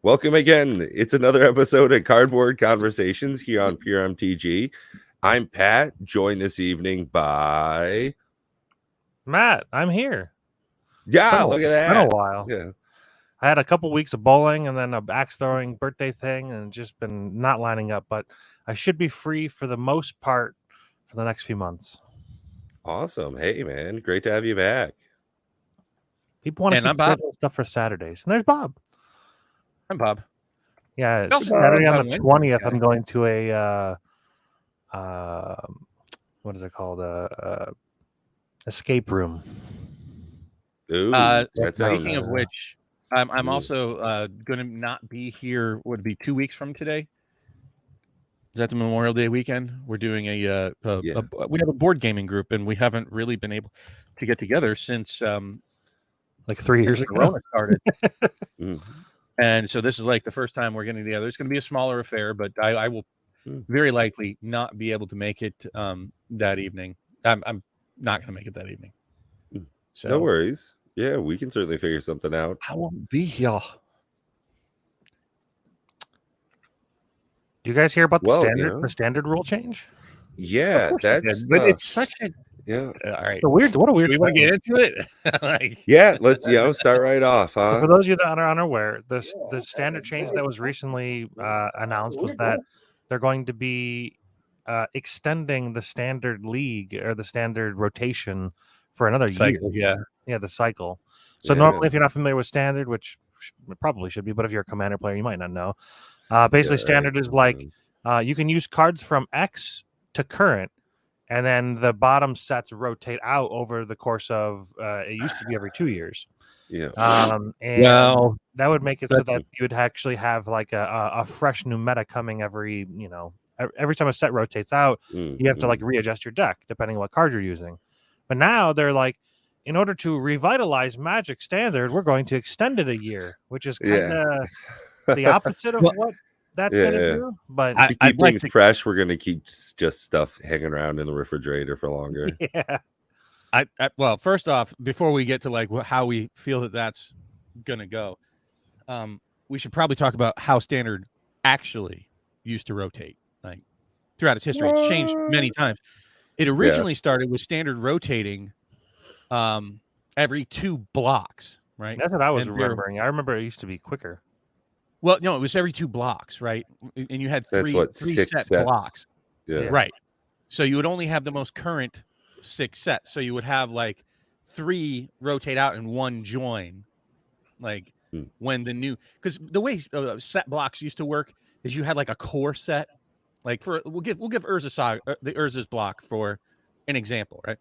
Welcome again. It's another episode of Cardboard Conversations here on Pure MTG. I'm Pat, joined this evening by Matt. I'm here. look at that. Been a while. Yeah. I had a couple weeks of bowling and then a axe throwing birthday thing, and just been not lining up. But I should be free for the most part for the next few months. Awesome. Hey, man, great to have you back. People want to keep scheduling stuff for Saturdays, and there's Bob. I'm Bob. Yeah, No, Saturday on the Wednesday, 20th. guy. I'm going to what is it called? Escape room. Ooh, that Speaking sounds. of which, I'm also going to not be here. Would be 2 weeks from today. Is that the Memorial Day weekend? We're doing we have a board gaming group, and we haven't really been able to get together since like 3 years ago. Corona started. Mhm. And so this is like the first time we're getting together. It's going to be a smaller affair, but I will very likely not be able to make it that evening. I'm not going to make it that evening. So No worries. Yeah, we can certainly figure something out. I won't be here. Do you guys hear about Well, the standard rule change? Yeah, Of course I that's did, but it's such a yeah. all right. What a weird. We want to thing. get into it. Like, Yeah, let's start right off, So huh? for those of you that are unaware, the standard change that was recently announced was that they're going to be extending the standard league or the standard rotation for another cycle, year. Yeah, the cycle. So Yeah. normally, if you're not familiar with standard, which probably should be, but if you're a commander player, you might not know. Basically, Yeah, standard is like you can use cards from X to current, and then the bottom sets rotate out over the course of it used to be every 2 years. Yeah. And well, that would make it so that you would actually have like a fresh new meta coming every time a set rotates out. You have to like readjust your deck depending on what card you're using. But now they're like, in order to revitalize Magic Standard, we're going to extend it a year, which is kind of the opposite of what that's going to do. But to keep things fresh, we're going to keep just stuff hanging around in the refrigerator for longer. Yeah. Well, first off, before we get to like how we feel that that's gonna go, we should probably talk about how standard actually used to rotate. Like throughout its history, it's changed many times. It originally started with standard rotating every 2 blocks, right? That's what I was remembering. I remember it used to be quicker. Well, no, it was every 2 blocks, right? And you had three set blocks. Yeah. Right. So you would only have the most current 6 sets. So you would have like 3 rotate out and 1 join. Like when the new, because the way set blocks used to work is you had like a core set. Like we'll give Urza Saga, the Urza's block for an example, right?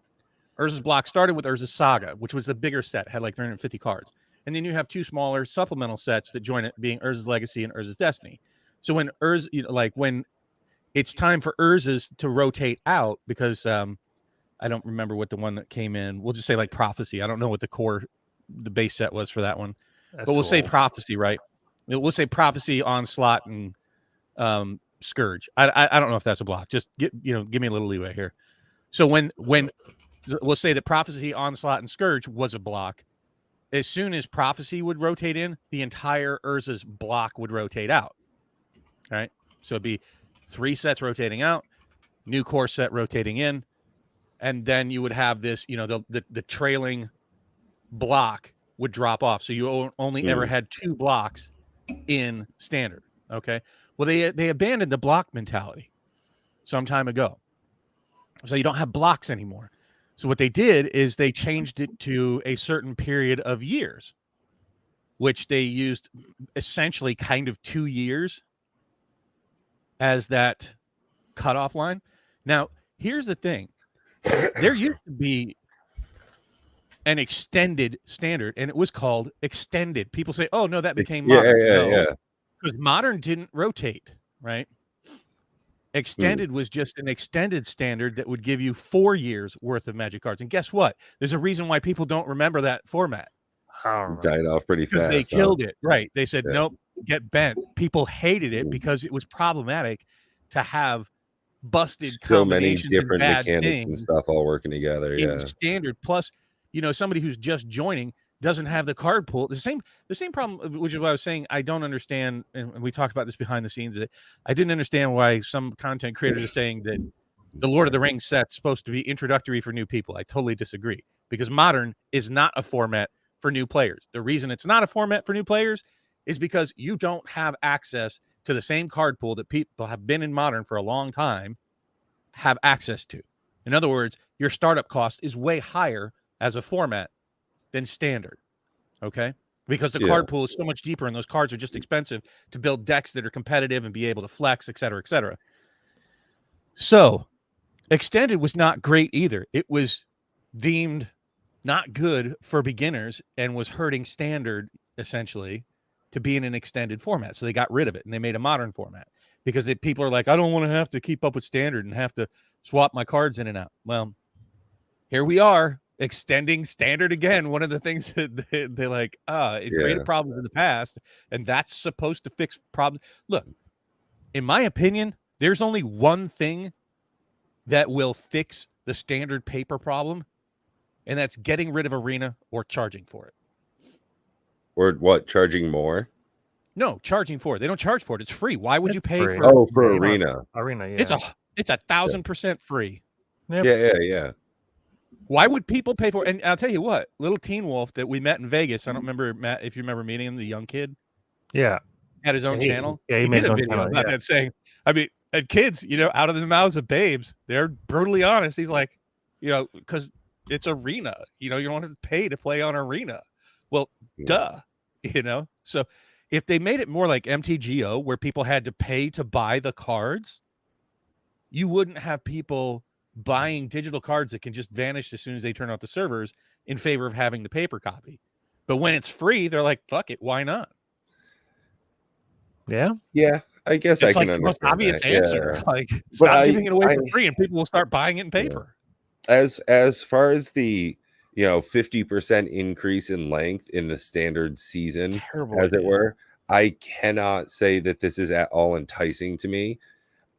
Urza's block started with Urza's Saga, which was the bigger set, had like 350 cards. And then you have 2 smaller supplemental sets that join it, being Urza's Legacy and Urza's Destiny. So when when it's time for Urza's to rotate out, because I don't remember what the one that came in. We'll just say like Prophecy. I don't know what the base set was for that one, but we'll say Prophecy, right? We'll say Prophecy, Onslaught, and Scourge. I don't know if that's a block. Just give me a little leeway here. So when we'll say that Prophecy, Onslaught, and Scourge was a block, as soon as Prophecy would rotate in, the entire Urza's block would rotate out. All right. So it'd be 3 sets rotating out, new core set rotating in, and then you would have this, the trailing block would drop off. So you only ever had 2 blocks in standard. Okay. Well, they abandoned the block mentality some time ago. So you don't have blocks anymore. So what they did is they changed it to a certain period of years, which they used essentially kind of 2 years as that cutoff line. Now, here's the thing. There used to be an extended standard, and it was called extended. People say, oh, no, that became modern. Yeah. Because modern didn't rotate, right? Extended was just an extended standard that would give you 4 years worth of Magic cards. And guess what? There's a reason why people don't remember that format. Died off pretty fast. Because they killed it. Right. They said, nope, get bent. People hated it because it was problematic to have busted so many combinations different and bad mechanics things and stuff all working together. in standard. Plus, somebody who's just joining, doesn't have the card pool. The same problem, which is what I was saying. I don't understand, and we talked about this behind the scenes. That I didn't understand why some content creators are saying that the Lord of the Rings set's supposed to be introductory for new people. I totally disagree, because Modern is not a format for new players. The reason it's not a format for new players is because you don't have access to the same card pool that people have been in Modern for a long time have access to. In other words, your startup cost is way higher as a format than Standard, okay? Because the card pool is so much deeper, and those cards are just expensive to build decks that are competitive and be able to flex, et cetera, et cetera. So Extended was not great either. It was deemed not good for beginners and was hurting Standard, essentially, to be in an extended format. So they got rid of it, and they made a Modern format because people are like, I don't want to have to keep up with Standard and have to swap my cards in and out. Well, here we are, extending Standard again. One of the things that they're like, it created problems in the past, and that's supposed to fix problems. Look, in my opinion, there's only one thing that will fix the Standard paper problem, and that's getting rid of Arena or charging for it. Or what? Charging more? No, charging for it. They don't charge for it. It's free. Why would you pay free. for? For Arena. Arena, yeah. It's 1,000% free. Yep. Yeah. Why would people pay for it? And I'll tell you what, little Teen Wolf that we met in Vegas. I don't remember, Matt, if you remember meeting him, the young kid. Yeah. Had his own channel. Yeah, he did a video about that, saying, I mean, and kids, out of the mouths of babes, they're brutally honest. He's like, because it's Arena. You don't have to pay to play on Arena. Well, duh. So if they made it more like MTGO, where people had to pay to buy the cards, you wouldn't have people buying digital cards that can just vanish as soon as they turn off the servers in favor of having the paper copy. But when it's free, they're like, fuck it, why not? Yeah. I guess I can understand. It's the most obvious answer. Yeah. Like, stop giving it away for free, and people will start buying it in paper. As far as the 50% increase in length in the Standard season, as it were, I cannot say that this is at all enticing to me.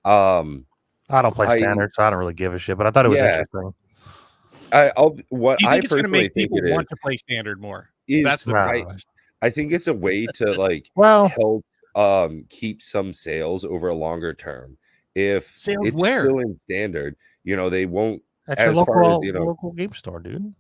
I don't play Standard, so I don't really give a shit. But I thought it was interesting. I think it's going to make people want to play Standard more? That's the question. I think it's a way to help keep some sales over a longer term. If sales it's still in Standard, they won't. That's your local game store, dude.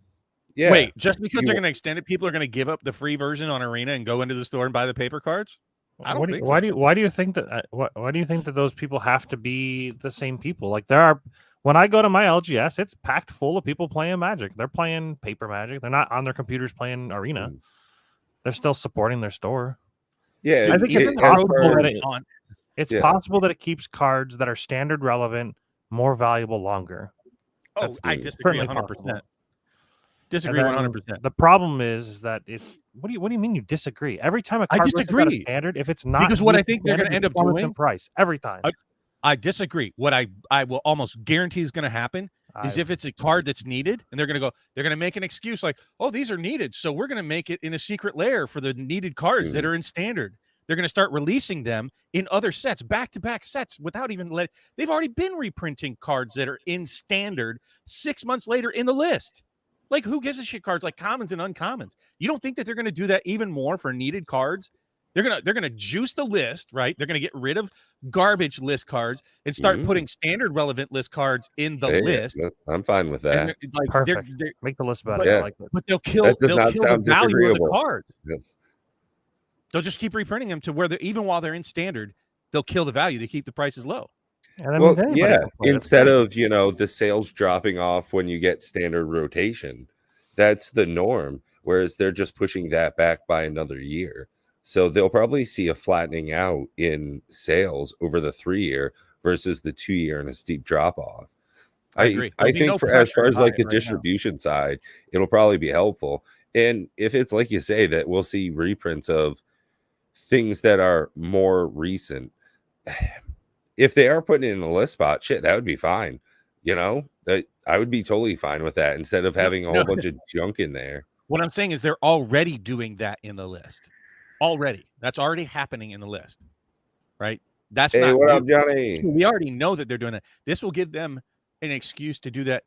Yeah. Wait, just because they're going to extend it, people are going to give up the free version on Arena and go into the store and buy the paper cards? I don't think so. Why do you think that? Why do you think that those people have to be the same people? Like when I go to my LGS, it's packed full of people playing Magic. They're playing paper Magic. They're not on their computers playing Arena. They're still supporting their store. Yeah, I think it's possible that it keeps cards that are Standard relevant more valuable longer. Oh, I disagree 100%. Disagree 100%. The problem is that it's what do you mean you disagree? Every time a card disagree. Standard, if it's not, because what I think they're going to end up doing in price every time. I disagree. What I will almost guarantee is going to happen is if it's a card that's needed, and they're going to make an excuse like, oh, these are needed, so we're going to make it in a secret layer for the needed cards that are in Standard. They're going to start releasing them in other sets, back-to-back sets, without even they've already been reprinting cards that are in Standard 6 months later in the list. Like, who gives a shit? Cards like commons and uncommons. You don't think that they're going to do that even more for needed cards? They're gonna juice the list, right? They're gonna get rid of garbage list cards and start putting Standard relevant list cards in the list. I'm fine with that. Perfect. Make the list better. Yeah. I like it. But they'll kill the value of the cards. Yes. They'll just keep reprinting them to where even while they're in Standard, they'll kill the value to keep the prices low. Well, instead of the sales dropping off when you get Standard rotation, that's the norm. Whereas they're just pushing that back by another year. So they'll probably see a flattening out in sales over the 3-year versus the 2-year and a steep drop off. I agree. I think as far as like the distribution side, it'll probably be helpful. And if it's like you say that we'll see reprints of things that are more recent, if they are putting it in the list spot, shit, that would be fine. I would be totally fine with that instead of having a whole bunch of junk in there. What I'm saying is they're already doing that in the list. That's already happening in the list, right? That's hey, what up, Johnny? We already know that they're doing that. This will give them an excuse to do that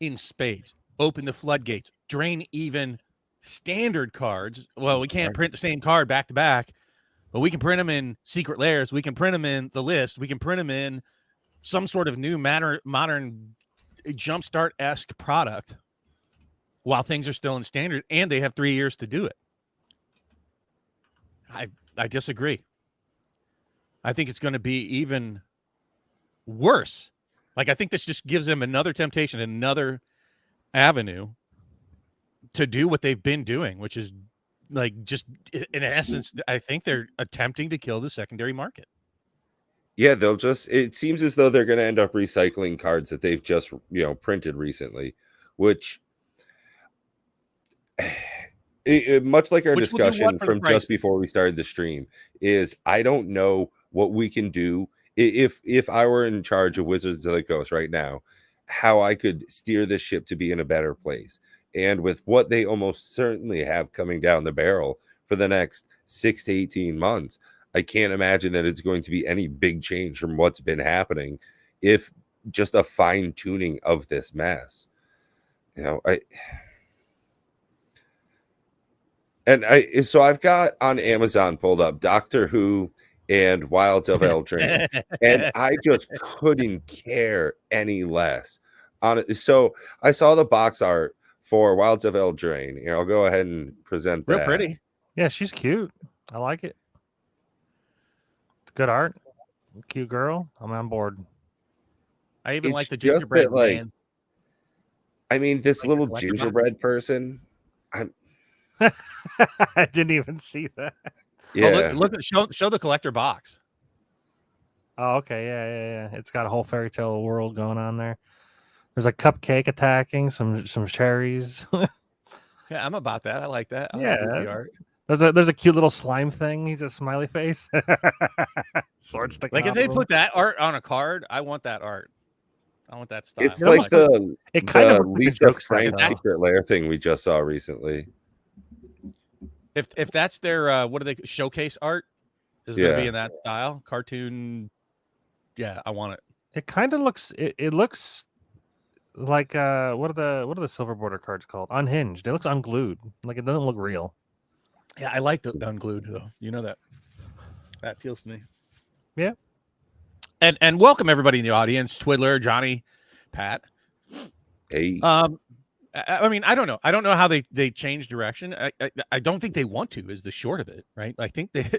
in spades. Open the floodgates, drain even standard cards. Well, we can't print the same card back to back, but we can print them in Secret Lairs. We can print them in the list. We can print them in some sort of new modern Jumpstart-esque product while things are still in standard, and they have 3 years to do it. I disagree. I think it's going to be even worse. Like, I think this just gives them another temptation, another avenue to do what they've been doing, which is like, just in essence, I think they're attempting to kill the secondary market. Yeah, it seems as though they're going to end up recycling cards that they've just, printed recently, which much like our discussion from just before we started the stream is, I don't know what we can do if I were in charge of Wizards of the Coast right now, how I could steer this ship to be in a better place. And with what they almost certainly have coming down the barrel for the next 6 to 18 months, I can't imagine that it's going to be any big change from what's been happening, if just a fine tuning of this mess. So I've got on Amazon pulled up Doctor Who and Wilds of Eldraine, and I just couldn't care any less on it. So I saw the box art for Wilds of Eldraine. I'll go ahead and present that. Real pretty. Yeah, she's cute. I like it. Good art. Cute girl. I'm on board. I even like the gingerbread man. I mean, this little gingerbread person. I didn't even see that. Yeah. Oh, look show the collector box. Oh, okay. Yeah. It's got a whole fairy tale world going on there. There's a cupcake attacking some cherries. Yeah, I'm about that. I like that. Yeah. Like the art. There's a cute little slime thing. He's a smiley face. Sword sticking. Like, if they put that art on a card, I want that art. I want that style. It's like the Lisa Frank style. Secret Lair thing we just saw recently. If that's their what do they showcase art? Is it going to be in that style? Cartoon. Yeah, I want it. It kind of looks. It looks like what are the silver border cards called? Unhinged. It looks unglued. Like, it doesn't look real. Yeah, I like the unglued though. You know that appeals to me. Yeah. And welcome everybody in the audience, Twiddler, Johnny, Pat. Hey. I mean, I don't know. I don't know how they change direction. I don't think they want to, is the short of it, right? I think they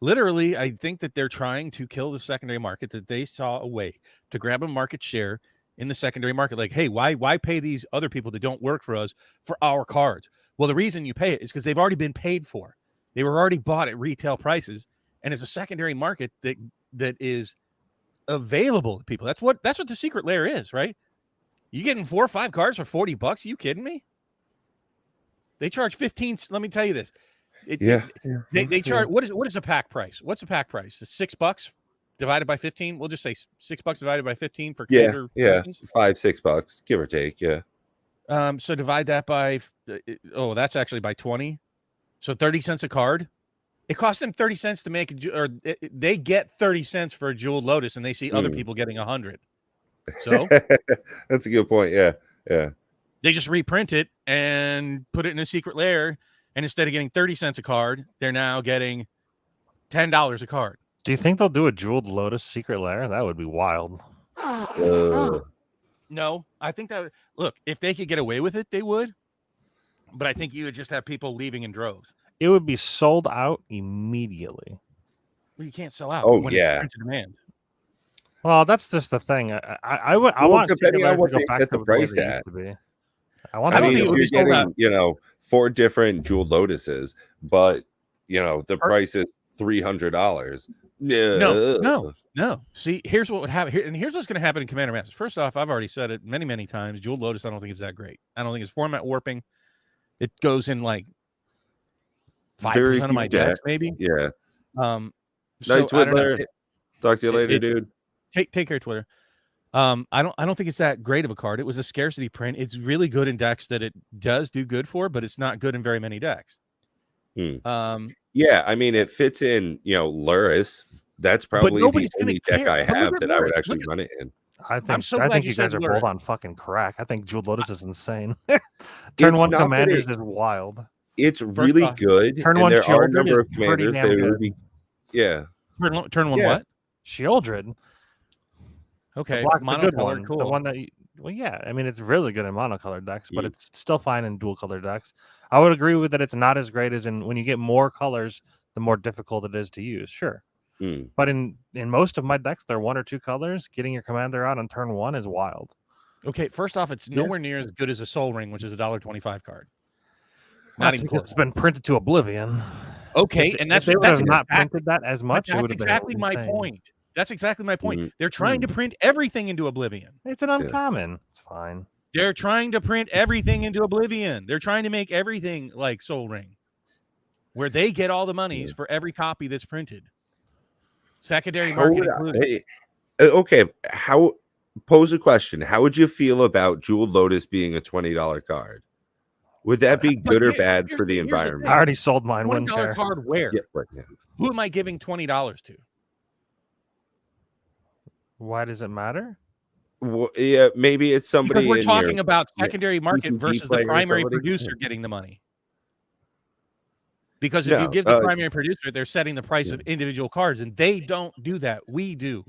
literally, I think that they're trying to kill the secondary market, that they saw a way to grab a market share in the secondary market. Like, hey, why pay these other people that don't work for us for our cards? Well, the reason you pay it is because they've already been paid for. They were already bought at retail prices, and it's a secondary market that is available to people. That's what the Secret Lair is, right? You getting 4 or 5 cards for $40? Are you kidding me? They charge 15. Let me tell you this. They charge. What is a pack price? What's a pack price? It's $6 divided by 15. We'll just say $6 divided by 15 for $5, $6, give or take. Yeah. So divide that by, that's actually by 20. So 30 cents a card. It costs them 30 cents to make they get 30 cents for a Jeweled Lotus, and they see other people getting 100. So that's a good point. Yeah. They just reprint it and put it in a Secret Lair, and instead of getting 30 cents a card, they're now getting $10 a card. Do you think they'll do a Jeweled Lotus Secret Lair? That would be wild. No, I think that look, if they could get away with it, they would. But I think you would just have people leaving in droves. It would be sold out immediately. Well, you can't sell out. Oh, when yeah. It's demand. Well, that's just the thing. I want depending on what they set the price at. I mean, you're getting 4 different Jeweled Lotuses, but the price is $300. No. See, here's what would happen here, and here's what's going to happen in Commander Masters. First off, I've already said it many times. Jeweled Lotus, I don't think it's that great. I don't think it's format warping. It goes in like 5% of my decks, maybe. Yeah. Night Twiddler. Talk to you later, dude. Take care, Twitter. I don't think it's that great of a card. It was a scarcity print. It's really good in decks that it does do good for, but it's not good in very many decks. Yeah, I mean, it fits in, Luris. That's probably the only deck I have that I would actually run it in. I think so I glad think you you said guys are Lurid. both on fucking crack. I think Jeweled Lotus is insane. Turn It's 1 not that Commanders is wild. It's really off, good, Turn and 1 there are a Shieldred number is of pretty commanders damn that would good. be yeah. Turn 1 Yeah. what? Shieldred. Okay, The good monocolor, one. cool. The one that well, yeah. I mean, it's really good in monocolored decks, but Mm. it's still fine in dual color decks. I would agree with that. It's not as great as in when you get more colors, the more difficult it is to use. Sure. Mm. But in most of my decks, they're 1 or 2 colors. Getting your commander out on turn 1 is wild. Okay, first off, it's nowhere near as good as a Soul Ring, which is a $1.25 card. Not That's even because close. it's been printed to oblivion. Okay, and if they would have not printed that as much, it that's would have exactly been my insane. point. That's exactly my point. Mhm. They're trying to print everything into oblivion. It's an uncommon. It's fine. They're trying to print everything into oblivion. They're trying to make everything like Soul Ring, where they get all the monies for every copy that's printed. Secondary market included. Okay, pose a question. How would you feel about Jeweled Lotus being a $20 card? Would that be good or bad for the environment? I already sold mine. $20 card where? Yeah, right, yeah. Who am I giving $20 to? Why does it matter? Well, yeah, maybe it's somebody. Because we're in talking your, about secondary market TCG versus the player or primary somebody? producer getting the money. Because if you give the primary producer, they're setting the price of individual cards, and they don't do that. We do.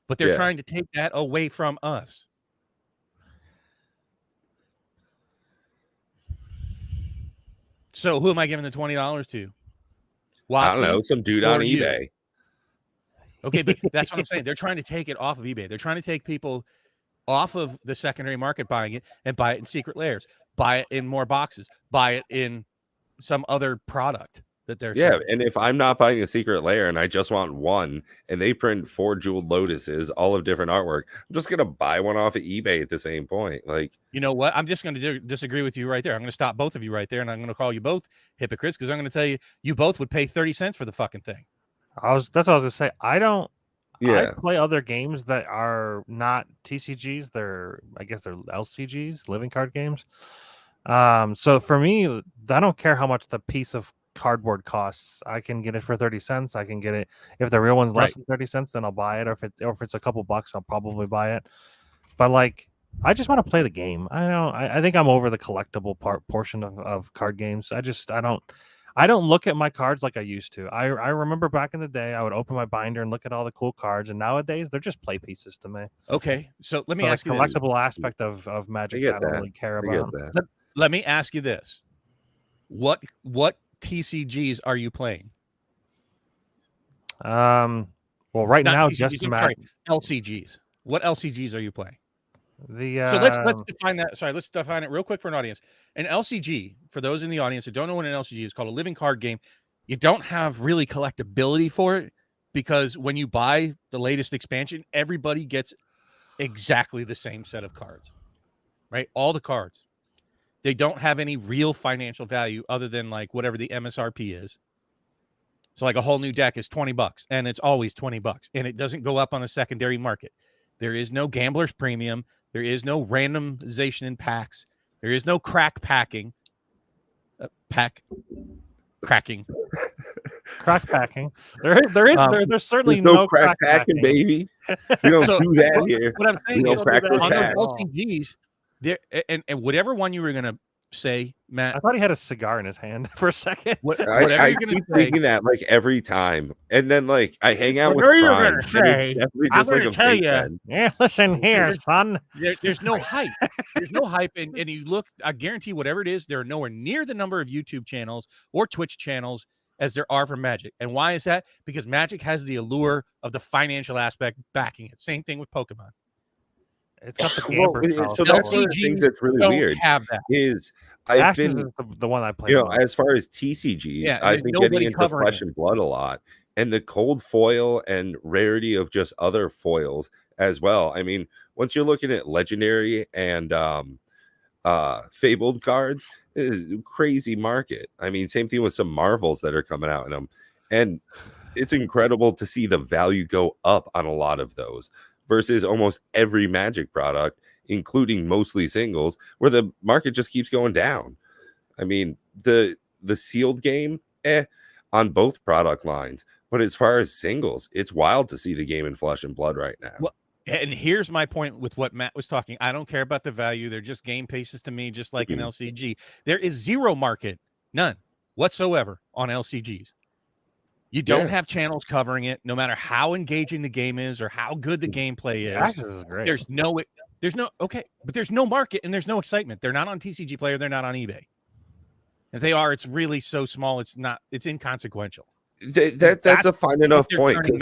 But they're trying to take that away from us. So who am I giving the $20 to? I don't know, some dude on eBay. Okay, but that's what I'm saying. They're trying to take it off of eBay. They're trying to take people off of the secondary market buying it and buy it in secret layers, buy it in more boxes, buy it in some other product that they're selling. And if I'm not buying a secret layer and I just want one, and they print 4 Jeweled Lotuses, all of different artwork, I'm just gonna buy one off of eBay at the same point. Like, you know what? I'm just going to disagree with you right there. I'm going to stop both of you right there, and I'm going to call you both hypocrites because I'm going to tell you you both would pay 30 cents for the fucking thing. That's what I was gonna say. I play other games that are not TCGs. I guess they're LCGs, living card games. So for me, I don't care how much the piece of cardboard costs. I can get it for 30 cents. I can get it if the real one's less than 30 cents, then I'll buy it. Or if it's a couple bucks, I'll probably buy it. But like, I just want to play the game. I think I'm over the collectible portion of card games. I don't look at my cards like I used to. I remember back in the day, I would open my binder and look at all the cool cards, and nowadays they're just play pieces to me. Okay, so let me ask you this. The collectible aspect of Magic, I don't really care about. Let me ask you this: what TCGs are you playing? Well, right now, TCGs, just LCGs. What LCGs are you playing? So let's define that. Sorry, let's define it real quick for an audience. An LCG, for those in the audience that don't know what an LCG is, called a living card game. You don't have really collectability for it because when you buy the latest expansion, everybody gets exactly the same set of cards, right? All the cards. They don't have any real financial value other than like whatever the MSRP is. So like a whole new deck is $20 and it's always $20 and it doesn't go up on the secondary market. There is no gambler's premium. There is no randomization in packs. There is no crack packing. Cracking. Crack packing. There's certainly no crack packing, baby. We don't do that here. What I'm saying is on those LCGs, there and whatever one you were gonna say, Matt. I thought he had a cigar in his hand for a second. I keep thinking that like every time, and then like I hang out with Prime. I'm going to tell you. Yeah, listen here, son. There's no hype. There's no hype, and you look. I guarantee whatever it is, there are nowhere near the number of YouTube channels or Twitch channels as there are for Magic. And why is that? Because Magic has the allure of the financial aspect backing it. Same thing with Pokemon. It's got the Gamber. So that's one of the things that's really weird. Have that. Is I've been the one I play. You know, as far as TCGs, I've been getting into Flesh and Blood a lot, and the cold foil and rarity of just other foils as well. I mean, once you're looking at legendary and fabled cards, it is a crazy market. I mean, same thing with some Marvels that are coming out in them, and it's incredible to see the value go up on a lot of those versus almost every Magic product, including mostly singles, where the market just keeps going down. I mean, the sealed game, on both product lines. But as far as singles, it's wild to see the game in Flesh and Blood right now. And here's my point with what Matt was talking. I don't care about the value. They're just game pieces to me, just like an LCG. There is zero market, none whatsoever on LCGs. You don't have channels covering it, no matter how engaging the game is or how good the gameplay is. Is great. There's no but there's no market and there's no excitement. They're not on TCG Player. They're not on eBay. If they are, it's really so small. It's inconsequential. That's a fine enough point. Because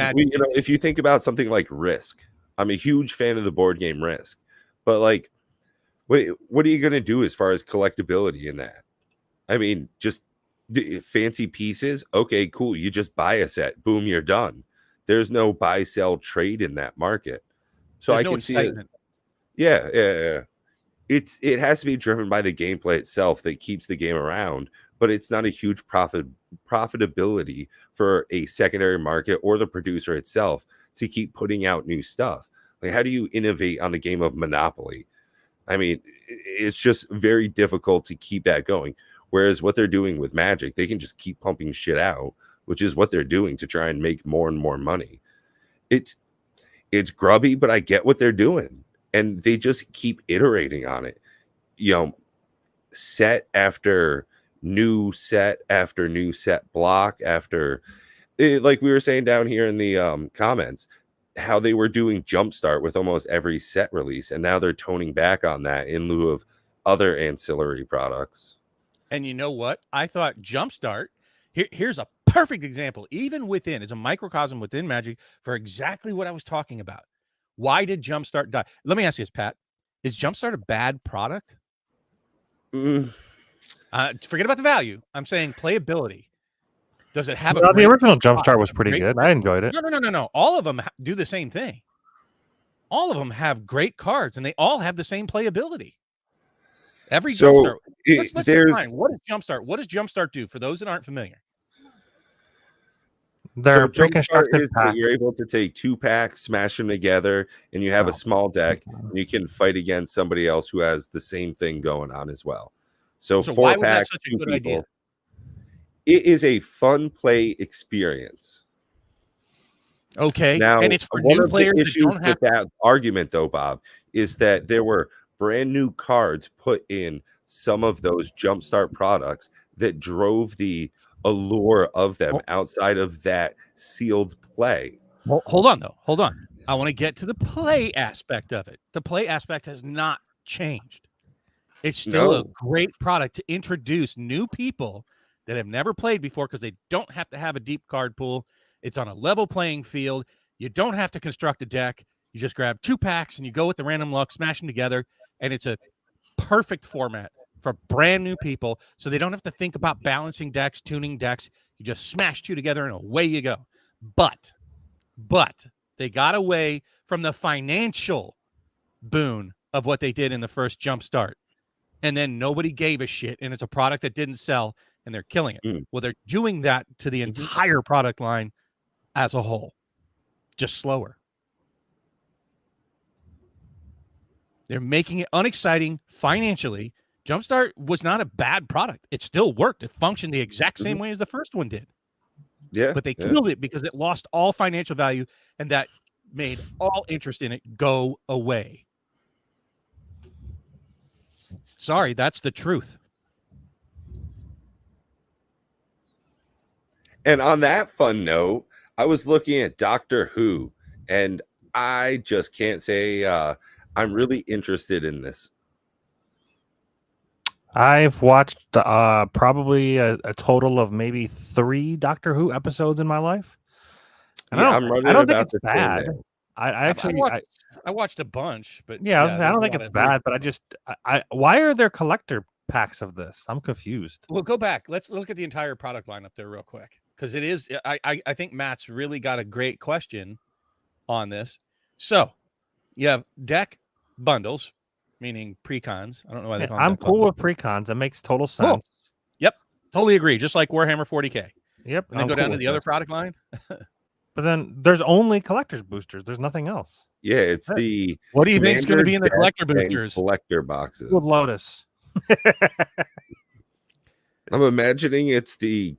if you think about something like Risk, I'm a huge fan of the board game Risk, but like, what are you going to do as far as collectability in that? I mean, just fancy pieces. Okay, cool. You just buy a set. Boom, you're done. There's no buy, sell, trade in that market. So I can see it. Yeah. It has to be driven by the gameplay itself that keeps the game around, but it's not a huge profitability for a secondary market or the producer itself to keep putting out new stuff. Like, how do you innovate on the game of Monopoly? I mean, it's just very difficult to keep that going. Whereas what they're doing with Magic, they can just keep pumping shit out, which is what they're doing to try and make more and more money. It's grubby, but I get what they're doing. And they just keep iterating on it. You know, set after new set after new set block after, like we were saying down here in the comments, how they were doing Jumpstart with almost every set release, and now they're toning back on that in lieu of other ancillary products. And you know what? I thought Jumpstart, here's a perfect example, even within, it's a microcosm within Magic for exactly what I was talking about. Why did Jumpstart die? Let me ask you this, Pat. Is Jumpstart a bad product? Mm. Forget about the value. I'm saying playability. Does it have the original Jumpstart was pretty good. I enjoyed it. No. All of them do the same thing. All of them have great cards, and they all have the same playability. Every Jumpstart. Let's define, what is Jumpstart? What does Jumpstart do for those that aren't familiar? They're pre-constructed packs. You're able to take 2 packs, smash them together, and you have a small deck, and you can fight against somebody else who has the same thing going on as well. So 4 packs, 2 people. Idea? It is a fun play experience. Okay. Now, and it's for new players the issues with that argument, though, Bob, is that there were brand new cards put in some of those Jumpstart products that drove the allure of them outside of that sealed play. Well, hold on, though. Hold on. I want to get to the play aspect of it. The play aspect has not changed. It's still a great product to introduce new people that have never played before because they don't have to have a deep card pool. It's on a level playing field. You don't have to construct a deck. You just grab 2 packs and you go with the random luck, smash them together, and it's a perfect format for brand new people, so they don't have to think about balancing decks, tuning decks. You just smash 2 together and away you go. But they got away from the financial boon of what they did in the first Jumpstart. And then nobody gave a shit, and it's a product that didn't sell, and they're killing it. Well, they're doing that to the entire product line as a whole, just slower. They're making it unexciting financially. Jumpstart was not a bad product. It still worked. It functioned the exact same way as the first one did. Yeah. But they killed it because it lost all financial value, and that made all interest in it go away. Sorry, that's the truth. And on that fun note, I was looking at Doctor Who, and I just can't say I'm really interested in this. I've watched probably a total of maybe 3 Doctor Who episodes in my life. I don't think it's bad. I watched a bunch, but I don't think it's bad. But why are there collector packs of this? I'm confused. Well, go back. Let's look at the entire product lineup there real quick, because it is. I think Matt's really got a great question on this. So you have deck bundles, meaning precons. I don't know why they call them. I'm cool with precons. It makes total sense. Cool. Yep, totally agree. Just like Warhammer 40K. Yep. And then go down to the other product line. But then there's only collector's boosters. There's nothing else. Yeah, it's the. What do you think is going to be in the collector boosters? Collector boxes. With Lotus. I'm imagining it's the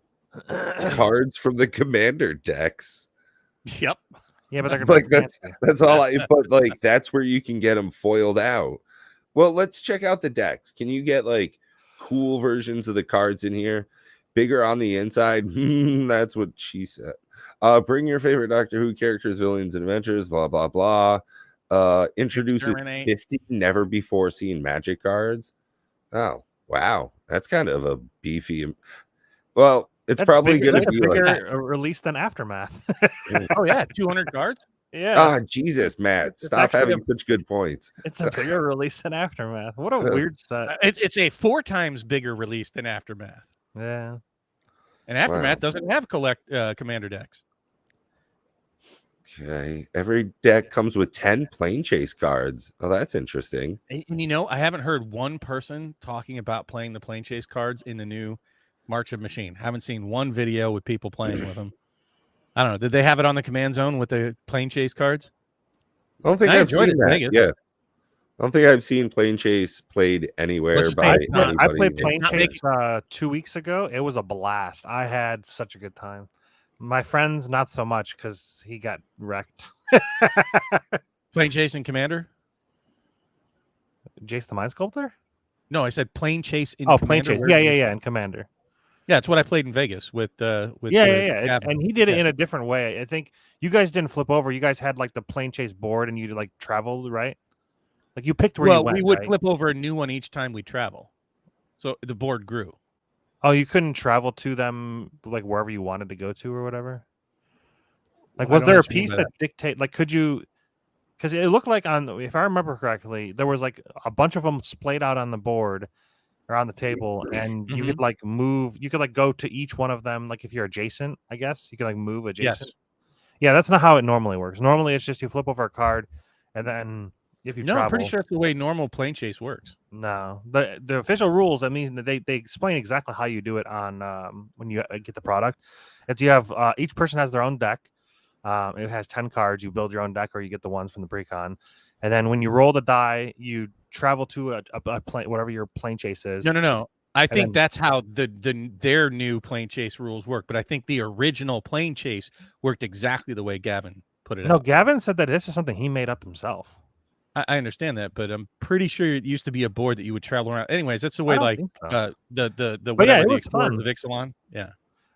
cards from the commander decks. Yep. Yeah, but they're gonna Like be fancy. that's all I. But like that's where you can get them foiled out. Well, let's check out the decks. Can you get like cool versions of the cards in here? Bigger on the inside. That's what she said. Bring your favorite Doctor Who characters, villains, and adventures. Blah blah blah. Introduces Exterminate. 50 never before seen Magic cards. Oh wow, that's kind of a beefy. Well, it's That's probably bigger, going to that's be a like. bigger release than Aftermath. Oh yeah, 200 cards. Yeah, Ah, Jesus, Matt, It's stop actually having such good points. it's a bigger release than Aftermath. What a weird set. It's a 4 times bigger release than Aftermath, Yeah. and Aftermath Wow. doesn't have commander decks. Okay, every deck comes with 10 plane chase cards. Oh, that's interesting. And you know, I haven't heard one person talking about playing the plane chase cards in the new March of Machine. Haven't seen one video with people playing with them. I don't know. Did they have it on the command zone with the plane chase cards? I don't think I I've enjoyed seen it in that. Vegas. Yeah, I don't think I've seen plane chase played anywhere Let's just by say it's not- I anybody. played It's Plane not Chase 2 weeks ago. It was a blast. I had such a good time. My friends, not so much because he got wrecked. Plane chase and commander? Jace the Mind Sculptor? No, I said plane chase in Oh, commander. Plane Chase. Where- Yeah, and Commander. Yeah, it's what I played in Vegas with Yeah. Gavin. And he did it Yeah. in a different way. I think you guys didn't flip over. You guys had like the Plane Chase board and you like traveled, right? Like you picked where you Well, went. we would right? flip over a new one each time we travel. So the board grew. Oh, you couldn't travel to them like wherever you wanted to go to or whatever? Like, I was don't there a understand piece by that dictate? Like, could you? Because it looked like if I remember correctly, there was like a bunch of them splayed out on the board or on the table, and you could like move. You could like go to each one of them. Like if you're adjacent, I guess you could like move adjacent. Yes. Yeah, that's not how it normally works. Normally, it's just you flip over a card, and then if you No, travel, I'm pretty sure that's the way normal plane chase works. no, the official rules. That means that they explain exactly how you do it on when you get the product. It's you have each person has their own deck. It has 10 cards. You build your own deck, or you get the ones from the pre-con. And then when you roll the die, you travel to a plane, whatever your plane chase is. No. I think then- that's how their new plane chase rules work. But I think the original plane chase worked exactly the way Gavin put it No, out. Gavin said that this is something he made up himself. I understand that, but I'm pretty sure it used to be a board that you would travel around. Anyways, that's the I way don't like think so. the But yeah, whatever it the was Explorers fun. of Ixalan. Yeah.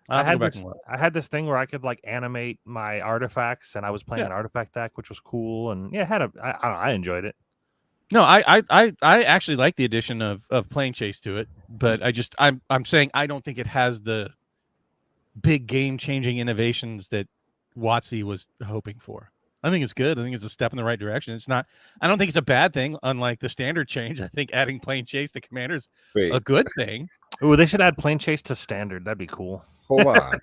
I had back this. and look. I had this thing where I could like animate my artifacts, and I was playing Yeah. an artifact deck, which was cool. And yeah, I enjoyed it. No, I actually like the addition of plane chase to it, but I'm saying I don't think it has the big game changing innovations that WotC was hoping for. I think it's good. I think it's a step in the right direction. It's not. I don't think it's a bad thing. Unlike the standard change, I think adding plane chase to commanders Wait, a good thing. Ooh, they should add plane chase to standard. That'd be cool. hold on.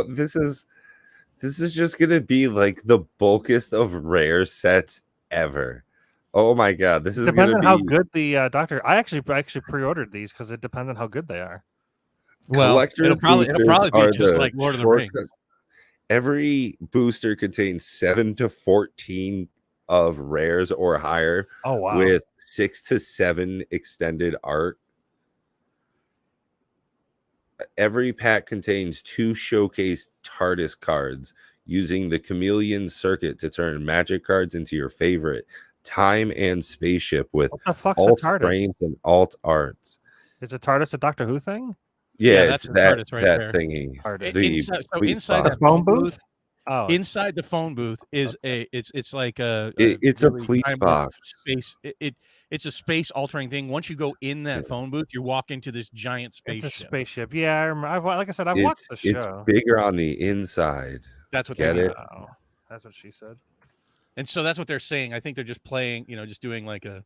This is just gonna be like the bulkiest of rare sets ever. Oh my god, this is Depends gonna on be how good the doctor. I actually pre-ordered these because it depends on how good they are. Well, collector's it'll probably boosters be are just the like Lord of the shortcut. Rings. Every booster contains 7 to 14 of rares or higher, Oh wow! with 6 to 7 extended art. Every pack contains 2 showcase TARDIS cards using the Chameleon circuit to turn magic cards into your favorite time and spaceship with What the fuck's a alt TARDIS? frames and alt arts. Is a TARDIS a Doctor Who thing? Yeah, that's it's the that TARDIS right that there. thingy. TARDIS. The Inside, so police inside box. that The phone phone booth? Oh, inside the phone booth is it's like It's a really police timeless box. space. It's a space altering thing. Once you go in that phone booth, you walk into this giant it's spaceship. a spaceship. Yeah, I remember. Like I said, I've watched the It's show. bigger on the inside. That's what Get they it? Oh, that's what she said. And so that's what they're saying. I think they're just playing, just doing like a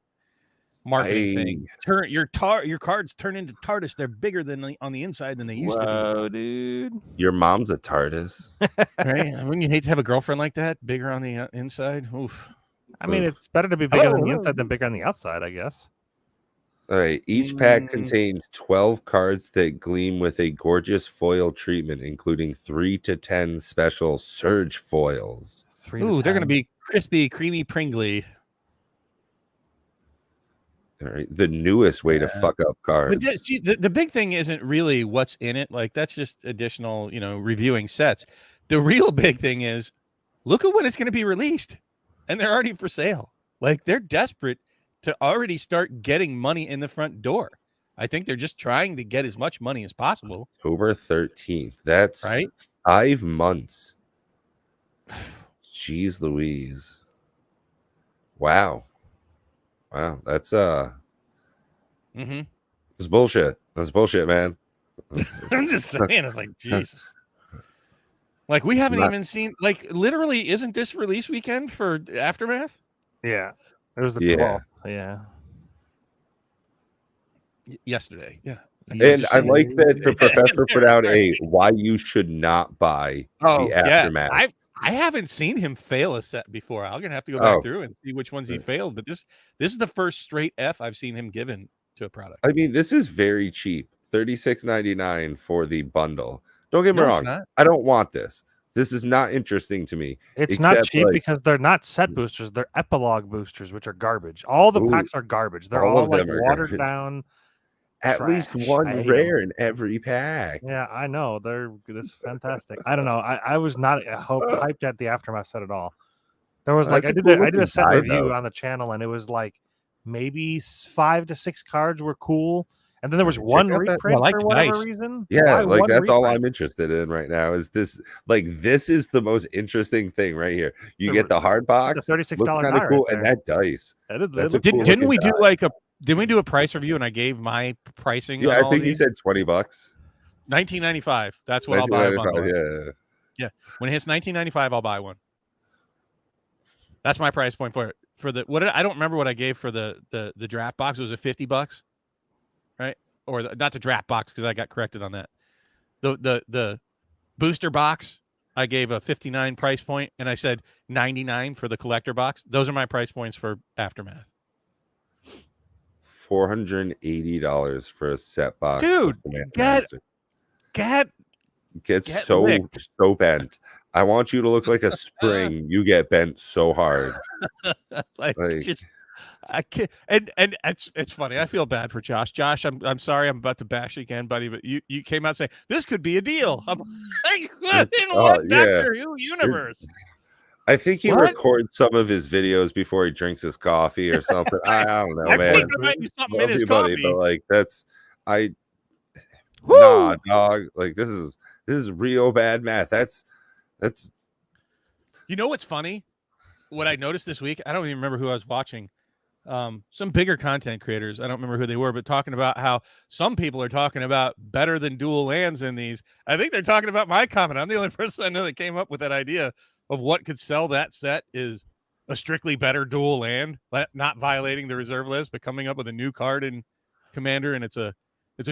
marketing thing. Turn your cards turn into TARDIS. They're bigger than on the inside than they used to Whoa, dude. Your mom's a TARDIS. be. Right? Wouldn't you hate to have a girlfriend like that, bigger on the inside? Oof. I mean, Oof. it's better to be bigger on the Hello. inside than bigger on the outside, I guess. All right. Each pack Mm. contains 12 cards that gleam with a gorgeous foil treatment, including 3 to 10 special surge foils. 3 to Ooh, they're 10. gonna be crispy, creamy, pringly. All right. The newest way to fuck up cards. But the big thing isn't really what's in it. Like that's just additional, reviewing sets. The real big thing is look at when it's going to be released, and they're already for sale. Like, they're desperate to already start getting money in the front door. I think they're just trying to get as much money as possible. October 13th. That's right. 5 months. Jeez Louise. Wow. That's it's bullshit. That's bullshit, man. I'm just saying, it's like, Jesus. Like, we haven't even seen, like, literally, isn't this release weekend for Aftermath? Yeah. It was the 12th. Yeah. Yesterday. Yeah. And I like that the professor put out a why you should not buy the Aftermath. Yeah. I haven't seen him fail a set before. I'm gonna have to go back through and see which ones he failed. But this is the first straight F I've seen him given to a product. I mean, this is very cheap. $36.99 for the bundle. Don't get me wrong. I don't want this. This is not interesting to me. It's not cheap because they're not set boosters. They're epilogue boosters, which are garbage. All the packs are garbage. They're all like watered down. At least one rare in every pack. Yeah, I know. This is fantastic. I don't know. I was not hyped at the Aftermath set at all. There was like I did a set review on the channel, and it was like maybe 5 to 6 cards were cool. And then there was one reprint for whatever reason. Yeah, like that's all I'm interested in right now. Is this this is the most interesting thing right here? You get the hard box, the $36 kind of cool, and that dice. Didn't we do Didn't we do a price review and I gave my pricing? Yeah, I think you said $20. $19.95. That's what I'll buy. Yeah. When it hits $19.95, I'll buy one. That's my price point for it. I don't remember what I gave for the draft box. Was it $50? Right? Or not the draft box, because I got corrected on that. The booster box, I gave a $59 price point, and I said $99 for the collector box. Those are my price points for Aftermath. $480 for a set box. Dude, get so bent. I want you to look like a spring. You get bent so hard. I can't, and it's funny. I feel bad for Josh. Josh, I'm sorry. I'm about to bash you again, buddy. But you came out saying this could be a deal. I'm like, in what Doctor Who universe? I think he records some of his videos before he drinks his coffee or something. I don't know, man. Love you, buddy, but like nah, dog. Like this is real bad math. That's. You know what's funny? What I noticed this week, I don't even remember who I was watching. Some bigger content creators, I don't remember who they were, but talking about how some people are talking about better than dual lands in these. I think they're talking about my comment. I'm the only person I know that came up with that idea of what could sell that set is a strictly better dual land, not violating the reserve list, but coming up with a new card in Commander, and it's a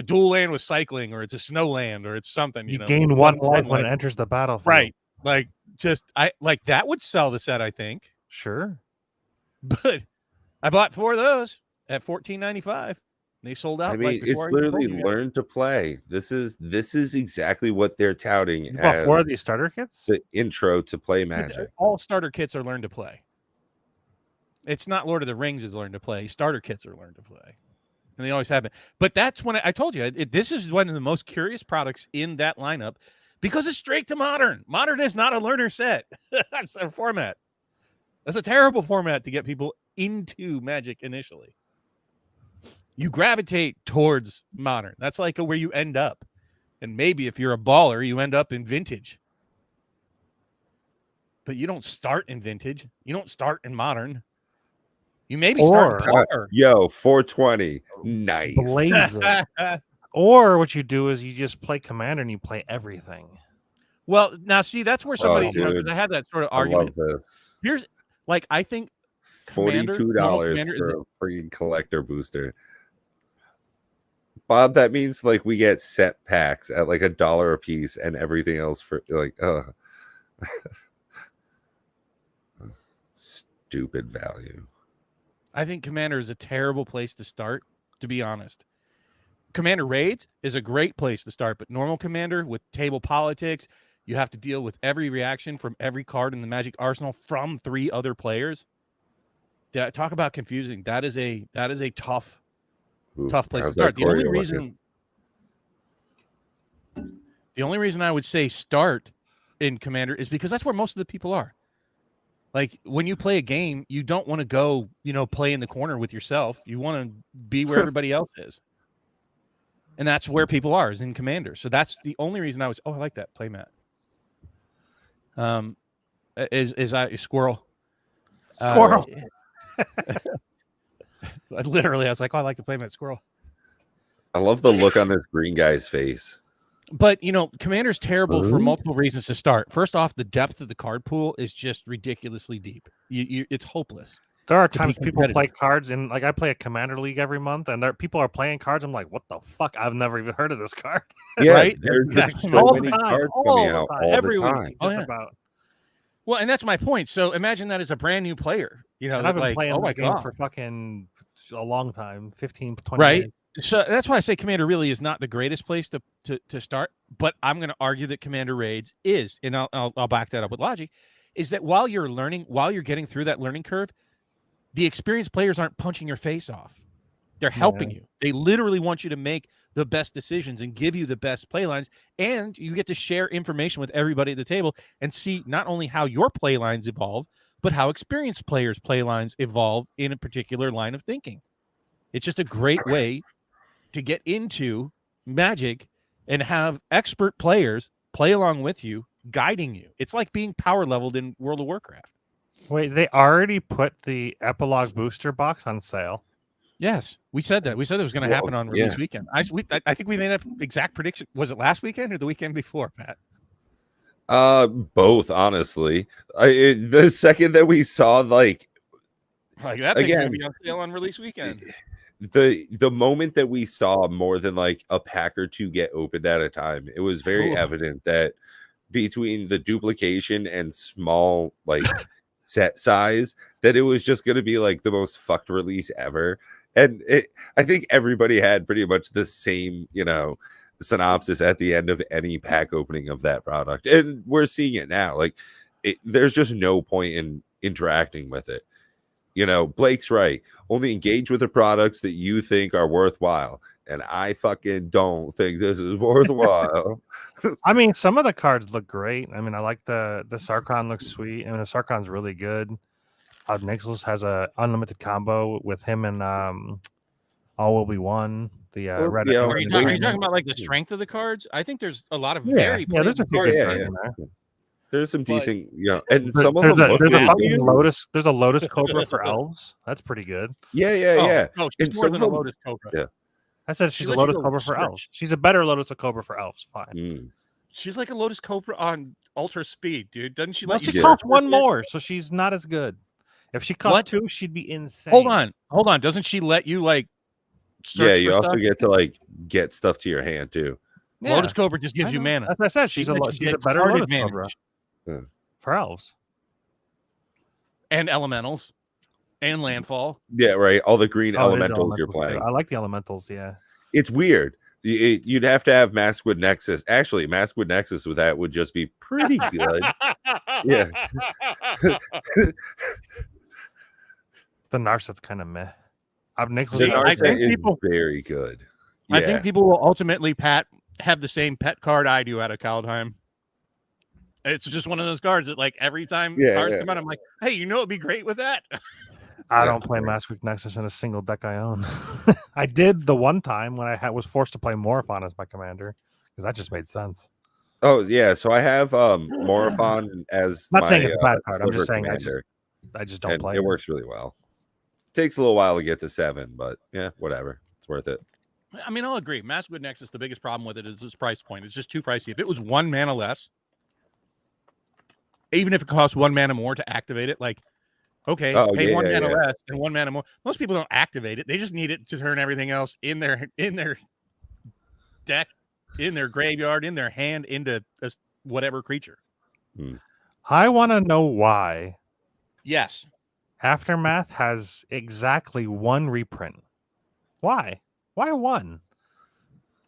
dual land with cycling, or it's a snow land, or it's something. You gain one life when it enters the battlefield. Right. Like, that would sell the set, I think. Sure. But I bought 4 of those at $14.95. They sold out. I mean, it's literally learn to play. This is exactly what they're touting as 4 of these starter kits. The intro to play Magic. All starter kits are learn to play. It's not Lord of the Rings is learn to play. Starter kits are learn to play, and they always have been. But that's when I told you this is one of the most curious products in that lineup because it's straight to Modern. Modern is not a learner set. That's a format. That's a terrible format to get people into Magic initially. You gravitate towards Modern. That's like where you end up. And maybe if you're a baller, you end up in Vintage. But you don't start in Vintage. You don't start in Modern. You maybe start in Power. 420. Nice. Blazer. Or what you do is you just play Commander and you play everything. Well, now see, that's where somebody, I had that sort of argument. I love this. Here's, I think $42 for a freaking collector booster. Bob, that means we get set packs at $1 a piece and everything else for stupid value. I think Commander is a terrible place to start, to be honest. Commander Raids is a great place to start, but normal Commander with table politics, you have to deal with every reaction from every card in the Magic arsenal from 3 other players. Talk about confusing. That is a tough place to start. The only reason I would say start in Commander is because that's where most of the people are. Like when you play a game, you don't want to go, play in the corner with yourself. You want to be where everybody else is. And that's where people are, is in Commander. So that's the only reason I like that playmat. Is Squirrel. Squirrel. Literally, I was like, I like the playmat Squirrel. I love the look on this green guy's face. But, Commander's terrible for multiple reasons to start. First off, the depth of the card pool is just ridiculously deep. It's hopeless. There are times people play cards, and like I play a Commander League every month, and people are playing cards. I'm like, what the fuck? I've never even heard of this card. Yeah, right? There's just so many cards coming out all the time. About. Well, and that's my point. So imagine that as a brand new player. I've been playing the game for fucking a long time, 15, 20 right? years. So that's why I say Commander really is not the greatest place to start. But I'm going to argue that Commander Raids is, and I'll back that up with logic, is that while you're learning, while you're getting through that learning curve, the experienced players aren't punching your face off. They're helping you. They literally want you to make the best decisions and give you the best play lines. And you get to share information with everybody at the table and see not only how your play lines evolve, but how experienced players' play lines evolve in a particular line of thinking. It's just a great way to get into Magic and have expert players play along with you, guiding you. It's like being power leveled in World of Warcraft. Wait, they already put the Epilogue booster box on sale? Yes, we said that. We said it was going to happen on release weekend. I think we made that exact prediction. Was it last weekend or the weekend before, Pat? Both, honestly. The second that we saw that thing's going to be on sale on release weekend. The moment that we saw more than like a pack or two get opened at a time, it was very evident that between the duplication and small like set size, that it was just going to be like the most fucked release ever. And I think everybody had pretty much the same, synopsis at the end of any pack opening of that product. And we're seeing it now. Like there's just no point in interacting with it. Blake's right. Only engage with the products that you think are worthwhile. And I fucking don't think this is worthwhile. I mean, some of the cards look great. I mean, I like the Sarkhan looks sweet. I mean, the Sarkhan's really good. Nicholas has a unlimited combo with him and All Will Be One. The red. Are you talking about like the strength of the cards? I think there's a lot of very there's a few good cards in there. There's some decent, and some of them look there's a Lotus Cobra for elves. That's pretty good. Yeah. No, she's more than a Lotus Cobra. Yeah. I said she's a Lotus Cobra for elves. She's a better Lotus Cobra for elves. Fine. She's like a Lotus Cobra on ultra speed, dude. Doesn't she? Well, she costs one more, so she's not as good. If she cost two, she'd be insane. Hold on. Doesn't she let you like? You also get to like get stuff to your hand too. Yeah. Lotus Cobra just gives you mana. As I said, she's a better Lotus Cobra for elves and elementals and landfall. Yeah, right. All the green elementals you're playing. I like the elementals. Yeah, it's weird. You'd have to have Maskwood Nexus. Actually, Maskwood Nexus with that would just be pretty good. Yeah. The Narset's kind of meh. The Narset is very good. Yeah. I think people will ultimately, Pat, have the same pet card I do out of Kaldheim. It's just one of those cards that, like, every time cards come out, I'm like, hey, it'd be great with that. I don't play Maskwood Nexus in a single deck I own. I did the one time when I was forced to play Morophon as my commander because that just made sense. Oh yeah, so I have Morophon as not saying it's a bad card. I'm just saying I just don't play. It works really well. Takes a little while to get to 7, but yeah, whatever. It's worth it. I mean, I'll agree. Maskwood Nexus, the biggest problem with it is its price point. It's just too pricey. If it was 1 mana less, even if it costs 1 mana more to activate it, like, okay, pay 1 mana less and 1 mana more. Most people don't activate it. They just need it to turn everything else in their deck, in their graveyard, in their hand, into whatever creature. I want to know why. Yes. Aftermath has exactly 1 reprint. Why? Why 1?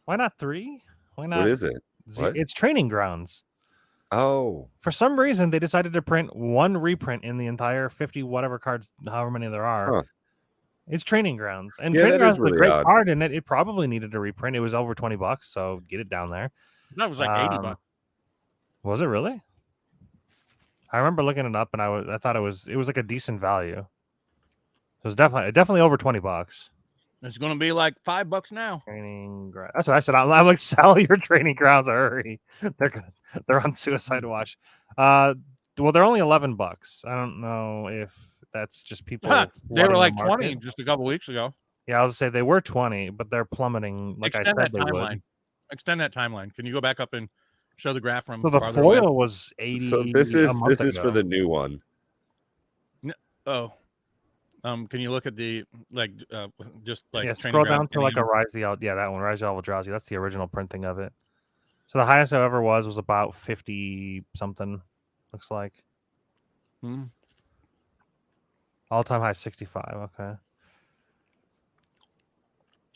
Why not 3? Why not? What is it? It's Training Grounds. Oh. For some reason, they decided to print 1 reprint in the entire 50 whatever cards, however many there are. Huh. It's Training Grounds. And Training Grounds is a great card, and it probably needed a reprint. It was over $20, so get it down there. That was like $80. Was it really? I remember looking it up, and I thought it was like a decent value. It was definitely over $20. It's gonna be like $5 now. Training ground. That's what I said. I'm like, sell your training grounds. Hurry. They're on suicide watch. Well, they're only $11. I don't know if that's just people. They were like the 20 just a couple weeks ago. Yeah, I was gonna say they were 20, but they're plummeting. Like Extend I said, that timeline. Extend that timeline. Can you go back up and show the graph from? So the foil was 80. So this is for the new one. Oh. Can you look at the just like scroll down to like a Rise the that one, Rise the Eldrazi. That's the original printing of it. So the highest I ever was about 50 something. Looks like. All time high 65. Okay.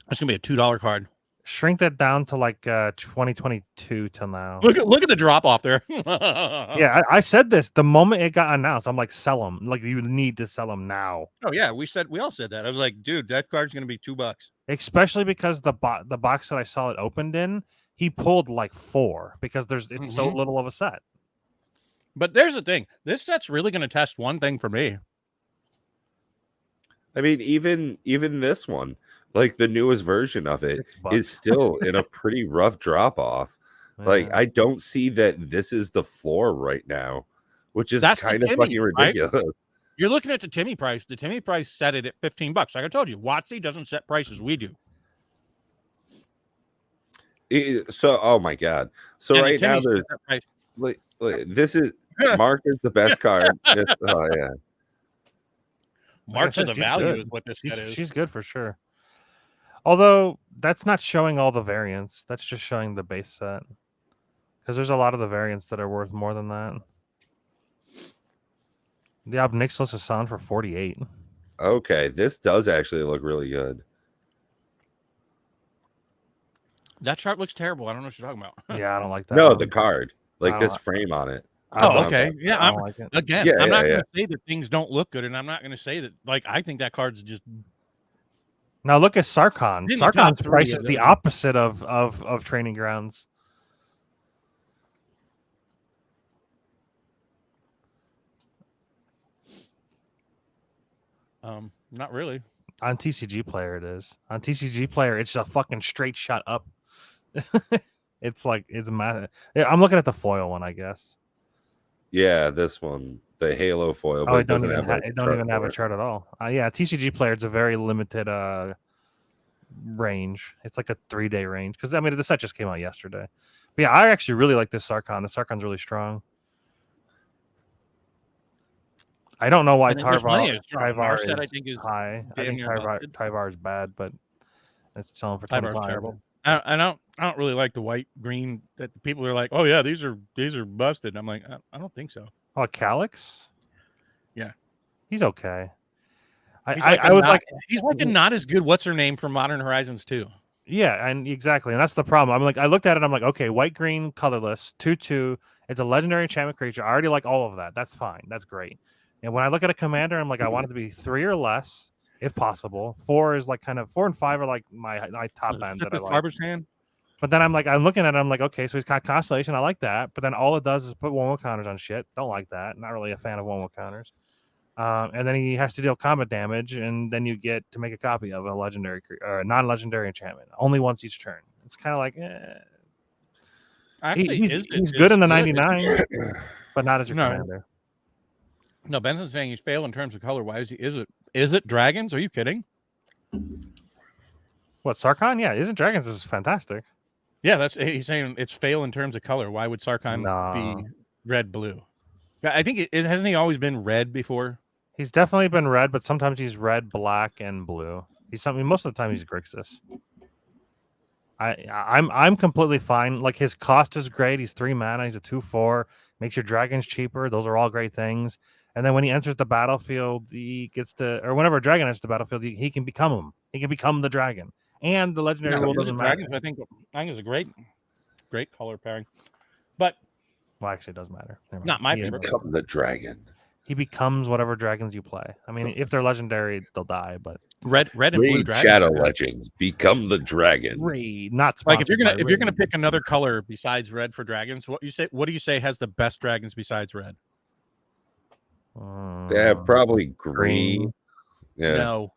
That's gonna be a $2 card. Shrink that down to like 2022 till now. Look at the drop off there. Yeah, I said this the moment it got announced. I'm like, sell them. Like, you need to sell them now. Oh yeah, we all said that. I was like, dude, that card's gonna be $2. Especially because the box that I saw it opened in, he pulled like 4 because it's so little of a set. But there's the thing. This set's really gonna test one thing for me. I mean, even this one, like the newest version of it, is still in a pretty rough drop off. Yeah. Like, I don't see that this is the floor right now, which is kind of fucking ridiculous. Right? You're looking at the Timmy price. The Timmy price set it at $15. Like I told you, WotC doesn't set prices. We do. Oh my god! So right now there's like this is Mark is the best card. Oh yeah. March of the value is what this set is. She's good for sure. Although that's not showing all the variants. That's just showing the base set. Because there's a lot of the variants that are worth more than that. The Ob Nixilis Hassan for 48. Okay, this does actually look really good. That chart looks terrible. I don't know what you're talking about. Yeah, I don't like that. No, the card. Like this frame on it. Oh, okay. Yeah, I'm not going to say that things don't look good, and I'm not going to say that. Like, I think that card's just. Now look at Sarkhan. Sarkhan's price is the opposite of Training Grounds. Not really. On TCG Player, it is. On TCG Player, it's a fucking straight shot up. It's mad. I'm looking at the foil one, I guess. Yeah, this one, the Halo foil, but it doesn't have a chart at all. Yeah, TCG Player, it's a very limited range. It's like a 3-day range because I mean the set just came out yesterday. But yeah, I actually really like this Sarkhan. The Sarkhan's really strong. I don't know why Tyvar set, I think, is high. I think Tyvar is bad, but it's selling for $25. Terrible. I don't really like the white green that the people are like, oh yeah, these are busted. I'm like, I don't think so. Oh, Calyx? Yeah, he's okay. He's like a not as good. What's her name from Modern Horizons 2? Yeah, and exactly, and that's the problem. I'm like, I looked at it, I'm like, okay, white green, colorless, 2/2. It's a legendary enchantment creature. I already like all of that. That's fine. That's great. And when I look at a commander, I'm like, I want it to be 3 or less, if possible. 4 is like kind of 4 and 5 are like my top end that I like. Farber's Hand. But then I'm looking at it, I'm like, okay, so he's got Constellation. I like that. But then all it does is put 1/1 counters on shit. Don't like that. Not really a fan of 1/1 counters. And then he has to deal combat damage, and then you get to make a copy of a legendary or a non-legendary enchantment only once each turn. It's kind of like, Actually, he's good in the 99, but not as your commander. No, Benson's saying he's failed in terms of color. Why is he? Is it dragons? Are you kidding? What, Sarkhan? Yeah, Isn't Dragons is fantastic. Yeah, he's saying it's fail in terms of color. Why would Sarkhan be red blue? I think it hasn't he always been red before? He's definitely been red, but sometimes he's red, black, and blue. Most of the time he's Grixis. I'm completely fine. Like, his cost is great. He's 3 mana. He's a 2/4. Makes your dragons cheaper. Those are all great things. And then when he enters the battlefield, he gets to, or whenever a dragon enters the battlefield, he can become him. He can become the dragon. And the legendary rule doesn't matter. Dragons, I think is a great color pairing. But actually, it does matter. Not my favorite. Become the dragon. He becomes whatever dragons you play. I mean, if they're legendary, they'll die. But red and blue dragons. Shadow Legends become the dragon. Not like if you're gonna pick another color besides red for dragons, what do you say has the best dragons besides red? Yeah, probably green. green. Yeah. No,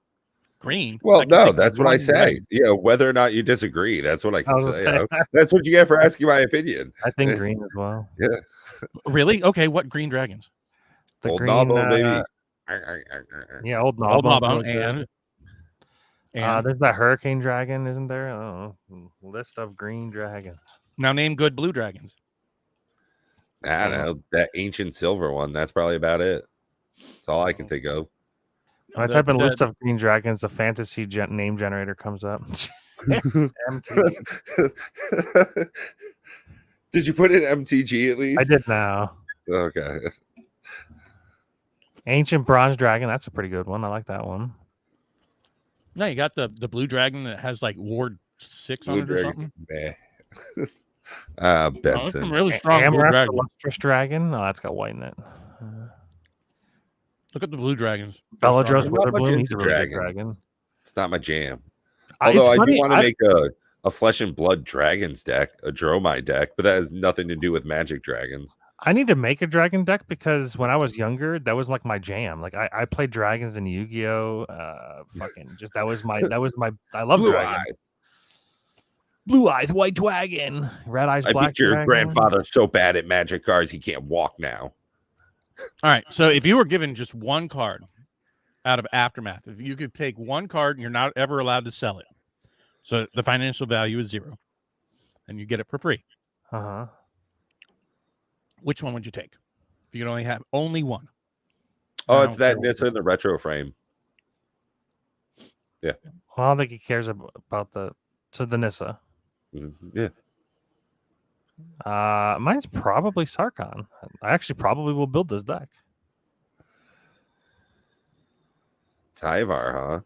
green. Well, I can no, think of that's what I one say. dragon. Yeah, whether or not you disagree, that's what I I can was gonna say. say, That's what you get for asking my opinion. I think green as well. Yeah, Really? Okay, what green dragons? The old green, Nabo, baby. yeah, old Old Nabon. Nabon really good. and There's that hurricane dragon, isn't there? I don't know. List of green dragons. now name good blue dragons. I don't know, that ancient silver one. That's probably about it. That's all I can think of. When I type in list of green dragons, the fantasy name generator comes up. MTG. Did you put in MTG at least? I did now. Okay. Ancient bronze dragon. That's a pretty good one. I like that one. No, you got the blue dragon that has like Ward 6 on it or something. Benson. Some really strong blue Amref, the dragon. lustrous dragon. No, that's got white in it. Look at the blue dragons. Bellatrix I'm not much Witherbloom. He's into a really good dragons. dragon. It's not my jam. It's Although I funny, do want to make a flesh and blood dragons deck, a Dromai deck, but that has nothing to do with magic dragons. I need to make a dragon deck because when I was younger, that was like my jam. Like I played dragons in Yu-Gi-Oh. That was my I love Blue dragons. eyes. Blue eyes, white dragon, red eyes, I black beat your dragon. grandfather so bad at magic cards he can't walk now. All right. So if you were given just one card out of Aftermath, if you could take one card and you're not ever allowed to sell it, so the financial value is 0, and you get it for free. Which one would you take? If you could only have only one. Oh, it's that Nissa in the retro frame. Yeah. Well, I don't think he cares about the Nissa. Yeah. Mine's probably Sarkhan. I actually probably will build this deck. Tyvar, huh?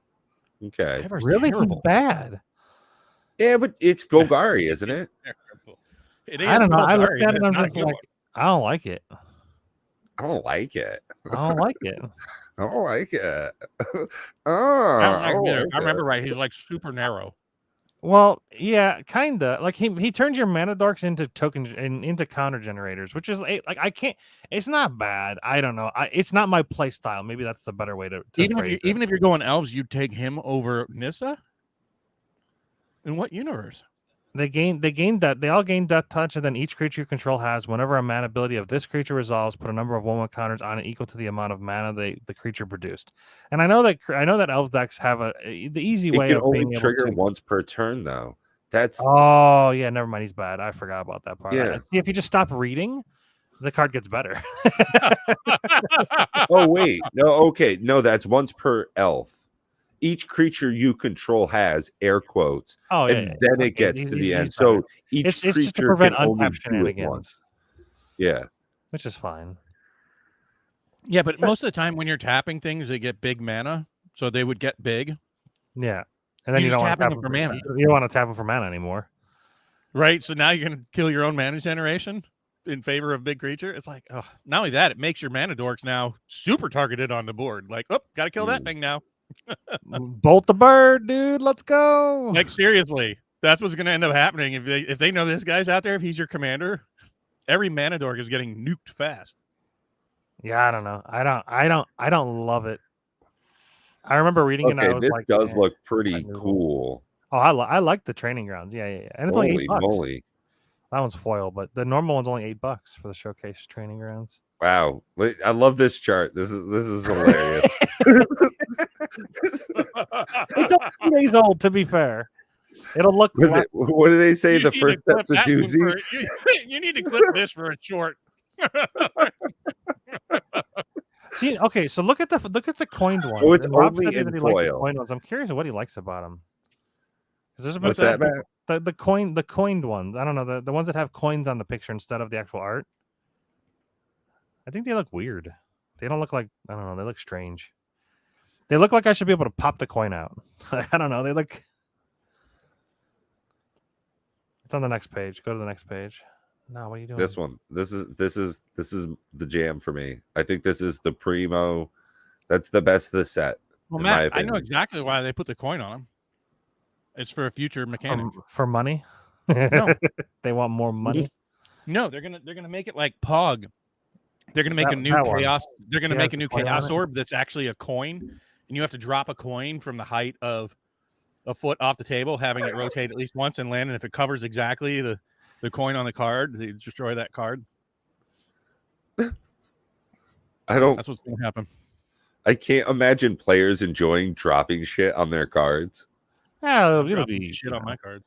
Okay. Tyvar's Really terrible. bad. Yeah, but it's Golgari, isn't it? It is I don't know. I looked Golgari, at it but and I'm it's not a just good like, I don't like it. I don't like it. I don't like it. I don't like it. I remember right. He's like super narrow. Well, yeah, kinda. Like he turns your mana dorks into tokens and into counter generators, which is like I can't. It's not bad. I don't know. It's not my play style. Maybe that's the better way to even if you're going elves, you'd take him over Nissa. In what universe? They all gain death touch, and then each creature you control has, whenever a mana ability of this creature resolves, put a number of 1/1 counters on it equal to the amount of mana the creature produced. And I know that elves decks have the easy way. It can of only being trigger able to... once per turn, though. That's oh yeah, never mind. He's bad. I forgot about that part. Yeah. If you just stop reading, the card gets better. Oh wait, no, okay, no, that's once per elf. Each creature you control has air quotes, and then it gets to the end. So each it's creature just to prevent can only untapped do it shenanigans. once. Yeah, which is fine. Yeah, but most of the time when you're tapping things, they get big mana, so they would get big. Yeah, and then you don't want to tap them for mana. You don't want to tap them for mana anymore, right? So now you're gonna kill your own mana generation in favor of big creature. It's like, oh, not only that, it makes your mana dorks now super targeted on the board. Like, oh, gotta kill that thing now. Bolt the bird, dude. Let's go. Like seriously, that's what's going to end up happening if they know this guy's out there. If he's your commander, every mana dork is getting nuked fast. Yeah, I don't know. I don't love it. I remember reading it. And I was this like, does look pretty cool. Oh, I like the training grounds. Yeah. And it's only $8. Moly. That one's foil, but the normal one's only $8 for the showcase training grounds. Wow, I love this chart. This is hilarious. It's only 2 days old, to be fair. It'll look. What do they say? The first step's a doozy. You need to clip this for a short. See, okay, so look at the coined one. Oh, it's only in foil. Coined ones. I'm curious what he likes about them. What's that, Matt? The coined ones. I don't know the ones that have coins on the picture instead of the actual art. I think they look weird. They don't look like, I don't know. They look strange. They look like I should be able to pop the coin out. I don't know. They look. It's on the next page. Go to the next page. No, what are you doing? This one. This is the jam for me. I think this is the primo. That's the best of the set. Well, Matt, I know exactly why they put the coin on them. It's for a future mechanic. For money? No. They want more money. No, they're gonna make it like Pog. They're gonna make a new That one. chaos. They're gonna See, make has a new the coin on chaos it? orb that's actually a coin, and you have to drop a coin from the height of a foot off the table, having it rotate at least once and land. And if it covers exactly the coin on the card, they destroy that card. That's what's gonna happen. I can't imagine players enjoying dropping shit on their cards. Yeah, I'm it'll dropping be shit on my card.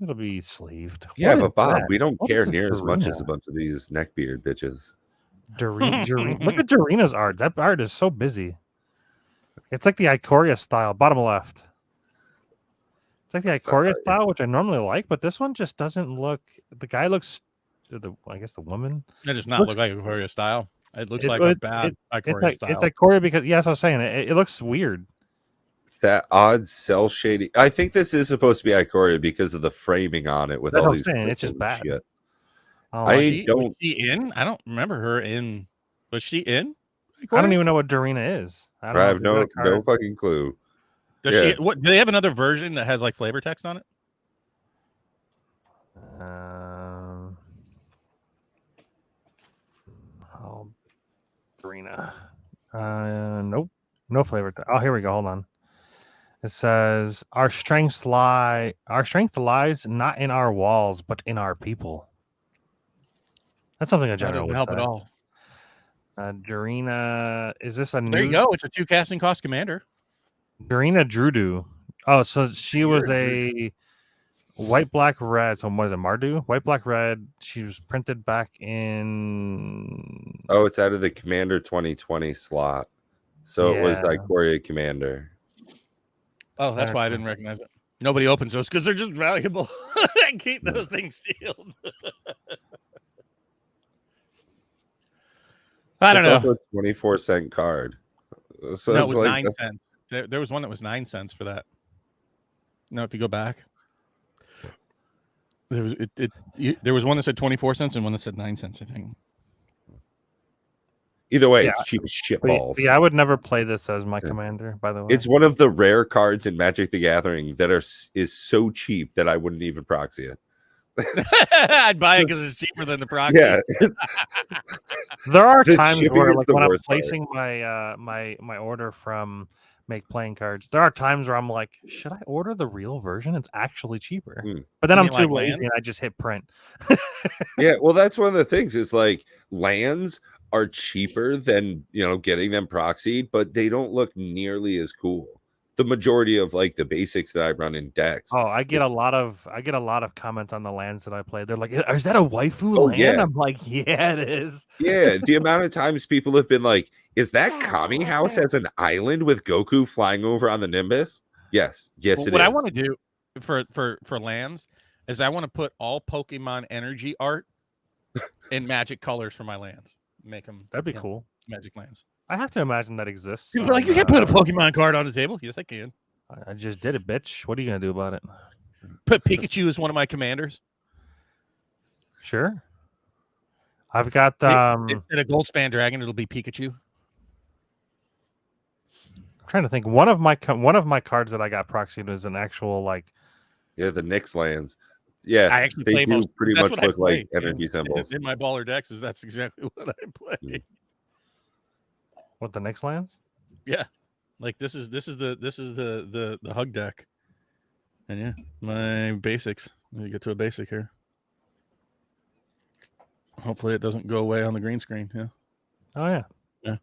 It'll be sleeved. Yeah, What but is Bob, that? we don't What care is near as much Dorina? as a bunch of these neckbeard bitches. Look at Dorina's art. That art is so busy. It's like the Ikoria style, bottom left. It's like the Ikoria style, which I normally like, but this one just doesn't look. The guy looks. I guess the woman. That does not look like a Ikoria style. It looks like a bad Ikoria style. It's Ikoria because that's what I was saying. It looks weird. It's that odd cell shading. I think this is supposed to be Ikoria because of the framing on it with That's all what I'm these. saying. It's just bad. Shit. I Was she in? I don't remember her in. Was she in? I don't even know what Dorina is. I have no fucking clue. Does she? What do they have another version that has like flavor text on it? Dorina. Nope. No flavor. Oh, here we go. Hold on. It says our strength lies not in our walls, but in our people. That's something a That general doesn't would help say. at all. Dorina, is this a new? There you go. It's a 2 casting cost commander. Dorina Drudu. Oh, so she was a white, black, red. So what is it? Mardu? White, black, red. She was printed back in. Oh, it's out of the Commander 2020 slot. So it was Ikoria Commander. Oh, that's why I didn't recognize it. Nobody opens those because they're just valuable. I keep those things sealed. I don't know. Also a 24-cent card. So no, it it's was like 9 cents. There was one that was 9 cents for that. No, if you go back, there was one that said 24 cents and one that said 9 cents, I think. Either way, it's cheap as shit balls. Yeah, I would never play this as my commander, by the way. It's one of the rare cards in Magic the Gathering that is so cheap that I wouldn't even proxy it. I'd buy it because it's cheaper than the proxy. Yeah. There are times where, like, when I'm placing my order from Make Playing Cards, there are times where I'm like, should I order the real version? It's actually cheaper. But then I'm too lazy and I just hit print. Yeah, well, that's one of the things. Is like lands are cheaper than getting them proxied, but they don't look nearly as cool. The majority of like the basics that I run in decks. Oh, I get a lot of comments on the lands that I play. They're like, "Is that a waifu land?" Yeah. I'm like, "Yeah, it is." Yeah, the amount of times people have been like, "Is that Kami House as an island with Goku flying over on the Nimbus?" Yes, it is. What I want to do for lands is I want to put all Pokemon energy art in Magic colors for my lands. Make them. That'd be cool. Magic lands. I have to imagine that exists. People are like, you can't put a Pokemon card on the table. Yes, I can. I just did it, bitch. What are you gonna do about it? Put Pikachu as one of my commanders. Sure. I've got instead of Goldspan Dragon, it'll be Pikachu. I'm trying to think. One of my cards that I got proxied was an actual the Nyx lands. Yeah, I actually they play pretty much look like energy symbols. In my baller decks, that's exactly what I play. What, the Nyx lands? Yeah, like this is the hug deck, and yeah, my basics. Let me get to a basic here. Hopefully, it doesn't go away on the green screen. Yeah. Oh yeah. Yeah.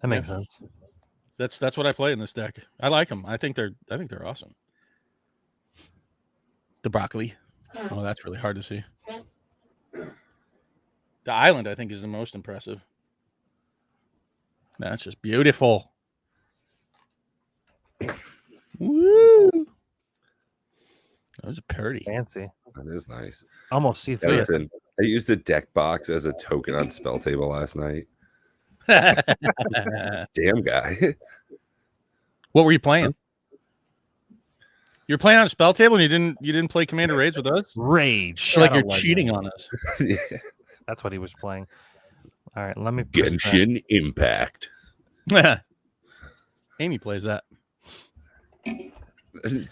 That makes sense. That's what I play in this deck. I like them. I think they're awesome. The broccoli. Oh, that's really hard to see. The island, I think, is the most impressive. That's just beautiful. Woo! That was pretty. Fancy. That is nice. Almost see through it. I used the deck box as a token on Spell Table last night. Damn guy. What were you playing? You're playing on a Spell Table and you didn't play Commander Raids with us? Rage. Like you're cheating on us. Yeah. That's what he was playing. All right, let me Genshin Impact. Amy plays that.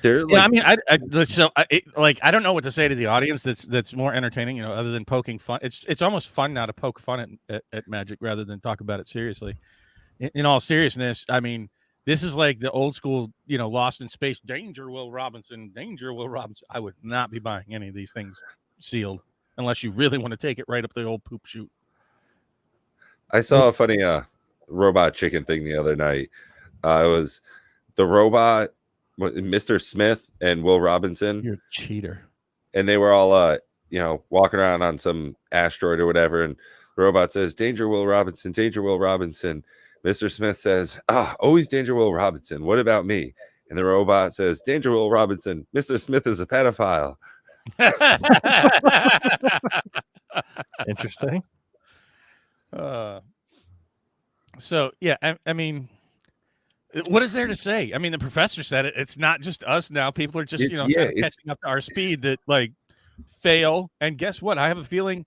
They're Yeah, like, I mean, so I don't know what to say to the audience. That's more entertaining, you know, other than poking fun. It's almost fun now to poke fun at Magic rather than talk about it seriously. In all seriousness, I mean, this is like the old school, you know, Lost in Space. Danger, Will Robinson. Danger, Will Robinson. I would not be buying any of these things sealed unless you really want to take it right up the old poop chute. I saw a funny robot chicken thing the other night. It was the robot, Mr. Smith and Will Robinson. You're a cheater. And they were all you know, walking around on some asteroid or whatever, and the robot says, "Danger, Will Robinson, danger, Will Robinson." Mr. Smith says, always danger, Will Robinson. What about me? And the robot says, "Danger, Will Robinson. Mr. Smith is a pedophile." Interesting. So yeah, I mean, what is there to say? I mean, the professor said it. It's not just us now. People are just, you know, kind of catching up to our speed that like fail. And guess what? I have a feeling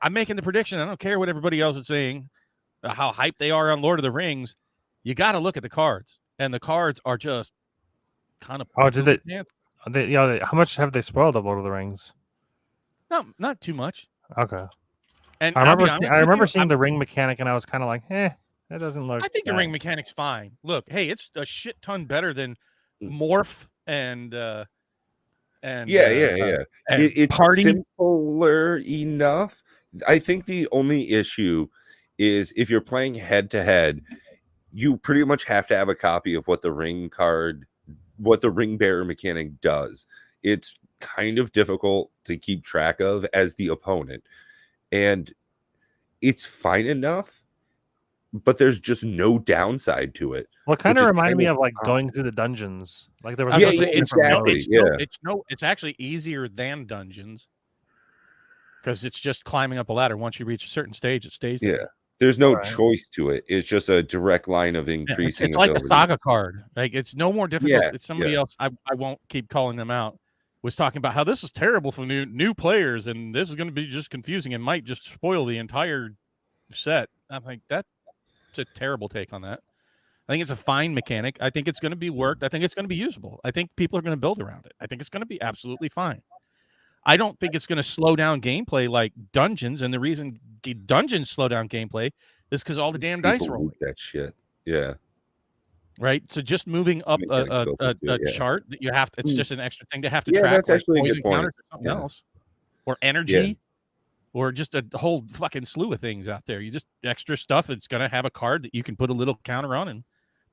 I'm making the prediction. I don't care what everybody else is saying, how hyped they are on Lord of the Rings. You got to look at the cards, and the cards are just kind of. Oh, did they? Yeah. How much have they spoiled of Lord of the Rings? Not too much. Okay. And I remember seeing the ring mechanic, and I was kind of like, that doesn't look. I think the ring mechanic's fine. Look, hey, it's a shit ton better than Morph and it's Party. Simpler enough. I think the only issue is if you're playing head to head, you pretty much have to have a copy of what the ring bearer mechanic does. It's kind of difficult to keep track of as the opponent, and it's fine enough, but there's just no downside to it. Well, it kind of reminded me of like going through the dungeons. Like there was exactly. It's actually easier than dungeons because it's just climbing up a ladder. Once you reach a certain stage, it stays there. Yeah, there's no choice to it. It's just a direct line of increasing. It's like a saga card. Like it's no more difficult. Yeah, it's somebody else. I won't keep calling them out. Was talking about how this is terrible for new players, and this is going to be just confusing and might just spoil the entire set. I'm like, that's a terrible take on that. I think it's a fine mechanic. I think it's going to be worked. I think it's going to be usable. I think people are going to build around it. I think it's going to be absolutely fine. I don't think it's going to slow down gameplay like Dungeons, and the reason Dungeons slow down gameplay is because all the damn dice roll. That shit. Yeah. Right, so just moving up a chart that you have to, it's just an extra thing to have to track. That's actually a good point. Or something else, or energy, or just a whole fucking slew of things out there. You just extra stuff. It's gonna have a card that you can put a little counter on, and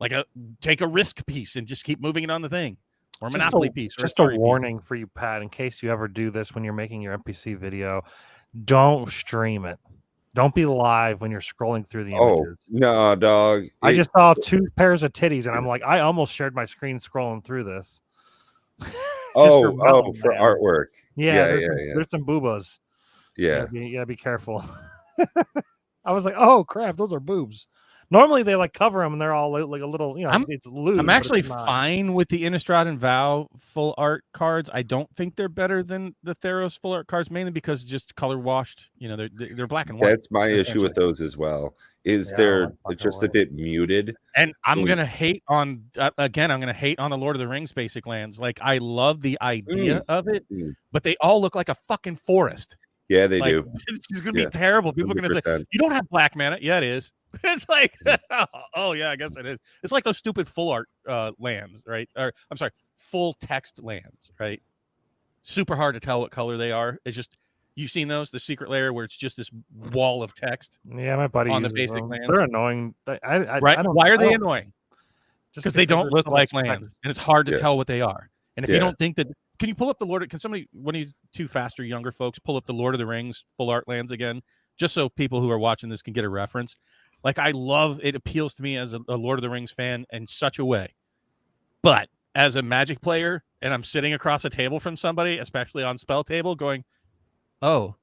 like take a risk piece and just keep moving it on the thing, or a Monopoly piece. Or just a warning for you, Pat, in case you ever do this when you're making your NPC video, don't stream it. Don't be live when you're scrolling through the images. No, dog. I just saw 2 pairs of titties, and I'm like, I almost shared my screen scrolling through this. for artwork. Yeah. There's some boobas. Yeah. You gotta be careful. I was like, oh crap, those are boobs. Normally they like cover them, and they're all like a little, you know, it's lewd. I'm actually fine with the Innistrad and Vow full art cards. I don't think they're better than the Theros full art cards, mainly because just color washed. You know, they're black and white. That's my issue with those as well. Is they're just a bit muted. And I'm gonna hate on again. I'm gonna hate on the Lord of the Rings basic lands. Like I love the idea of it, but they all look like a fucking forest. Yeah, they do. It's just gonna be terrible. People 100%. Are gonna say, "You don't have black mana." Yeah, it is. It's like, oh yeah, I guess it is. It's like those stupid full art lands, right? Or I'm sorry, full text lands, right? Super hard to tell what color they are. It's just you've seen those, the secret layer where it's just this wall of text. Yeah, my buddy on the basic lands. They're annoying. Right? Why are they annoying? Because they don't look like lands, and it's hard to tell what they are. And if you don't think that, can you pull up the Lord? Can somebody, one of you two faster, younger folks, pull up the Lord of the Rings full art lands again, just so people who are watching this can get a reference? Like, I love it. Appeals to me as a Lord of the Rings fan in such a way. But as a Magic player, and I'm sitting across a table from somebody, especially on spell table, going, "Oh,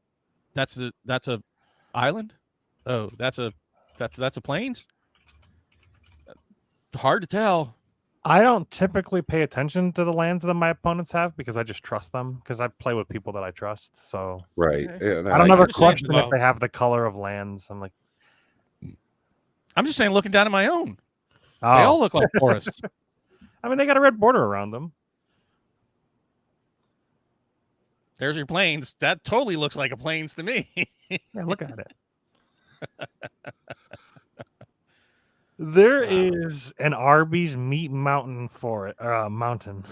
that's a island. Oh, that's a plains." Hard to tell. I don't typically pay attention to the lands that my opponents have because I just trust them because I play with people that I trust. So right, I don't ever question if they have the color of lands. I'm like, I'm just saying, looking down at my own, they all look like forests. I mean, they got a red border around them. There's your planes. That totally looks like a planes to me. Yeah, look at it. There is an Arby's Meat Mountain mountain.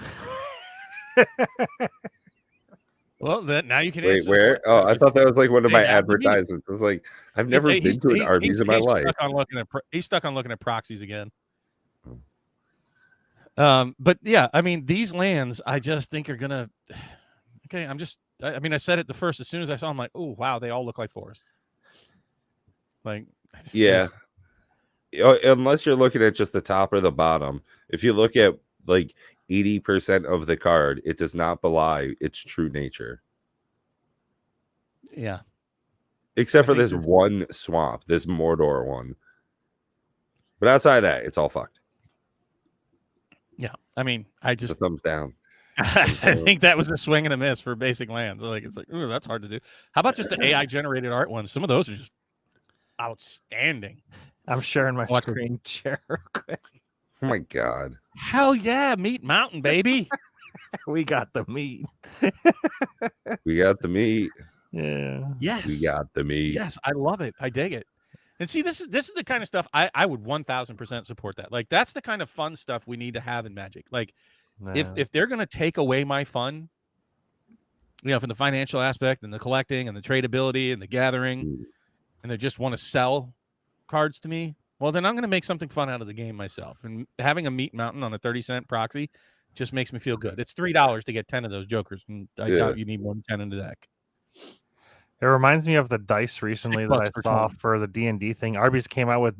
Well, now you can Wait, answer. where? Oh, I thought that was like one of my Yeah, advertisements. I was like, I've never been to an Arby's in my life. He's stuck on looking at proxies again. But yeah, I mean, these lands, I just think are gonna. Okay, I mean, I said it as soon as I saw them, like, oh wow, they all look like forest. Like, yeah. Unless you're looking at just the top or the bottom. If you look at like 80% of the card, it does not belie its true nature. Yeah. Except for this one swamp, this Mordor one. But outside of that, it's all fucked. Yeah. I mean, it's a thumbs down. I think that was a swing and a miss for basic lands. Like, it's like, ooh, that's hard to do. How about just the AI generated art ones? Some of those are just outstanding. I'm sharing my screen share real quick. Oh my god. Hell yeah, Meat Mountain, baby. We got the meat. We got the meat. Yeah. Yes. We got the meat. Yes, I love it. I dig it. And see, this is the kind of stuff I would 1000% support that. Like, that's the kind of fun stuff we need to have in Magic. Like, if they're gonna take away my fun, from the financial aspect and the collecting and the tradability and the gathering, and they just want to sell cards to me, well, then I'm going to make something fun out of the game myself. And having a Meat Mountain on a 30-cent proxy just makes me feel good. It's $3 to get 10 of those jokers, and I doubt you need more than 10 in the deck. It reminds me of the dice recently that I saw for the D&D thing. Arby's came out with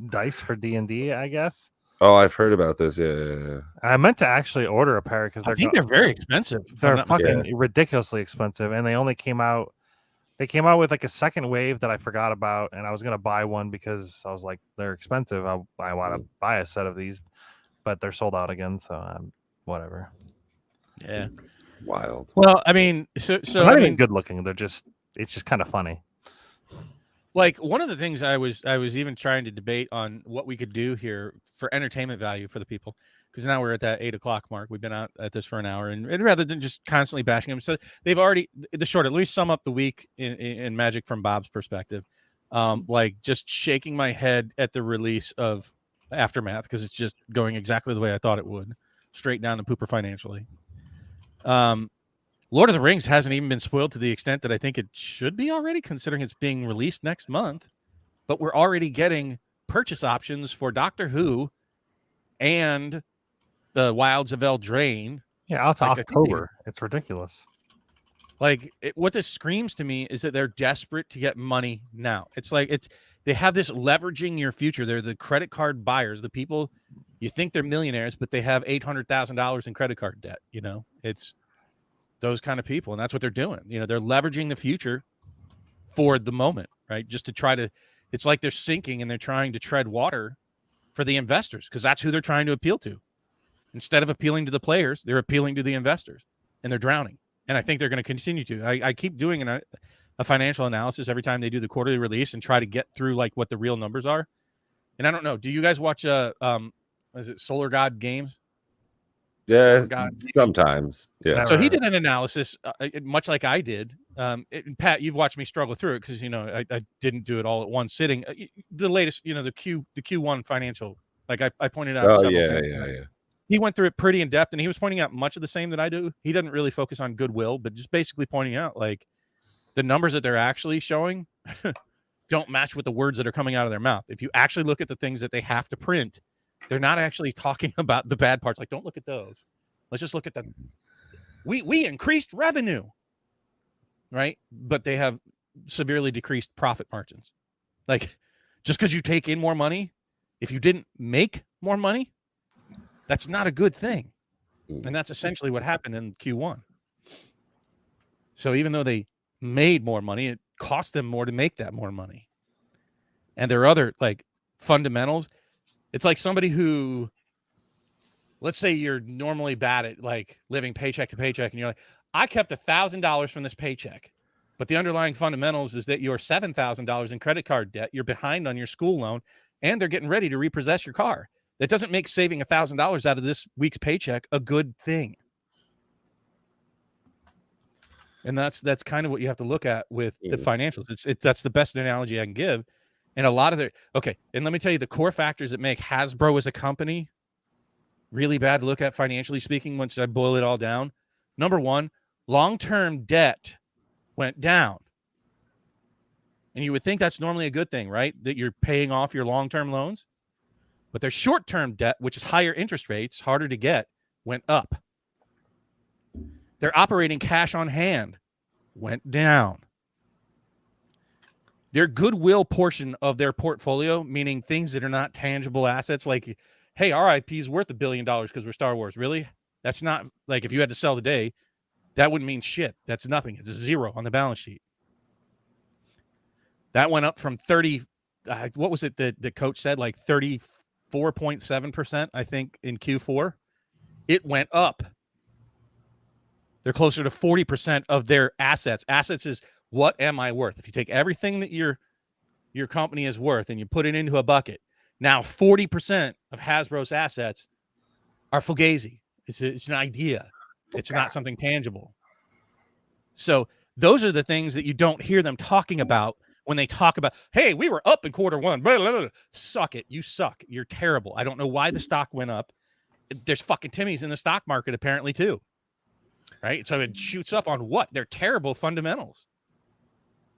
dice for D&D, I guess. Oh, I've heard about this. Yeah. I meant to actually order a pair because they're very expensive. They're fucking ridiculously expensive, and they only came out. They came out with like a second wave that I forgot about, and I was gonna buy one because I was like, they're expensive. I want to buy a set of these, but they're sold out again. So whatever. Yeah, wild. Well, I mean, so they're not even good looking. It's just kind of funny. Like, one of the things I was even trying to debate on what we could do here for entertainment value for the people, because now we're at that 8 o'clock mark. We've been out at this for an hour, and rather than just constantly bashing them, so they've already at least sum up the week in Magic from Bob's perspective. Like, just shaking my head at the release of Aftermath, because it's just going exactly the way I thought it would, straight down the pooper financially. Lord of the Rings hasn't even been spoiled to the extent that I think it should be already, considering it's being released next month. But we're already getting purchase options for Doctor Who and the Wilds of Eldraine. Yeah, out to October. It's ridiculous. Like, what this screams to me is that they're desperate to get money now. It's like they have this leveraging your future. They're the credit card buyers, the people you think they're millionaires, but they have $800,000 in credit card debt. It's those kind of people, and that's what they're doing. They're leveraging the future for the moment, right? Just to try to, it's like they're sinking and they're trying to tread water for the investors, because that's who they're trying to appeal to. Instead of appealing to the players, they're appealing to the investors, and they're drowning. And I think they're going to continue to. I keep doing a financial analysis every time they do the quarterly release and try to get through like what the real numbers are. And I don't know. Do you guys watch is it Solar God Games? Yeah, sometimes. Yeah. So he did an analysis, much like I did. Pat, you've watched me struggle through it because I didn't do it all at one sitting. The latest, the Q1 financial, like I pointed out. Oh yeah. He went through it pretty in depth, and he was pointing out much of the same that I do. He doesn't really focus on goodwill, but just basically pointing out like the numbers that they're actually showing don't match with the words that are coming out of their mouth. If you actually look at the things that they have to print, they're not actually talking about the bad parts. Like, don't look at those. Let's just look at them. We increased revenue, right? But they have severely decreased profit margins. Like, just because you take in more money, if you didn't make more money, that's not a good thing. And that's essentially what happened in Q1. So even though they made more money, it cost them more to make that more money. And there are other like fundamentals. It's like somebody who, let's say you're normally bad at like living paycheck to paycheck, and you're like, I kept $1,000 from this paycheck, but the underlying fundamentals is that you're $7,000 in credit card debt, you're behind on your school loan, and they're getting ready to repossess your car. That doesn't make saving $1,000 out of this week's paycheck a good thing. And that's kind of what you have to look at with the financials. That's the best analogy I can give. And a lot of and let me tell you the core factors that make Hasbro as a company really bad to look at financially speaking, once I boil it all down. Number one, long-term debt went down. And you would think that's normally a good thing, right? That you're paying off your long-term loans. But their short-term debt, which is higher interest rates, harder to get, went up. Their operating cash on hand went down. Their goodwill portion of their portfolio, meaning things that are not tangible assets, like, hey, our IP is worth $1 billion because we're Star Wars. Really? That's not, like, if you had to sell today, that wouldn't mean shit. That's nothing. It's a zero on the balance sheet. That went up from 30, what was it that the coach said, like 34.7%, I think, in Q4. It went up. They're closer to 40% of their assets. Assets is, what am I worth? If you take everything that your company is worth and you put it into a bucket, now 40% of Hasbro's assets are fugazi. It's an idea. It's not something tangible. So those are the things that you don't hear them talking about when they talk about, hey, we were up in quarter one. Blah, blah, blah. Suck it. You suck. You're terrible. I don't know why the stock went up. There's fucking Timmy's in the stock market apparently too. Right? So it shoots up on what? They're terrible fundamentals.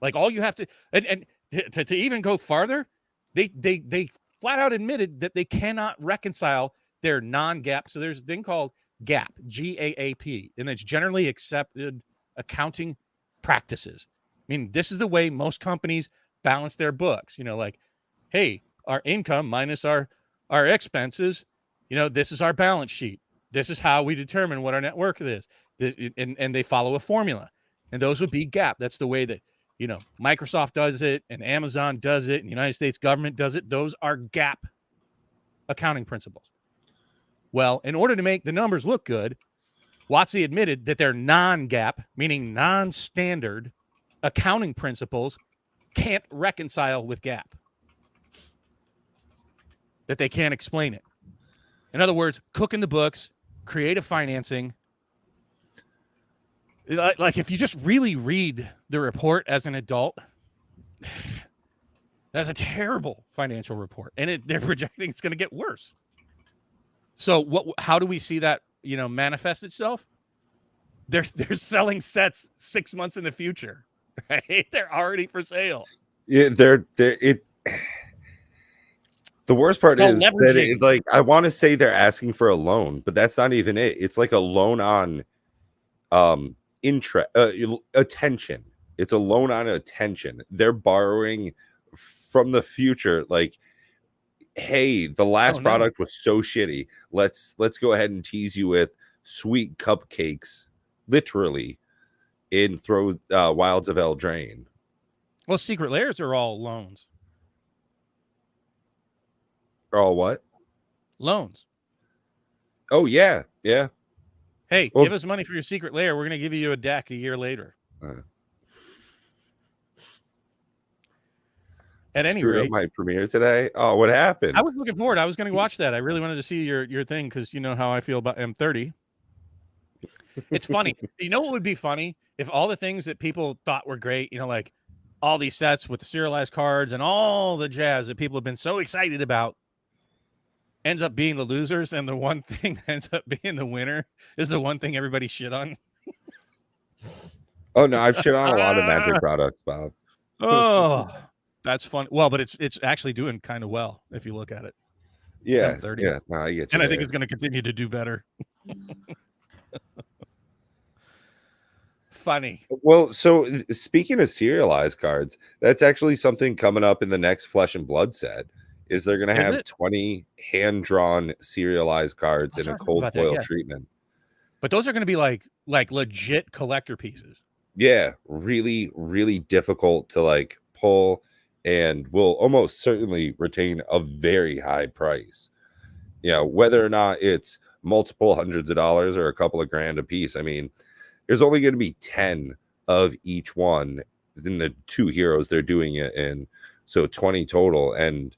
Like all you have to, and to even go farther, they flat out admitted that they cannot reconcile their non-GAAP. So there's a thing called GAAP, GAAP, and it's generally accepted accounting practices. I mean, this is the way most companies balance their books. You know, like, hey, our income minus our expenses, you know, this is our balance sheet. This is how we determine what our net worth is. And they follow a formula. And those would be GAAP. That's the way that, you know, Microsoft does it and Amazon does it and the United States government does it. Those are GAAP accounting principles. Well, in order to make the numbers look good, WotC admitted that their non-GAAP, meaning non-standard accounting principles, can't reconcile with GAAP. That they can't explain it. In other words, cooking the books, creative financing. Like if you just really read the report as an adult, that's a terrible financial report. And they're projecting it's going to get worse. So how do we see that, you know, manifest itself? They're selling sets 6 months in the future, right? They're already for sale. Yeah, the worst part is that I want to say they're asking for a loan, but that's not even it. It's like a loan on attention. It's a loan on attention. They're borrowing from the future. Like, hey, the last product was so shitty. Let's go ahead and tease you with sweet cupcakes, literally, in Wilds of Eldraine. Well, Secret Lairs are all loans. They're all what? Loans. Oh yeah, yeah. Hey, give us money for your Secret Lair. We're going to give you a deck a year later. At any rate, my premiere today. Oh, what happened? I was looking forward. I was going to watch that. I really wanted to see your thing because you know how I feel about M30. It's funny. You know what would be funny? If all the things that people thought were great, you know, like all these sets with the serialized cards and all the jazz that people have been so excited about, ends up being the losers, and the one thing that ends up being the winner is the one thing everybody shit on. Oh no, I've shit on a lot of Magic products, Bob. Oh, that's fun. Well, but it's actually doing kind of well if you look at it. Yeah, M30. yeah. No, I get you. And I think it's going to continue to do better. Funny. Well, so speaking of serialized cards, that's actually something coming up in the next Flesh and Blood set. Is they're going to have 20 hand-drawn serialized cards in a cold foil treatment. But those are going to be like legit collector pieces. Yeah, really, really difficult to like pull, and will almost certainly retain a very high price. Yeah, whether or not it's multiple hundreds of dollars or a couple of grand a piece. I mean, there's only going to be 10 of each one in the 2 heroes they're doing it in, so 20 total. And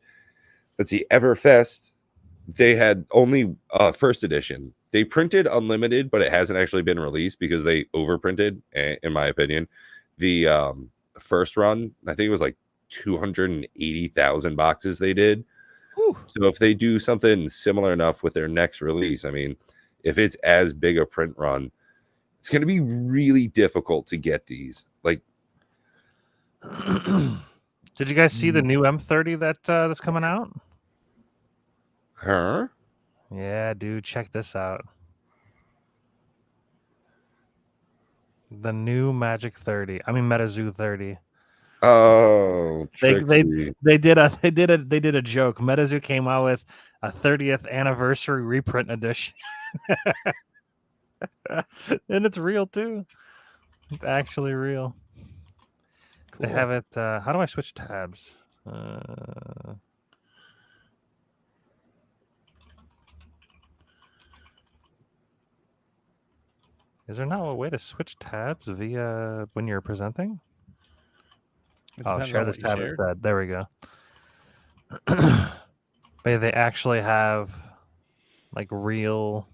let's see, Everfest, they had only first edition they printed unlimited, but it hasn't actually been released because they overprinted, in my opinion. The first run, I think it was like 280,000 boxes they did. Whew. So if they do something similar enough with their next release, I mean, if it's as big a print run, it's going to be really difficult to get these. Like, did you guys see the new M30 that's coming out? huh? Yeah, dude, check this out. The new Magic 30. I mean MetaZoo 30. Oh, They Trixie. did a joke. MetaZoo came out with a 30th anniversary reprint edition. And it's real too. It's actually real. Cool. They have it. How do I switch tabs? Is there not a way to switch tabs via when you're presenting? Oh, share this tab instead. There we go. But they actually have like real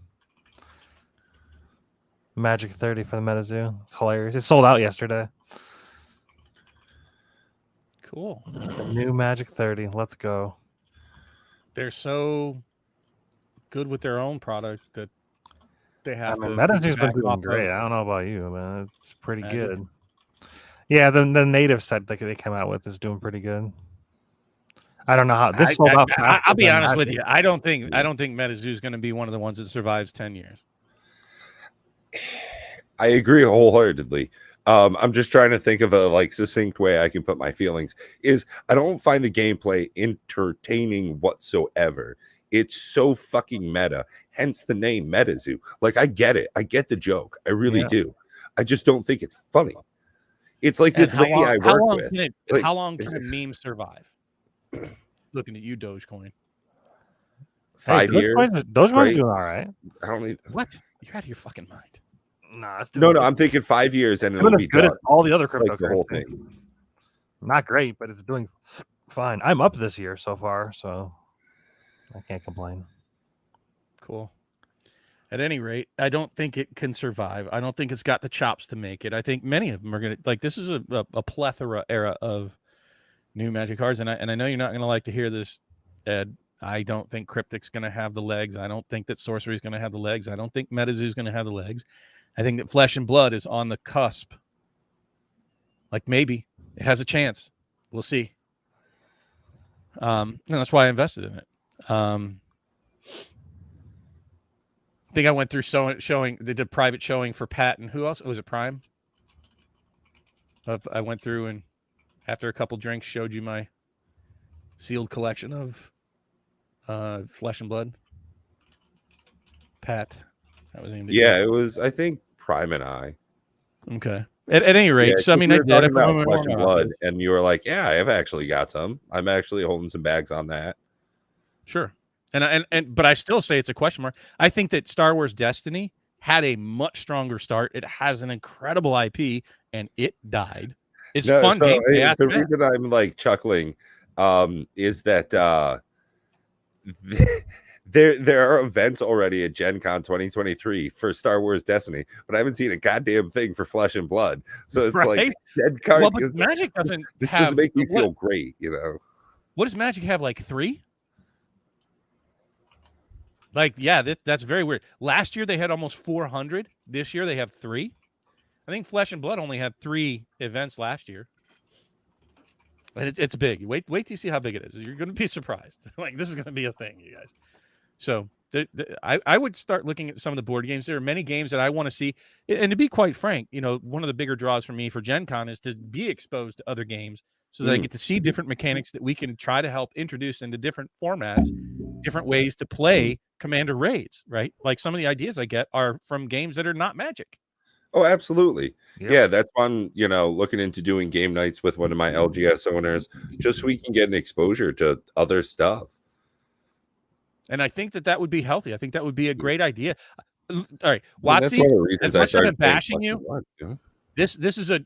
Magic 30 for the MetaZoo. It's hilarious. It sold out yesterday. Cool. The new Magic 30. Let's go. They're so good with their own product that they have. I mean, MetaZoo's been doing great. I don't know about you, man. It's pretty good. Yeah, the native set that they came out with is doing pretty good. I don't know how this sold out. I'll be honest with you. I don't think MetaZoo is going to be one of the ones that survives 10 years. I agree wholeheartedly. I'm just trying to think of a like succinct way I can put my feelings. Is I don't find the gameplay entertaining whatsoever. It's so fucking meta. Hence the name MetaZoo. Like I get it. I get the joke. I really do. I just don't think it's funny. It's like this lady I work with. How long can a meme survive? Looking at you, Dogecoin. 5 years. Dogecoin's doing all right. I don't need what? You're out of your fucking mind. Nah, no. I'm thinking 5 years and it'll be good done. as all the other cryptocurrency. Like the whole thing. Not great, but it's doing fine. I'm up this year so far, so I can't complain. Cool. At any rate, I don't think it can survive. I don't think it's got the chops to make it. I think many of them are going to like. This is a plethora era of new Magic cards, and I know you're not going to like to hear this, Ed. I don't think Cryptic's going to have the legs. I don't think that Sorcery is going to have the legs. I don't think MetaZoo is going to have the legs. I think that Flesh and Blood is on the cusp. Like maybe it has a chance. We'll see. And that's why I invested in it. I think I went through showing. They did private showing for Pat and who else? Was it Prime? I went through and after a couple drinks showed you my sealed collection of Flesh and Blood. Pat, that was it was. I think Prime and I. Okay. At any rate, so I mean, I did about Flesh and Blood, and you were like, "Yeah, I've actually got some. I'm actually holding some bags on that." Sure. But I still say it's a question mark. I think that Star Wars Destiny had a much stronger start. It has an incredible IP, and it died. It's fun game. The reason I'm like chuckling is that there are events already at Gen Con 2023 for Star Wars Destiny, but I haven't seen a goddamn thing for Flesh and Blood. So it's like Gen Con. Well, but Magic doesn't. This doesn't make me feel great, you know. What does Magic have? Like 3? Like, yeah, that's very weird. Last year they had almost 400. This year they have 3. I think Flesh and Blood only had 3 events last year. But it's big. Wait till you see how big it is. You're going to be surprised. Like, this is going to be a thing, you guys. So I would start looking at some of the board games. There are many games that I want to see. And to be quite frank, you know, one of the bigger draws for me for Gen Con is to be exposed to other games so that I get to see different mechanics that we can try to help introduce into different formats, different ways to play Commander raids, right? Like some of the ideas I get are from games that are not Magic. Oh, absolutely. Yeah, that's fun, you know, looking into doing game nights with one of my LGS owners, just so we can get an exposure to other stuff. And I think that would be healthy. I think that would be a great idea. All right, Watsy, that's one of the reasons I started bashing you. This is a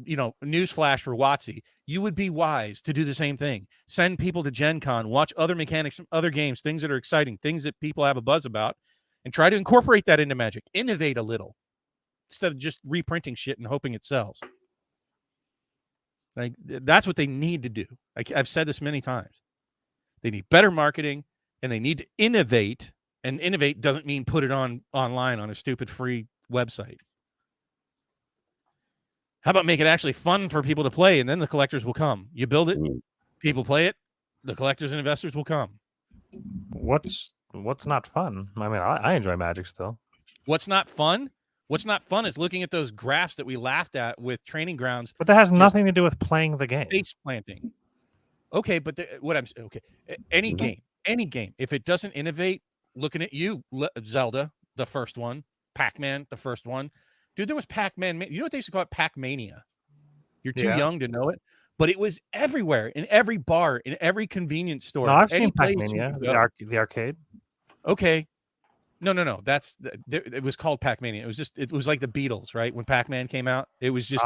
you know, newsflash for Watsy. You would be wise to do the same thing. Send people to Gen Con, watch other mechanics from other games, things that are exciting, things that people have a buzz about, and try to incorporate that into Magic. Innovate a little instead of just reprinting shit and hoping it sells. Like, that's what they need to do. I've said this many times. They need better marketing, and they need to innovate. And innovate doesn't mean put it online on a stupid free website. How about make it actually fun for people to play, and then the collectors will come. You build it, people play it, the collectors and investors will come. What's not fun? I mean, I enjoy Magic still. What's not fun? What's not fun is looking at those graphs that we laughed at with Training Grounds. But that has nothing to do with playing the game. Face planting. Okay, but any game, if it doesn't innovate, looking at you, Zelda, the first one, Pac-Man, the first one. Dude, there was Pac-Man. You know what they used to call it? Pac-Mania. You're too young to know it, but it was everywhere, in every bar, in every convenience store. No, I've seen Pac-Mania, the arcade. Okay. No. It was called Pac-Mania. It was like the Beatles, right? When Pac-Man came out, it was just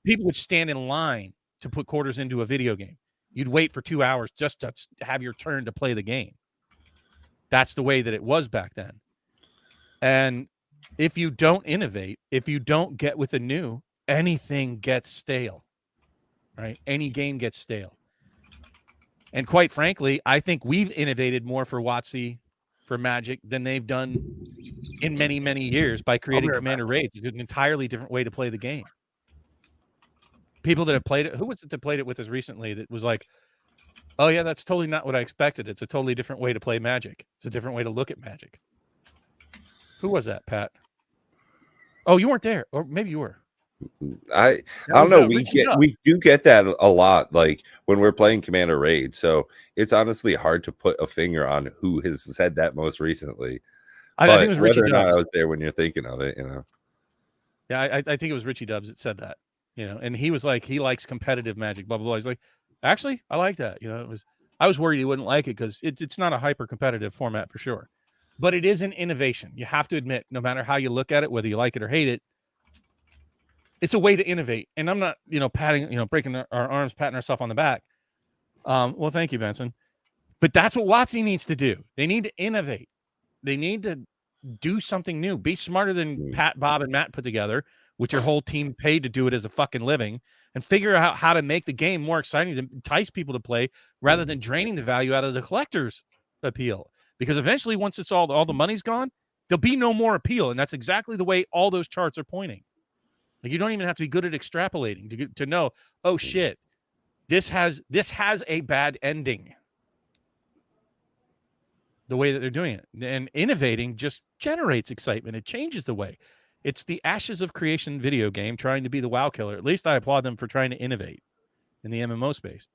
people would stand in line to put quarters into a video game. You'd wait for 2 hours just to have your turn to play the game. That's the way that it was back then. And if you don't innovate, if you don't get with the new, anything gets stale, right? Any game gets stale. And quite frankly, I think we've innovated more for WotC, for Magic, than they've done in many, many years by creating Commander Raids. It's an entirely different way to play the game. People that have played it, who was it that played it with us recently that was like, oh yeah, that's totally not what I expected. It's a totally different way to play Magic. It's a different way to look at Magic. Who was that, Pat? Oh, you weren't there, or maybe you were. I don't know. We do get that a lot, like when we're playing Commander Raid. So it's honestly hard to put a finger on who has said that most recently. I think it was Richie whether or Dubs. not I was there when you're thinking of it, Yeah, I think it was Richie Dubs that said that. And he was like, he likes competitive Magic, blah blah blah. He's like, actually, I like that. I was worried he wouldn't like it because it's not a hyper competitive format for sure, but it is an innovation. You have to admit, no matter how you look at it, whether you like it or hate it, it's a way to innovate. And I'm not, breaking our arms, patting ourselves on the back. Well, thank you, Benson. But that's what WotC needs to do. They need to innovate. They need to do something new. Be smarter than Pat, Bob, and Matt put together, with your whole team paid to do it as a fucking living, and figure out how to make the game more exciting to entice people to play rather than draining the value out of the collector's appeal. Because eventually, once it's all the money's gone, there'll be no more appeal. And that's exactly the way all those charts are pointing. Like, you don't even have to be good at extrapolating to know, oh shit, this has a bad ending. The way that they're doing it. And innovating just generates excitement. It changes the way. It's the Ashes of Creation video game trying to be the WoW killer. At least I applaud them for trying to innovate in the MMO space.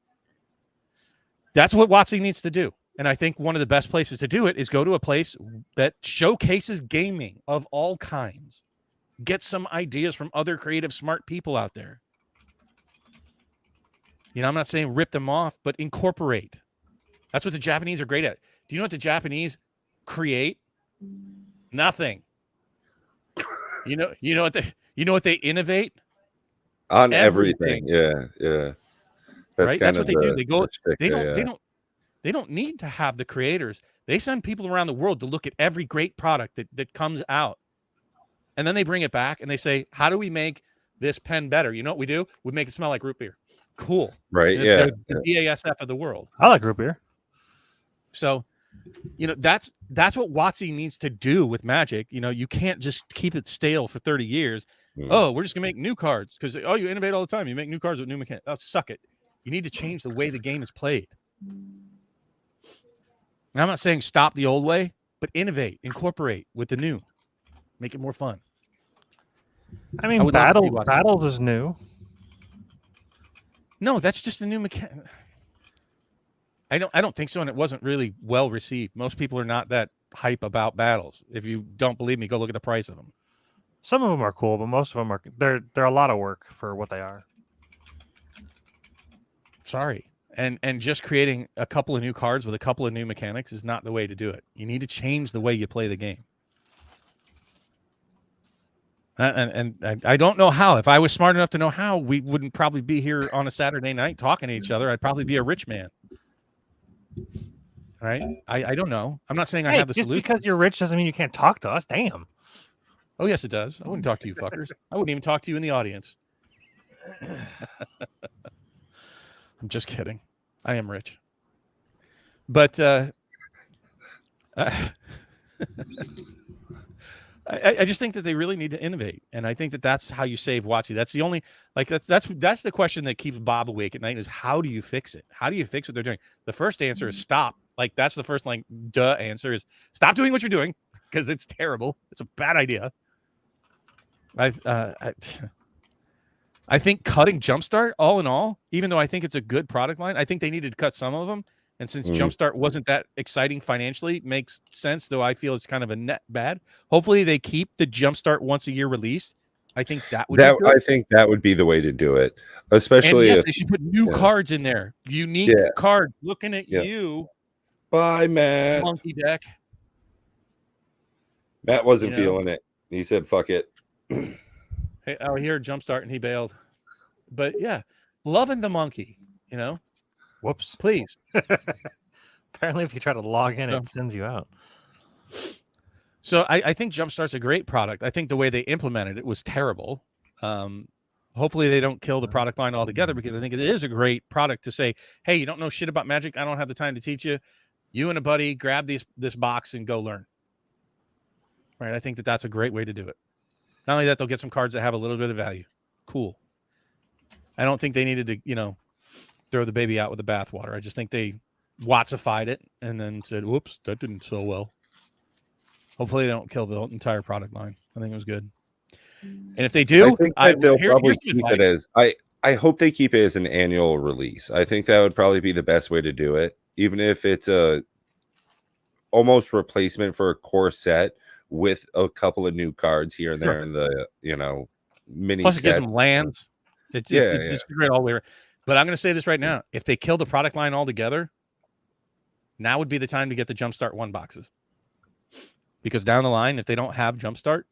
That's what WotC needs to do. And I think one of the best places to do it is go to a place that showcases gaming of all kinds. Get some ideas from other creative, smart people out there. I'm not saying rip them off, but incorporate. That's what the Japanese are great at. Do you know what the Japanese create? Nothing. You know what they innovate? On everything. Yeah. That's what they do. They go. They don't need to have the creators. They send people around the world to look at every great product that comes out. And then they bring it back and they say, how do we make this pen better? You know what we do? We make it smell like root beer. Cool. Right. The BASF of the world. I like root beer. So, that's what WotC needs to do with Magic. You can't just keep it stale for 30 years. Oh, we're just going to make new cards because, you innovate all the time. You make new cards with new mechanics. Oh, suck it. You need to change the way the game is played. And I'm not saying stop the old way, but innovate, incorporate with the new. Make it more fun. I mean, Battles is new. No, that's just a new mechanic. I don't think so, and it wasn't really well received. Most people are not that hype about Battles. If you don't believe me, go look at the price of them. Some of them are cool, but most of them they're a lot of work for what they are. Sorry. And just creating a couple of new cards with a couple of new mechanics is not the way to do it. You need to change the way you play the game. And I don't know how. If I was smart enough to know how, we wouldn't probably be here on a Saturday night talking to each other. I'd probably be a rich man. Right? I don't know. I'm not saying I Hey, have the just solution. because you're rich doesn't mean you can't talk to us. Damn. Oh, yes, it does. I wouldn't talk to you fuckers. I wouldn't even talk to you in the audience. I'm just kidding. I am rich. But I just think that they really need to innovate, and I think that that's how you save WotC. That's the only that's the question that keeps Bob awake at night is how do you fix it? How do you fix what they're doing? The first answer is stop. Like that's the first duh answer is stop doing what you're doing because it's terrible. It's a bad idea. I think cutting Jumpstart, all in all, even though I think it's a good product line, I think they needed to cut some of them. And since Jumpstart wasn't that exciting financially, makes sense, though I feel it's kind of a net bad. Hopefully they keep the Jumpstart once a year release. I think that would be good. I think that would be the way to do it. Especially and yes, if they should put new cards in there. Unique cards. Looking at you. Bye, Matt. Monkey deck. Matt wasn't feeling it. He said, fuck it. Hey, I hear Jumpstart and he bailed. But yeah, loving the monkey, Whoops. Please. Apparently, if you try to log in, it sends you out. So I think Jumpstart's a great product. I think the way they implemented it was terrible. Hopefully they don't kill the product line altogether because I think it is a great product to say, hey, you don't know shit about Magic. I don't have the time to teach you. You and a buddy grab this box and go learn. Right? I think that that's a great way to do it. Not only that, they'll get some cards that have a little bit of value. Cool. I don't think they needed to, throw the baby out with the bathwater. I just think they Wattsified it and then said, whoops, that didn't sell well. Hopefully they don't kill the entire product line. I think it was good. And if they do, I think they'll probably keep it as I hope they keep it as an annual release. I think that would probably be the best way to do it, even if it's a almost replacement for a core set with a couple of new cards here and there in the mini. Plus, it gives them lands. It's great all the way around. But I'm going to say this right now: if they kill the product line altogether, now would be the time to get the Jumpstart 1 boxes. Because down the line, if they don't have Jumpstart,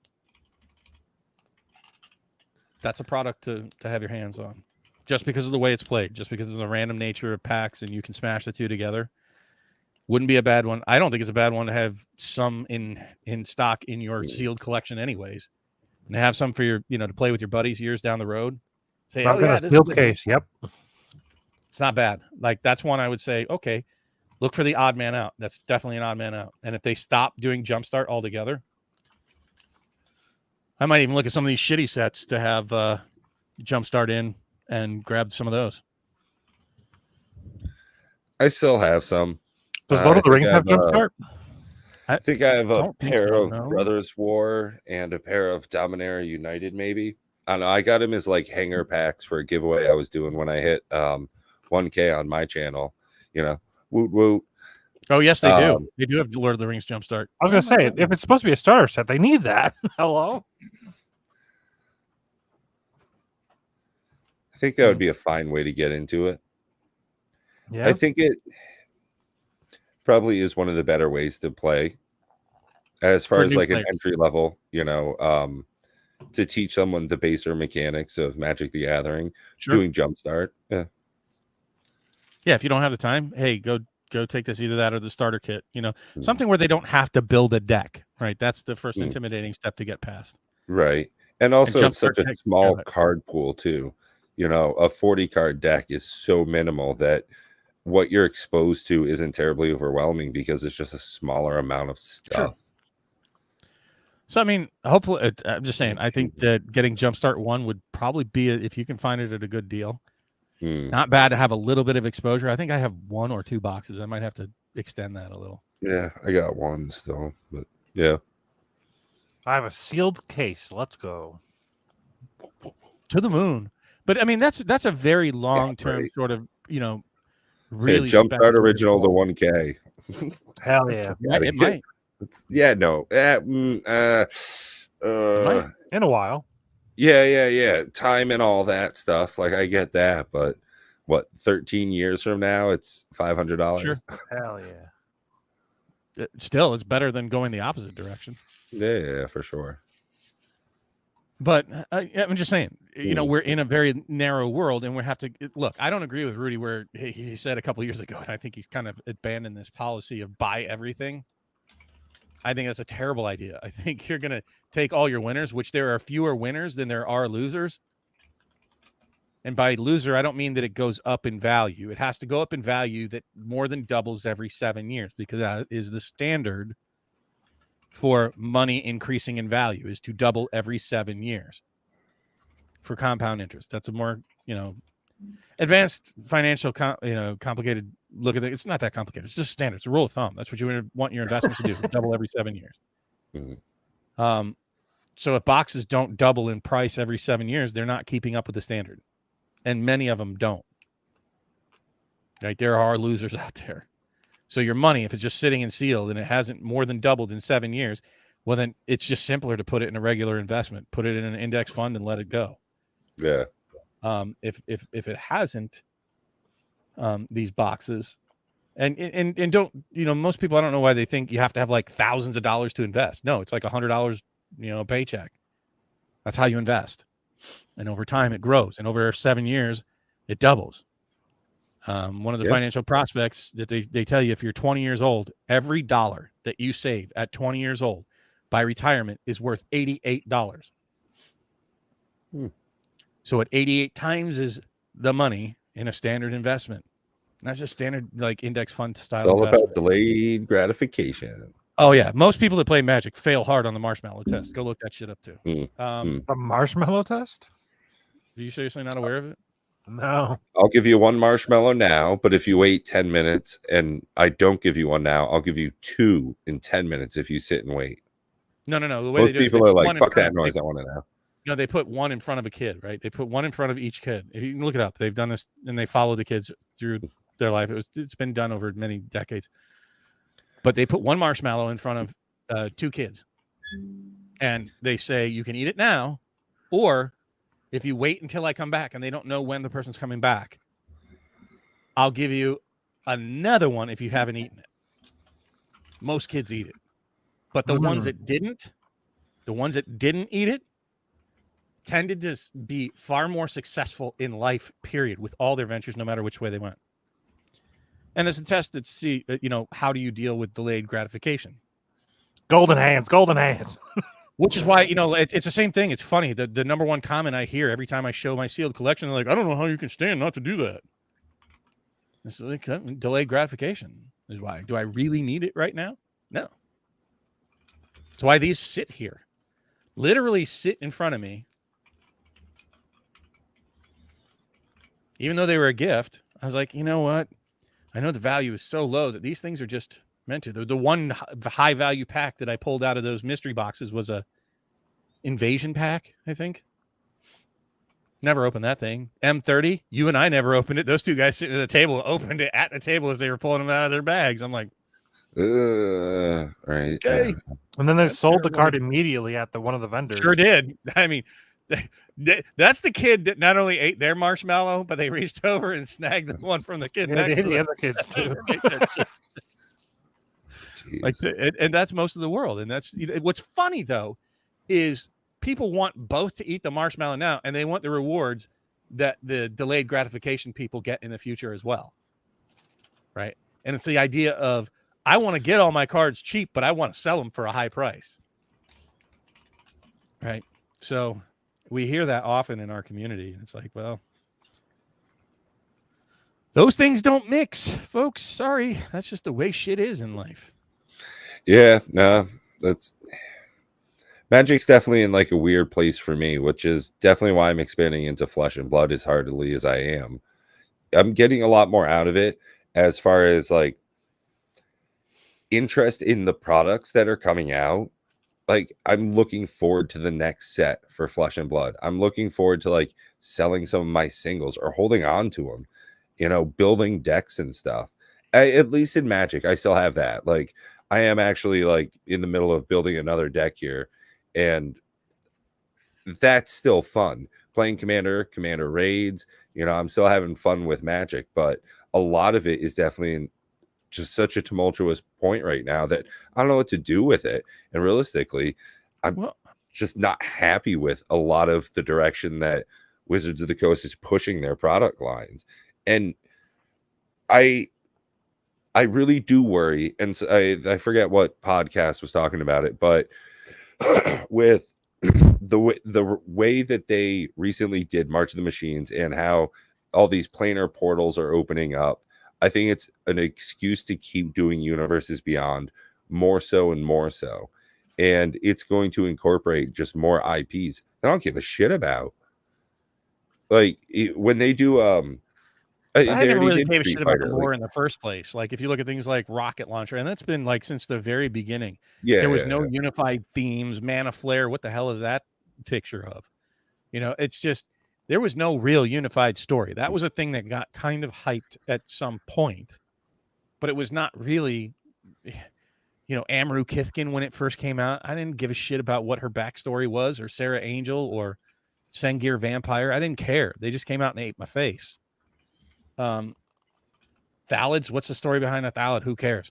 that's a product to have your hands on. Just because of the way it's played, just because of the random nature of packs and you can smash the two together. Wouldn't be a bad one. I don't think it's a bad one to have some in stock in your sealed collection anyways. And have some for your, to play with your buddies years down the road. Say, I've got a sealed case. Yep. It's not bad. Like that's one I would say, okay, look for the odd man out. That's definitely an odd man out. And if they stop doing Jumpstart altogether, I might even look at some of these shitty sets to have Jumpstart in and grab some of those. I still have some. Does Lord of the Rings have Jumpstart? I think I have a pair of Brothers War and a pair of Dominaria United, maybe. I don't know. I got them as like hanger packs for a giveaway I was doing when I hit 1K on my channel. Woot woot. Oh, yes, they do. They do have Lord of the Rings Jumpstart. I was going to say, if it's supposed to be a starter set, they need that. Hello? I think that would be a fine way to get into it. Yeah. I think it probably is one of the better ways to play as far as like an entry level, to teach someone the baser mechanics of Magic the Gathering, doing Jumpstart. Yeah. Yeah. If you don't have the time, hey, go take this, either that or the starter kit, something where they don't have to build a deck, right? That's the first intimidating step to get past. Right. And also it's such a small card pool too. A 40 card deck is so minimal that what you're exposed to isn't terribly overwhelming because it's just a smaller amount of stuff. Sure. So, I mean, hopefully, I'm just saying, I think that getting Jumpstart 1 would probably be, if you can find it at a good deal. Not bad to have a little bit of exposure. I think I have 1 or 2 boxes. I might have to extend that a little. Yeah, I got 1 still, but yeah. I have a sealed case. Let's go. To the moon. But, I mean, that's a very long-term sort of, really Jumpstart original to 1K. Hell yeah. It might. In a while. Yeah. Time and all that stuff. Like I get that, but what, 13 years from now, it's $500. Sure. Hell yeah. Still, it's better than going the opposite direction. Yeah, for sure. But I'm just saying, you know, we're in a very narrow world, and we have to look. I don't agree with Rudy where he said a couple of years ago, and I think he's kind of abandoned this policy of buy everything. I think that's a terrible idea. I think you're going to take all your winners, which there are fewer winners than there are losers. And by loser, I don't mean that it goes up in value. It has to go up in value that more than doubles every 7 years, because that is the standard for money increasing in value, is to double every 7 years for compound interest. That's a more, you know, advanced financial, complicated look at it. It's not that complicated. It's just standard. It's a rule of thumb. That's what you want your investments to do. Double every 7 years. Mm-hmm. So if boxes don't double in price every 7 years, they're not keeping up with the standard. And many of them don't. Right? There are losers out there. So your money, if it's just sitting and sealed and it hasn't more than doubled in 7 years, well, then it's just simpler to put it in a regular investment, put it in an index fund and let it go. Yeah. If it hasn't, these boxes, and don't, you know, most people, I don't know why they think you have to have like thousands of dollars to invest. No, it's like $100, you know, a paycheck. That's how you invest. And over time it grows. And over 7 years, it doubles. One of the financial prospects that they tell you, if you're 20 years old, every dollar that you save at 20 years old by retirement is worth $88. So at 88 times is the money in a standard investment. And that's just standard, like index fund style. It's all investment. about delayed gratification. Oh yeah, most people that play Magic fail hard on the marshmallow test. Go look that shit up too. The marshmallow test? Are you seriously not aware of it? No. I'll give you one marshmallow now, but if you wait 10 minutes and I don't give you one now, I'll give you 2 in 10 minutes if you sit and wait. No. The way Most they do people it, are like, fuck that noise, I want to know. No, they put one in front of a kid, right? They put one in front of each kid. If you can look it up, they've done this and they follow the kids through their life. It's been done over many decades. But they put one marshmallow in front of 2 kids. And they say, you can eat it now, or if you wait until I come back and they don't know when the person's coming back, I'll give you another one if you haven't eaten it. Most kids eat it. But the ones that didn't eat it tended to be far more successful in life, period, with all their ventures, no matter which way they went. And there's a test to see, you know, how do you deal with delayed gratification? Golden hands. Which is why, you know, it's the same thing. It's funny. The number one comment I hear every time I show my sealed collection, they're like, I don't know how you can stand not to do that. It's like delayed gratification is why. Do I really need it right now? No. That's why these sit here. Literally sit in front of me. Even though they were a gift, I was like, you know what? I know the value is so low that these things are just meant to. The one high value pack that I pulled out of those mystery boxes was a invasion pack, I think. Never opened that thing. M30, you and I never opened it. Those 2 guys sitting at the table opened it at the table as they were pulling them out of their bags. I'm like, right. Okay. And then they sold the card immediately at one of the vendors. Sure did. I mean, that's the kid that not only ate their marshmallow, but they reached over and snagged the one from the kid next to the other kids too. Like, and that's most of the world. And that's, you know, what's funny though is people want both to eat the marshmallow now, and they want the rewards that the delayed gratification people get in the future as well. Right. And it's the idea of, I want to get all my cards cheap, but I want to sell them for a high price. Right. So we hear that often in our community. It's like, well, those things don't mix, folks. Sorry. That's just the way shit is in life. Yeah, no, that's Magic's definitely in like a weird place for me, which is definitely why I'm expanding into Flesh and Blood as heartily as I am. I'm getting a lot more out of it as far as like interest in the products that are coming out. Like, I'm looking forward to the next set for Flesh and Blood. I'm looking forward to like selling some of my singles or holding on to them, you know, building decks and stuff. At least in Magic, I still have that. Like, I am actually like in the middle of building another deck here, and that's still fun. Playing Commander raids, you know, I'm still having fun with Magic, but a lot of it is definitely in just such a tumultuous point right now that I don't know what to do with it. And realistically, I'm just not happy with a lot of the direction that Wizards of the Coast is pushing their product lines. And I really do worry, and I forget what podcast was talking about it, but with the way that they recently did March of the Machines and how all these planar portals are opening up, I think it's an excuse to keep doing Universes Beyond more so and more so. And it's going to incorporate just more IPs I don't give a shit about. Like when they do I never really gave a shit about the lore in the first place. Like if you look at things like Rocket Launcher, and that's been like since the very beginning. Yeah, there was no unified themes. Mana Flare, what the hell is that picture of? You know, it's just there was no real unified story. That was a thing that got kind of hyped at some point, but it was not really, you know, Amaru Kithkin when it first came out. I didn't give a shit about what her backstory was, or Sarah Angel, or Sengir Vampire. I didn't care. They just came out and ate my face. Thalids, what's the story behind a Thalid? Who cares?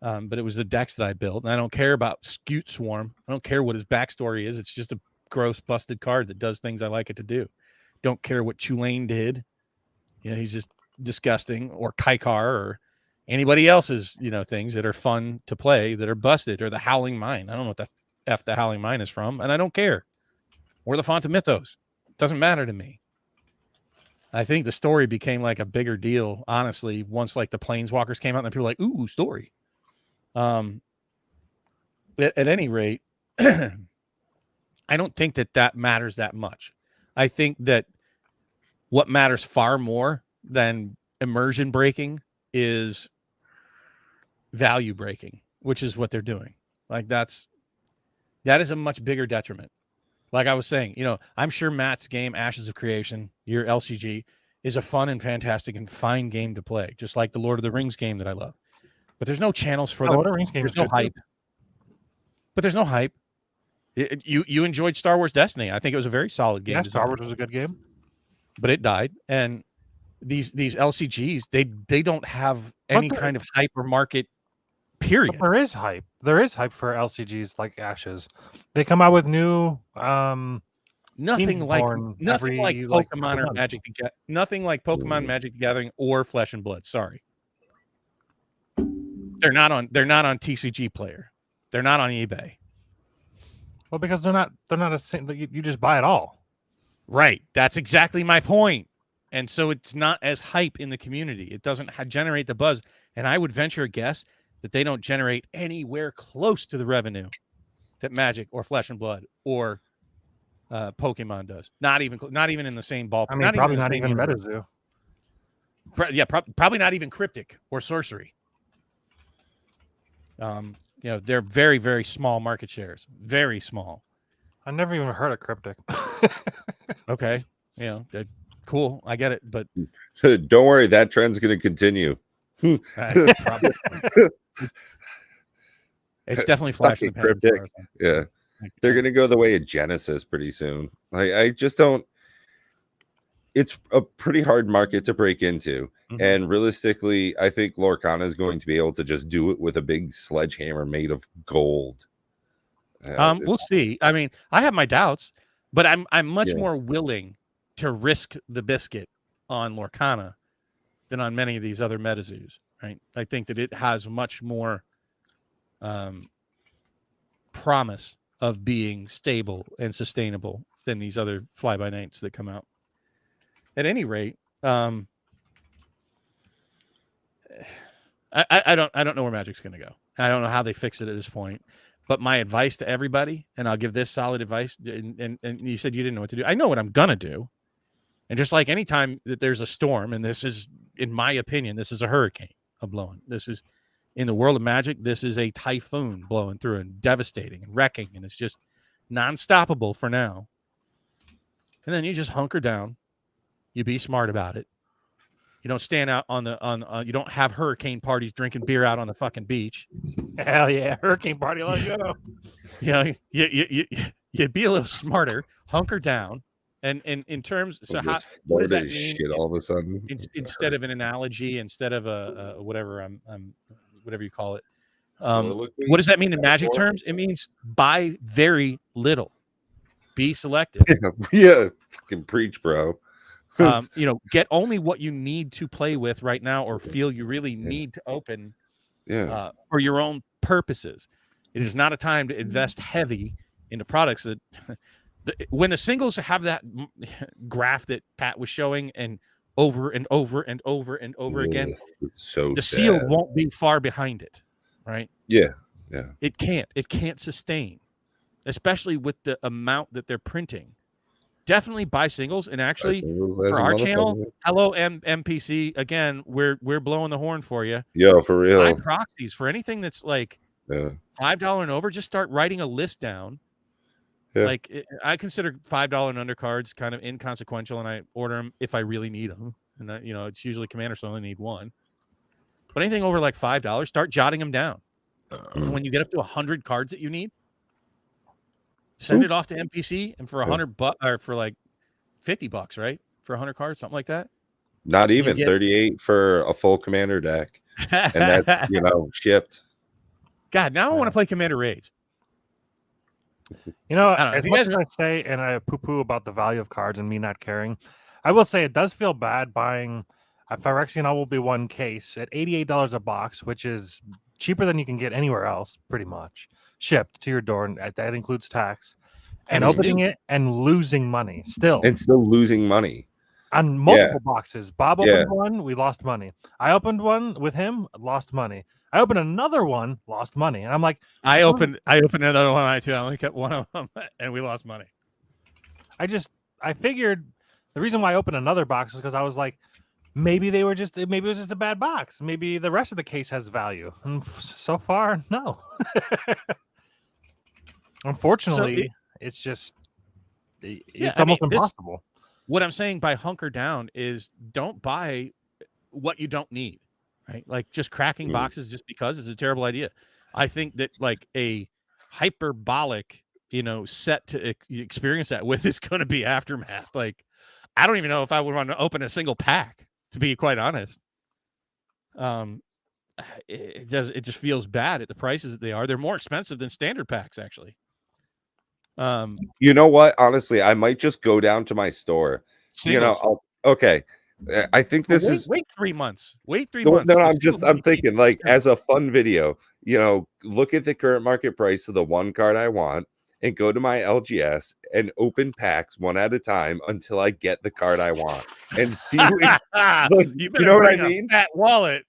But it was the decks that I built, and I don't care about Scute Swarm. I don't care what his backstory is. It's just a gross, busted card that does things I like it to do. Don't care what Tulane did. You know, he's just disgusting. Or Kaikar, or anybody else's, you know, things that are fun to play that are busted, or the Howling Mine. I don't know what the F the Howling Mine is from, and I don't care. Or the Font of Mythos. Doesn't matter to me. I think the story became like a bigger deal, honestly, once like the Planeswalkers came out, and people were like, ooh, story. At any rate, I don't think that matters that much. I think that what matters far more than immersion breaking is value breaking, which is what they're doing. Like that is a much bigger detriment. Like I was saying, you know, I'm sure Matt's game, Ashes of Creation, your LCG, is a fun and fantastic and fine game to play, just like the Lord of the Rings game that I love. But there's no channels for them. Lord of the Rings game, there's no hype. But there's no hype. You enjoyed Star Wars Destiny. I think it was a very solid game. Yeah, Star Wars was a good game. But it died. And these LCGs, they don't have any kind of hype or market, period. But there is hype. There is hype for LCGs like Ashes. They come out with new nothing like Pokemon or Magic nothing like Pokemon Magic the Gathering or Flesh and Blood. Sorry. They're not on TCG Player. They're not on eBay. Well, because they're not a you just buy it all. Right. That's exactly my point. And so it's not as hype in the community. It doesn't generate the buzz. And I would venture a guess that they don't generate anywhere close to the revenue that Magic or Flesh and Blood or Pokemon does. Not even in the same ballpark. I mean, probably not even MetaZoo. Probably not even Cryptic or Sorcery. You know, they're very, very small market shares. Very small. I never even heard of Cryptic. Okay. You know, cool. I get it. But don't worry, that trend's going to continue. Probably. It's definitely flashing Cryptic. Yeah. They're going to go the way of Genesis pretty soon. I just don't. It's a pretty hard market to break into. Mm-hmm. And realistically, I think Lorcana is going to be able to just do it with a big sledgehammer made of gold. We'll see. I mean, I have my doubts, but I'm much more willing to risk the biscuit on Lorcana than on many of these other MetaZoos, right? I think that it has much more promise of being stable and sustainable than these other fly-by-nights that come out. At any rate, I don't know where Magic's going to go. I don't know how they fix it at this point. But my advice to everybody, and I'll give this solid advice, and you said you didn't know what to do. I know what I'm going to do. And just like any time that there's a storm, and this is, in my opinion, this is a hurricane blowing. This is, in the world of Magic, this is a typhoon blowing through and devastating and wrecking. And it's just non-stoppable for now. And then you just hunker down. You be smart about it. You don't stand out you don't have hurricane parties drinking beer out on the fucking beach. Hell yeah, hurricane party, let's go. You know, you be a little smarter, hunker down, and in terms. So what does that mean? Shit all of a sudden, instead of an analogy, instead of a whatever whatever you call it. What does that mean in Magic terms? It means buy very little. Be selective. Yeah, fucking preach, bro. Get only what you need to play with right now or feel you really need to open for your own purposes. It is not a time to invest heavy into products that when the singles have that graph that Pat was showing and over and over and over and over again, it's so the sad. seal won't be far behind it, right? Yeah. It can't sustain, especially with the amount that they're printing. Definitely buy singles, and actually for our channel, hello MPC again. We're blowing the horn for you. Yo, for real. Buy proxies for anything that's like $5 and over. Just start writing a list down. Yeah. Like I consider $5 and under cards kind of inconsequential, and I order them if I really need them. And it's usually Commander, so I only need one. But anything over like $5, start jotting them down. And when you get up to 100 cards that you need, send it off to MPC, and for $100 or for like $50, right? For 100 cards, something like that. Not even 38 for a full Commander deck, and that's shipped. God, now I want to play Commander raids. As much as I say and I poo-poo about the value of cards and me not caring, I will say it does feel bad buying a Phyrexian OB1 case at $88 a box, which is cheaper than you can get anywhere else, pretty much, shipped to your door, and that includes tax, and opening it and losing money still. And still losing money. On multiple boxes. Bob opened one, we lost money. I opened one with him, lost money. I opened another one, lost money. And I'm like, I opened another one, too. I only kept one of them, and we lost money. I figured the reason why I opened another box is because I was like, maybe it was just a bad box. Maybe the rest of the case has value. And so far, no. Unfortunately, it's almost impossible. What I'm saying by hunker down is don't buy what you don't need, right? Like just cracking boxes just because is a terrible idea. I think that like a hyperbolic, set to experience that with is going to be Aftermath. Like, I don't even know if I would want to open a single pack, to be quite honest. It just feels bad at the prices that they are. They're more expensive than standard packs, actually. You know what? Honestly, I might just go down to my store. Singles. Okay. I think this is wait 3 months. Wait 3 months. No, I'm thinking like as a fun video, look at the current market price of the one card I want and go to my LGS and open packs one at a time until I get the card I want and see what, you know what I mean? Fat wallet.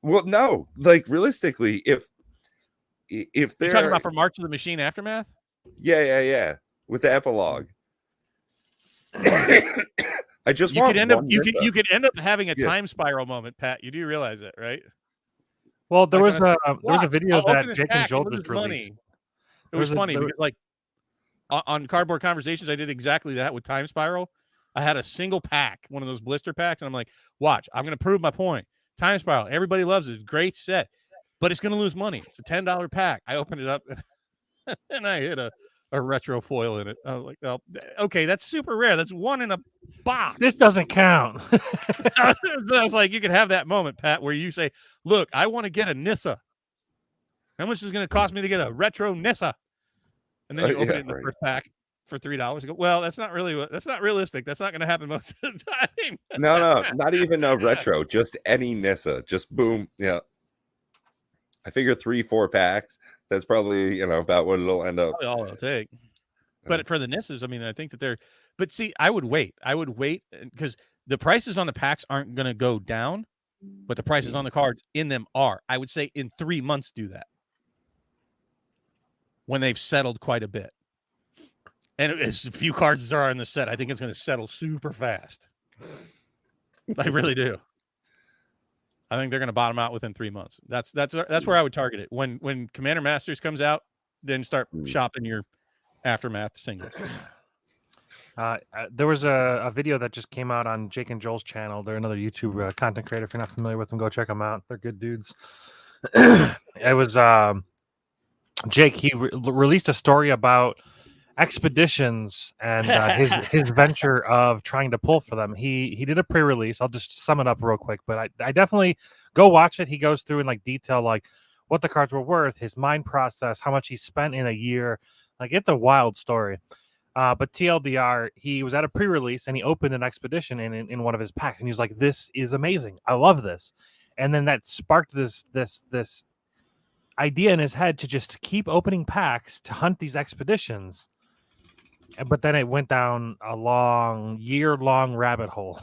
Well, no, like realistically, if you're talking about for March of the Machine Aftermath? Yeah. With the epilogue. I just you could end up having a time spiral moment, Pat. You do realize that, right? Well, there was a video that Jake and Joel just released. Money. It was funny because like on Cardboard Conversations, I did exactly that with Time Spiral. I had a single pack, one of those blister packs, and I'm like, watch, I'm going to prove my point. Time Spiral, everybody loves it. Great set, but it's going to lose money. It's a $10 pack. I opened it up and I hit a retro foil in it. I was like, oh, okay, that's super rare. That's one in a box. This doesn't count. I was like, you could have that moment, Pat, where you say, look, I want to get a Nissa. How much is it going to cost me to get a retro Nissa? And then you open it in the first pack for $3. You go, well, that's not realistic. That's not going to happen most of the time. No, not even a retro, just any Nissa. Just boom. Yeah. I figure 3-4 packs. That's probably, about what it'll end up. Probably all it'll take. But for the Nissas, I mean, I think that they're, but see, I would wait because the prices on the packs aren't going to go down, but the prices on the cards in them are. I would say in 3 months, do that when they've settled quite a bit. And as few cards as there are in the set, I think it's going to settle super fast. I really do. I think they're going to bottom out within 3 months. That's where I would target it. When Commander Masters comes out, then start shopping your Aftermath singles. There was a video that just came out on Jake and Joel's channel. They're another YouTube content creator. If you're not familiar with them, go check them out. They're good dudes. It was Jake. He released a story about expeditions and his venture of trying to pull for them. He did a pre-release. I'll just sum it up real quick, but I definitely go watch it. He goes through in like detail, like what the cards were worth, his mind process, how much he spent in a year. Like, it's a wild story. But TLDR, he was at a pre-release and he opened an expedition in one of his packs, and he was like, "This is amazing. I love this." And then that sparked this idea in his head to just keep opening packs to hunt these expeditions. But then it went down a year-long rabbit hole.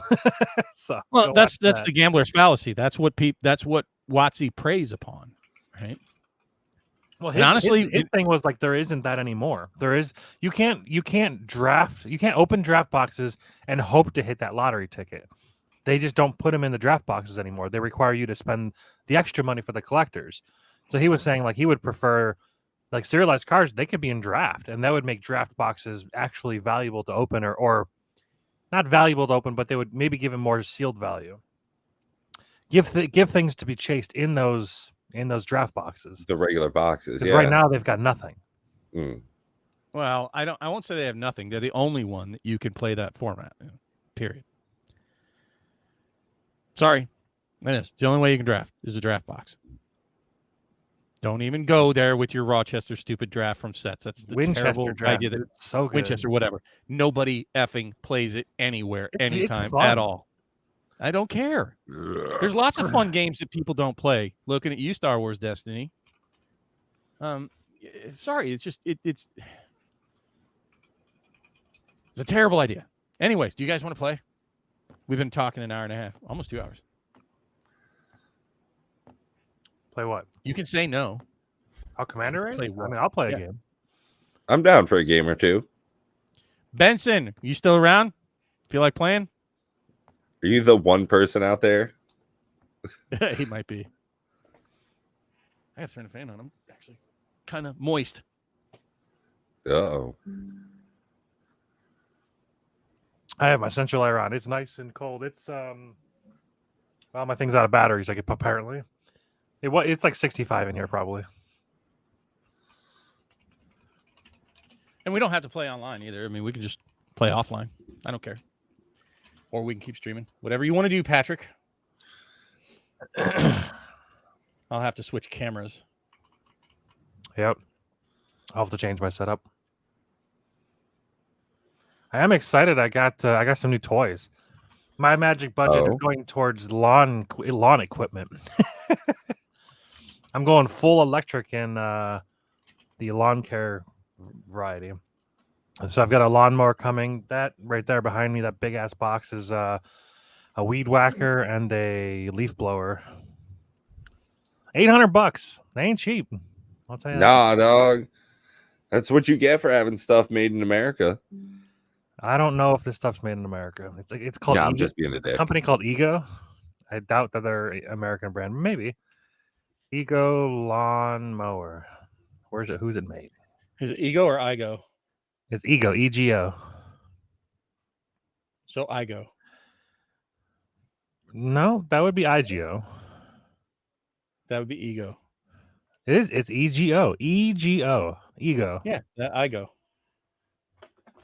So well, that's the gambler's fallacy. That's what WotC preys upon, right? Well, honestly, his thing was like there isn't that anymore. You can't open draft boxes and hope to hit that lottery ticket. They just don't put them in the draft boxes anymore. They require you to spend the extra money for the collectors. So he was saying like he would prefer like serialized cards. They could be in draft, and that would make draft boxes actually valuable to open, or not valuable to open, but they would maybe give him more sealed value. Give things to be chased in those draft boxes, the regular boxes. Yeah. Right now they've got nothing. Well, I won't say they have nothing. They're the only one that you can play that format. Period. Sorry, it is. The only way you can draft is a draft box. Don't even go there with your Rochester stupid draft from sets. That's the terrible idea. It's so good. Winchester, whatever. Nobody effing plays it anywhere, anytime, at all. I don't care. There's lots of fun games that people don't play. Looking at you, Star Wars Destiny. Sorry, it's just it's a terrible idea. Anyways, do you guys want to play? We've been talking an hour and a half, almost 2 hours. Play what? You can say no. I'll Commander Race? I'll play a game. I'm down for a game or two. Benson, you still around? Feel like playing? Are you the one person out there? He might be. I gotta turn the fan on him. Actually, kind of moist. Uh-oh. I have my central air on. It's nice and cold. It's well, my thing's out of batteries. Apparently, it's like 65 in here probably. And we don't have to play online either. I mean, we can just play offline. I don't care. Or we can keep streaming. Whatever you want to do, Patrick. I'll have to switch cameras. Yep. I'll have to change my setup. I am excited. I got some new toys. My Magic budget is going towards lawn equipment. I'm going full electric in the lawn care variety. So I've got a lawnmower coming. That right there behind me, that big ass box is a weed whacker and a leaf blower. $800. They ain't cheap. I'll tell you. Nah, dog. That's what you get for having stuff made in America. I don't know if this stuff's made in America. It's called. No, I'm just being a dick. A company called Ego. I doubt that they're an American brand. Maybe. Ego lawnmower. Where's it? Who's it made? Is it Ego or Igo? It's Ego. EGO. So Igo. No, that would be IGO. That would be Ego. It is. It's EGO. EGO. Ego. Yeah, that Igo.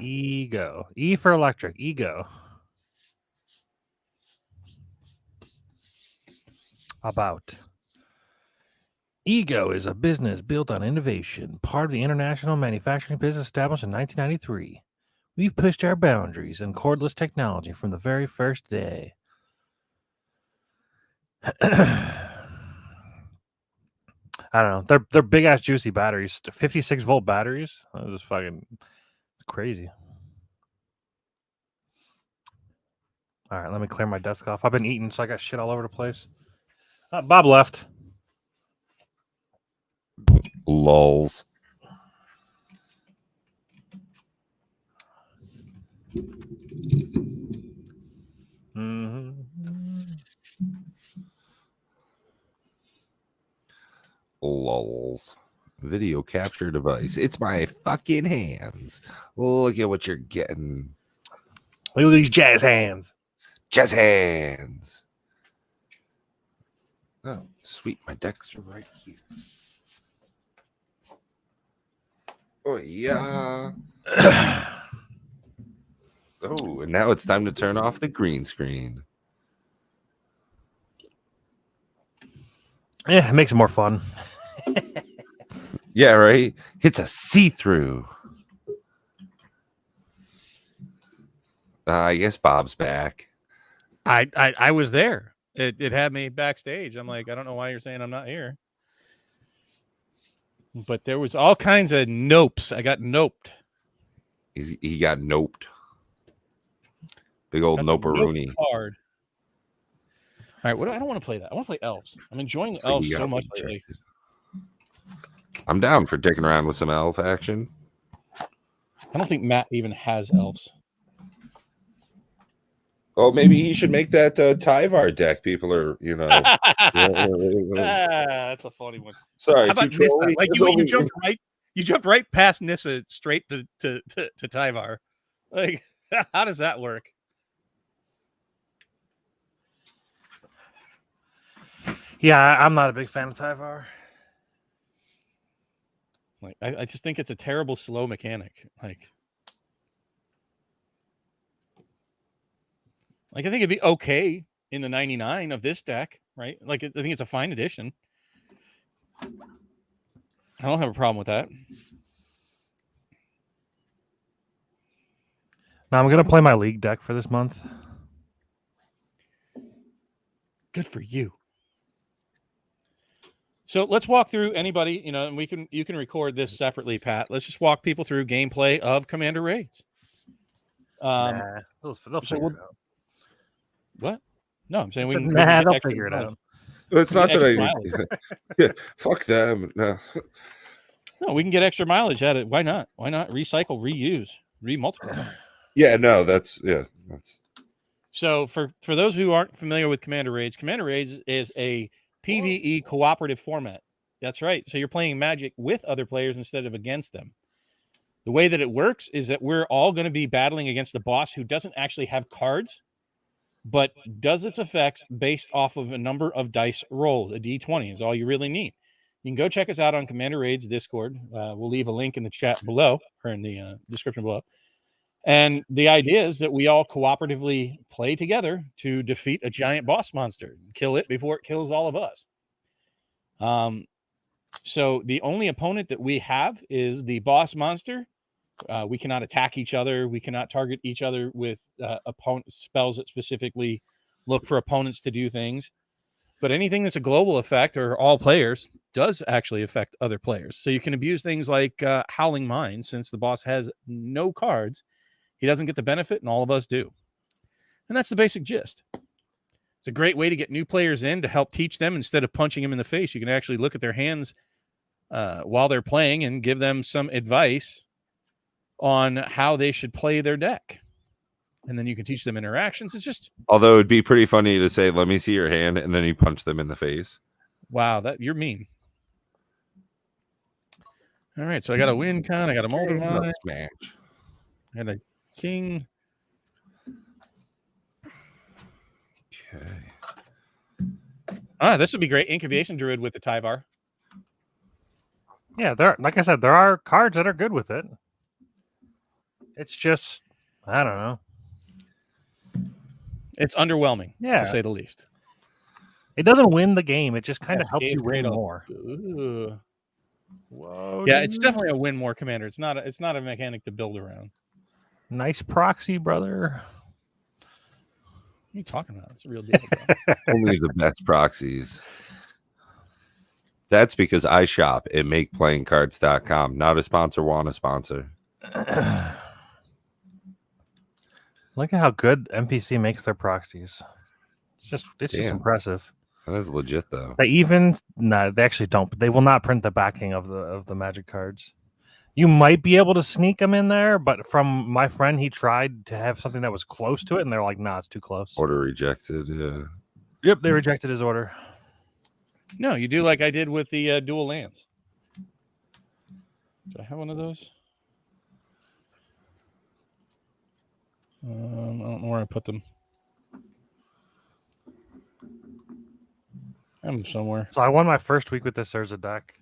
Ego. E for electric. Ego. About. Ego is a business built on innovation, part of the international manufacturing business established in 1993. We've pushed our boundaries in cordless technology from the very first day. I don't know. They're big ass juicy batteries. 56-volt batteries. That was fucking crazy. All right, let me clear my desk off. I've been eating, so I got shit all over the place. Bob left. Lols. Mm-hmm. Lols. Video capture device. It's my fucking hands. Look at what you're getting. Look at these jazz hands. Jazz hands. Oh, sweet. My decks are right here. Oh, yeah. Oh, and now it's time to turn off the green screen. Yeah, it makes it more fun. Yeah, right? It's a see-through. I guess Bob's back. I was there. It had me backstage. I'm like, I don't know why you're saying I'm not here. But there was all kinds of nopes. I got noped. He got noped. Big old nope-a-rooney. Card. All right, I don't want to play that. I want to play elves. I'm enjoying elves so much lately. I'm down for dicking around with some elf action. I don't think Matt even has elves. Oh, maybe he should make that Tyvar deck. People are, That's a funny one. Sorry, how about Nissa? Like you jumped right past Nissa straight to Tyvar. Like, how does that work? Yeah, I'm not a big fan of Tyvar. Like, I just think it's a terrible slow mechanic. Like I think it'd be okay in the 99 of this deck, right? Like, I think it's a fine addition. I don't have a problem with that. Now I'm gonna play my league deck for this month. Good for you. So let's walk through anybody, and you can record this separately, Pat. Let's just walk people through gameplay of Commander Raids. They'll figure it out. What? No, I'm saying they'll figure it out. It's not that yeah, fuck them. No. No, we can get extra mileage at it. Why not? Why not recycle, reuse, remultiply? Yeah, no, that's. So for those who aren't familiar with Commander Raids is a PvE cooperative format. That's right. So you're playing Magic with other players instead of against them. The way that it works is that we're all going to be battling against a boss who doesn't actually have cards, but does its effects based off of a number of dice rolled. A D20 is all you really need. You can go check us out on Commander Raids Discord. We'll leave a link in the chat below or in the description below. And the idea is that we all cooperatively play together to defeat a giant boss monster, kill it before it kills all of us. So the only opponent that we have is the boss monster. We cannot attack each other. We cannot target each other with opponent spells that specifically look for opponents to do things. But anything that's a global effect or all players does actually affect other players. So you can abuse things like Howling Mine, since the boss has no cards. He doesn't get the benefit, and all of us do. And that's the basic gist. It's a great way to get new players in to help teach them. Instead of punching them in the face, you can actually look at their hands while they're playing and give them some advice on how they should play their deck. And then you can teach them interactions. It's just... Although it'd be pretty funny to say, let me see your hand, and then you punch them in the face. Wow, you're mean. All right, so I got a win con. I got a multiply. Smash. I got a king. Okay. This would be great. Incubation Druid with the Tyvar. Yeah, like I said, there are cards that are good with it. It's just, I don't know. It's underwhelming, to say the least. It doesn't win the game. It just kind of helps you win more. Ooh. Whoa, yeah, it's definitely a win more commander. It's not a mechanic to build around. Nice proxy, brother. What are you talking about? It's a real deal, bro. Only the best proxies. That's because I shop at MakePlayingCards.com. Not a sponsor, want a sponsor. Look at how good NPC makes their proxies. It's just impressive. That is legit, though. They actually don't. But they will not print the backing of the Magic cards. You might be able to sneak them in there, but from my friend, he tried to have something that was close to it, and they're like, "Nah, it's too close." Order rejected. Yeah. Yep, they rejected his order. No, you do like I did with the dual lands. Do I have one of those? I don't know where I put them. I'm somewhere. So I won my first week with this Urza deck.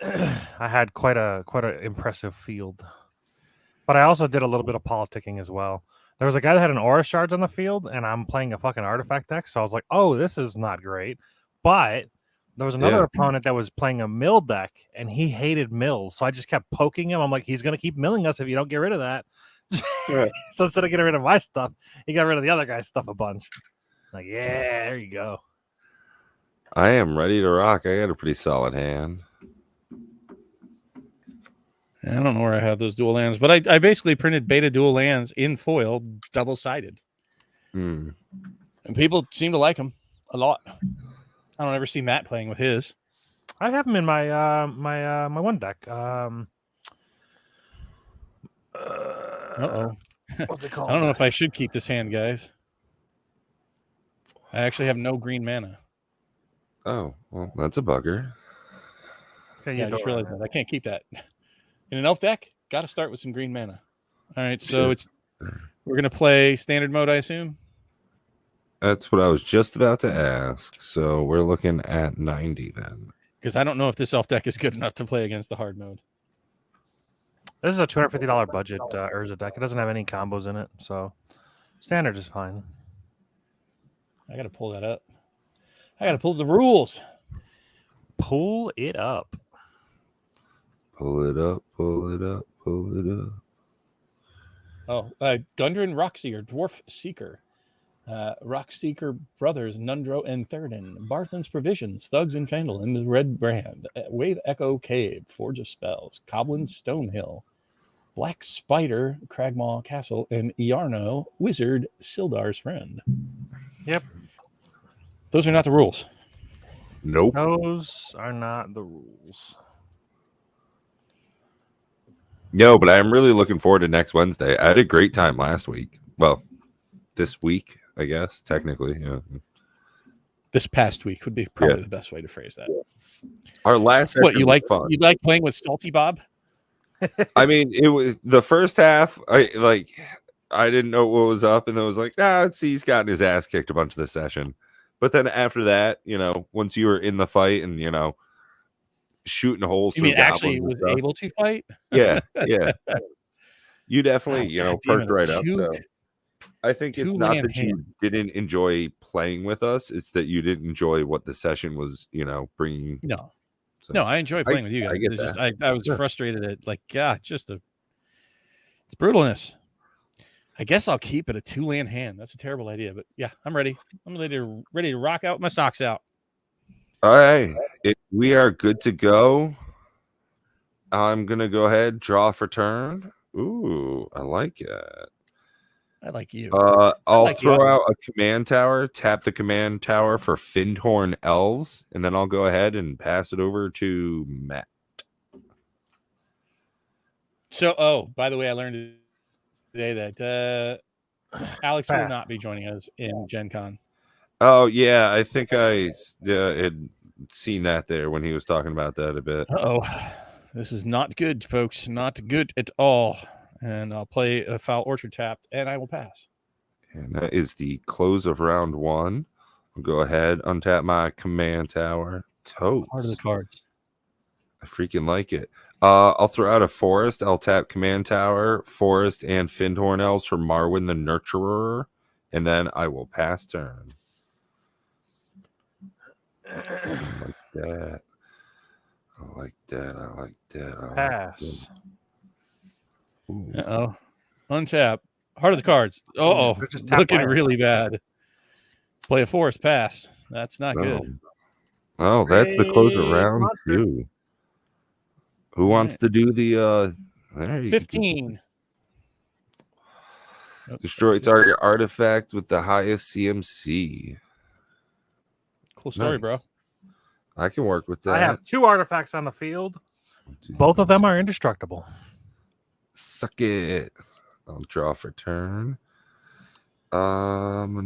I had quite a impressive field, but I also did a little bit of politicking as well. There was a guy that had an Aura Shards on the field, and I'm playing a fucking artifact deck, so I was like, "Oh, this is not great." But there was another opponent that was playing a mill deck, and he hated mills, so I just kept poking him. I'm like, "He's gonna keep milling us if you don't get rid of that." Right. So instead of getting rid of my stuff, he got rid of the other guy's stuff a bunch. Like, yeah, there you go. I am ready to rock. I got a pretty solid hand. I don't know where I have those dual lands, but I basically printed beta dual lands in foil, double-sided. Hmm. And people seem to like them a lot. I don't ever see Matt playing with his. I have him in my my one deck. Uh-oh. What's it called? I don't know if I should keep this hand, guys. I actually have no green mana. Oh, well, that's a bugger. Okay, Yeah, I just realized that. I can't keep that. In an elf deck, got to start with some green mana. All right, so we're going to play standard mode, I assume? That's what I was just about to ask. So we're looking at 90 then. Because I don't know if this elf deck is good enough to play against the hard mode. This is a $250 budget Urza deck. It doesn't have any combos in it, so standard is fine. I got to pull that up. I got to pull the rules. Pull it up. Pull it up, pull it up, pull it up. Oh, Gundren Rockseeker, Dwarf Seeker, Rockseeker Brothers, Nundro and Therden, Barthen's Provisions, Thugs and Fandle, and the Red Brand, Wave Echo Cave, Forge of Spells, Coblin Stonehill, Black Spider, Cragmaw Castle, and Iarno, Wizard, Sildar's Friend. Yep. Those are not the rules. Nope. Those are not the rules. No, but I'm really looking forward to next Wednesday. I had a great time last week. Well, this week, I guess, technically. Yeah. This past week would be probably the best way to phrase that. Our last What you like? fun. You like playing with Salty Bob? I mean, it was the first half. I didn't know what was up, and then was like, he's gotten his ass kicked a bunch of the session. But then after that, once you were in the fight and shooting holes. You mean actually was able to fight? Yeah. You definitely, perked right up. So I think it's not that you didn't enjoy playing with us; it's that you didn't enjoy what the session was, bringing. No. So, No, I enjoy playing with you guys. I get it's that. just I was frustrated at it's brutalness. I guess I'll keep it a 2-land hand. That's a terrible idea, but yeah, I'm ready. I'm ready to rock out my socks out. All right, we are good to go. I'm gonna go ahead, draw for turn. Ooh, I like it. I like you. I'll throw out a command tower, tap the command tower for Fyndhorn Elves, and then I'll go ahead and pass it over to Matt. So, by the way, I learned today that Alex will not be joining us in Gen Con. Oh, yeah, I think I had seen that there when he was talking about that a bit. Uh-oh. This is not good, folks. Not good at all. And I'll play a Foul Orchard tapped, and I will pass. And that is the close of round one. I'll go ahead, untap my command tower. Totes. Part of the cards. I freaking like it. I'll throw out a forest. I'll tap command tower, forest, and Fyndhorn Elves for Marwyn the Nurturer. And then I will pass turn. I like that. I like that. I like that. Pass. Uh-oh. Untap. Heart of the cards. Uh-oh. Looking really bad. Play a forest. Pass. That's not good. Oh, that's the close of round two. Who wants to do the 15? Destroy target artifact with the highest CMC. Cool story, bro. I can work with that. I have 2 artifacts on the field. Both of them are indestructible. Suck it. I'll draw for turn. Num.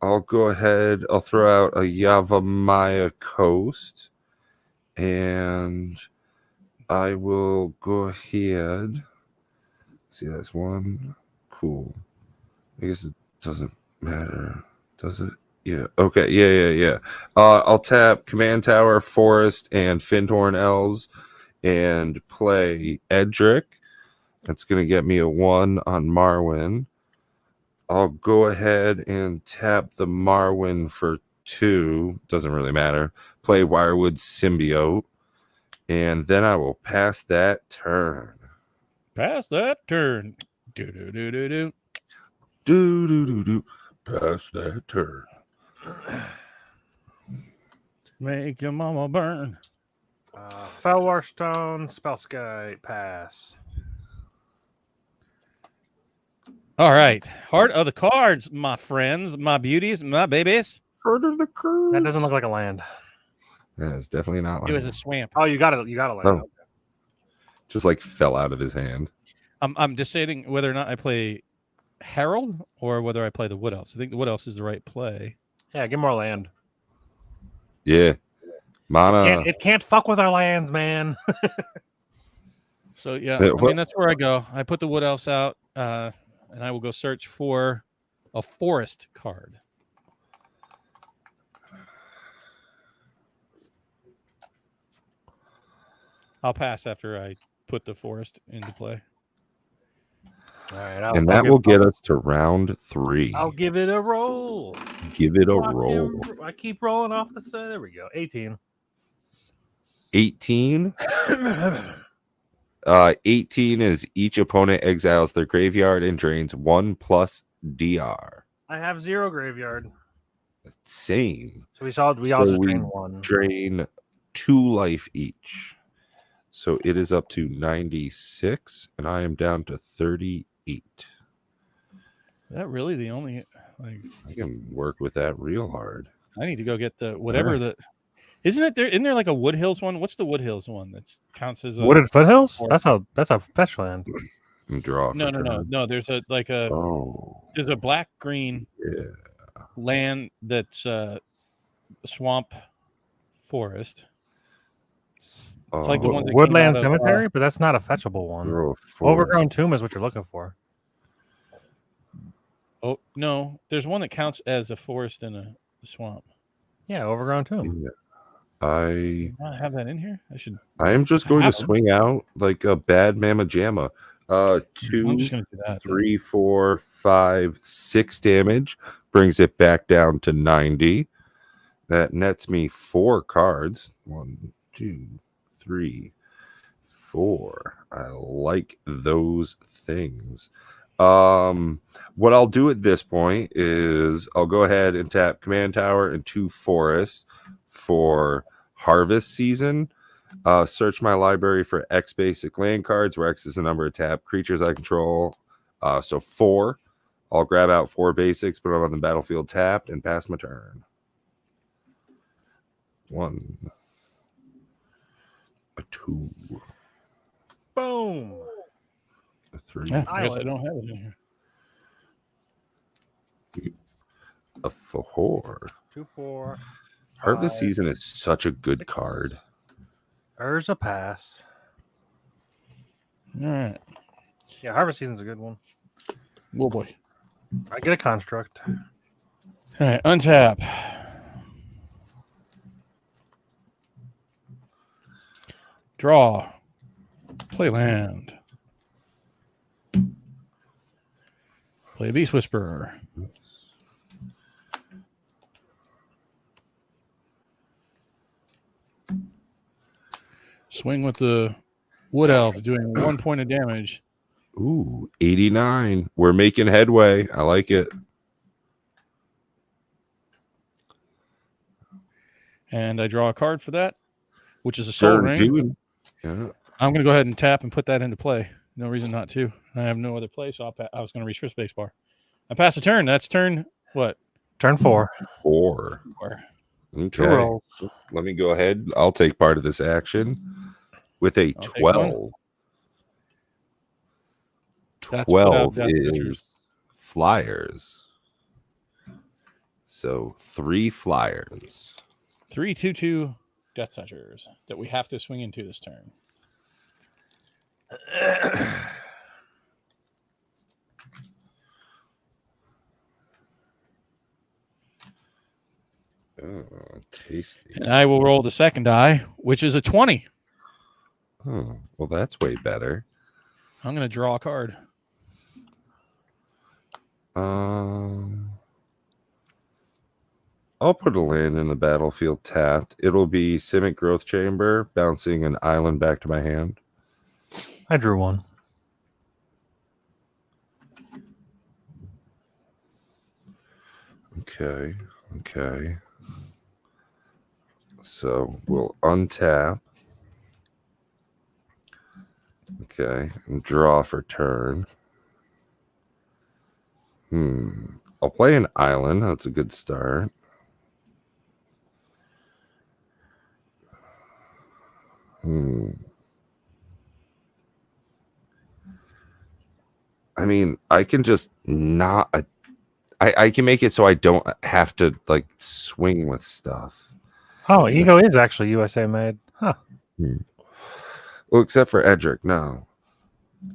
I'll go ahead. I'll throw out a Yavimaya Coast. And I will go ahead. See, that's one. Cool. I guess it doesn't matter. Does it? Yeah. Okay. Yeah. I'll tap command tower, forest, and Fyndhorn Elves, and play Edric. That's gonna get me a 1 on Marwyn. I'll go ahead and tap the Marwyn for 2. Doesn't really matter. Play Wirewood Symbiote, and then I will pass that turn. Pass that turn. Do do do do do. Do do do do. Pass that turn. Make your mama burn. Felwar Stone, Spellskite, pass. All right. Heart of the cards, my friends, my beauties, my babies. Heart of the cards. That doesn't look like a land. Yeah, it's definitely not like It was a swamp. Oh, you got it. You got a land. Oh. Just like fell out of his hand. I'm deciding whether or not I play Herald or whether I play the Wood Elves. I think the Wood Elves is the right play. Yeah, get more land. Yeah. Mana. It can't fuck with our lands, man. So yeah, Yeah, I mean that's where I go. I put the Wood Elves out, and I will go search for a forest card. I'll pass after I put the forest into play. All right, and that will get us to round 3. I'll give it a roll. Give it a roll. I keep rolling off the side. There we go. 18. 18. 18 is each opponent exiles their graveyard and drains 1+ DR. I have 0 graveyard. Same. So we all just drain 1. Drain 2 life each. So it is up to 96, and I am down to 38. Is that really the only? Like, I can work with that real hard. I need to go get the whatever the. Isn't it there? Isn't there like a Wood Hills one? What's the Wood Hills one that counts as a Wooded Foothills? That's a fetch land. And draw. No. There's a there's a black green land that's swamp forest. It's like the one that Woodland Cemetery, but that's not a fetchable one. Overgrown Tomb is what you're looking for. Oh no, there's one that counts as a forest and a swamp. Yeah, Overgrown Tomb. Yeah. I have that in here. I am just going to swing out like a bad mama jamma. 2, 3, 4, 5, 6 damage brings it back down to 90. That nets me 4 cards. 1, 2, 3, 4. I like those things. What I'll do at this point is I'll go ahead and tap Command Tower and 2 forests for harvest season. Search my library for X basic land cards, where X is the number of tapped creatures I control. So 4. I'll grab out 4 basics, put them on the battlefield tapped, and pass my turn. 1, a 2, boom, a 3. Yeah, I guess I don't have it in here. A 4. 2/4. Harvest season is such a good card. There's a pass. All right. Yeah, Harvest season's a good one. Oh boy. I get a construct. All right, untap. Draw. Play land. Play Beast Whisperer. Swing with the Wood Elf, doing 1 point of damage. Ooh, 89. We're making headway. I like it. And I draw a card for that, which is a Soul Ring. Yeah. I'm going to go ahead and tap and put that into play. No reason not to. I have no other play, so I was going to reach for space bar. I pass a turn. That's turn what? Turn 4. 4. Okay. Let me go ahead. I'll take part of this action with a 12. 12 is flyers. So 3 flyers. 3/2/2 Death Touchers that we have to swing into this turn. Oh, tasty. And I will roll the second die, which is a 20. Oh, well, that's way better. I'm going to draw a card. I'll put a land in the battlefield tapped. It'll be Simic Growth Chamber, bouncing an island back to my hand. I drew one. Okay. Okay. So we'll untap. Okay. And draw for turn. I'll play an island. That's a good start. I mean, I can just not. I can make it so I don't have to like swing with stuff. Oh, Ego is actually USA made. Huh. Well, except for Edric, no.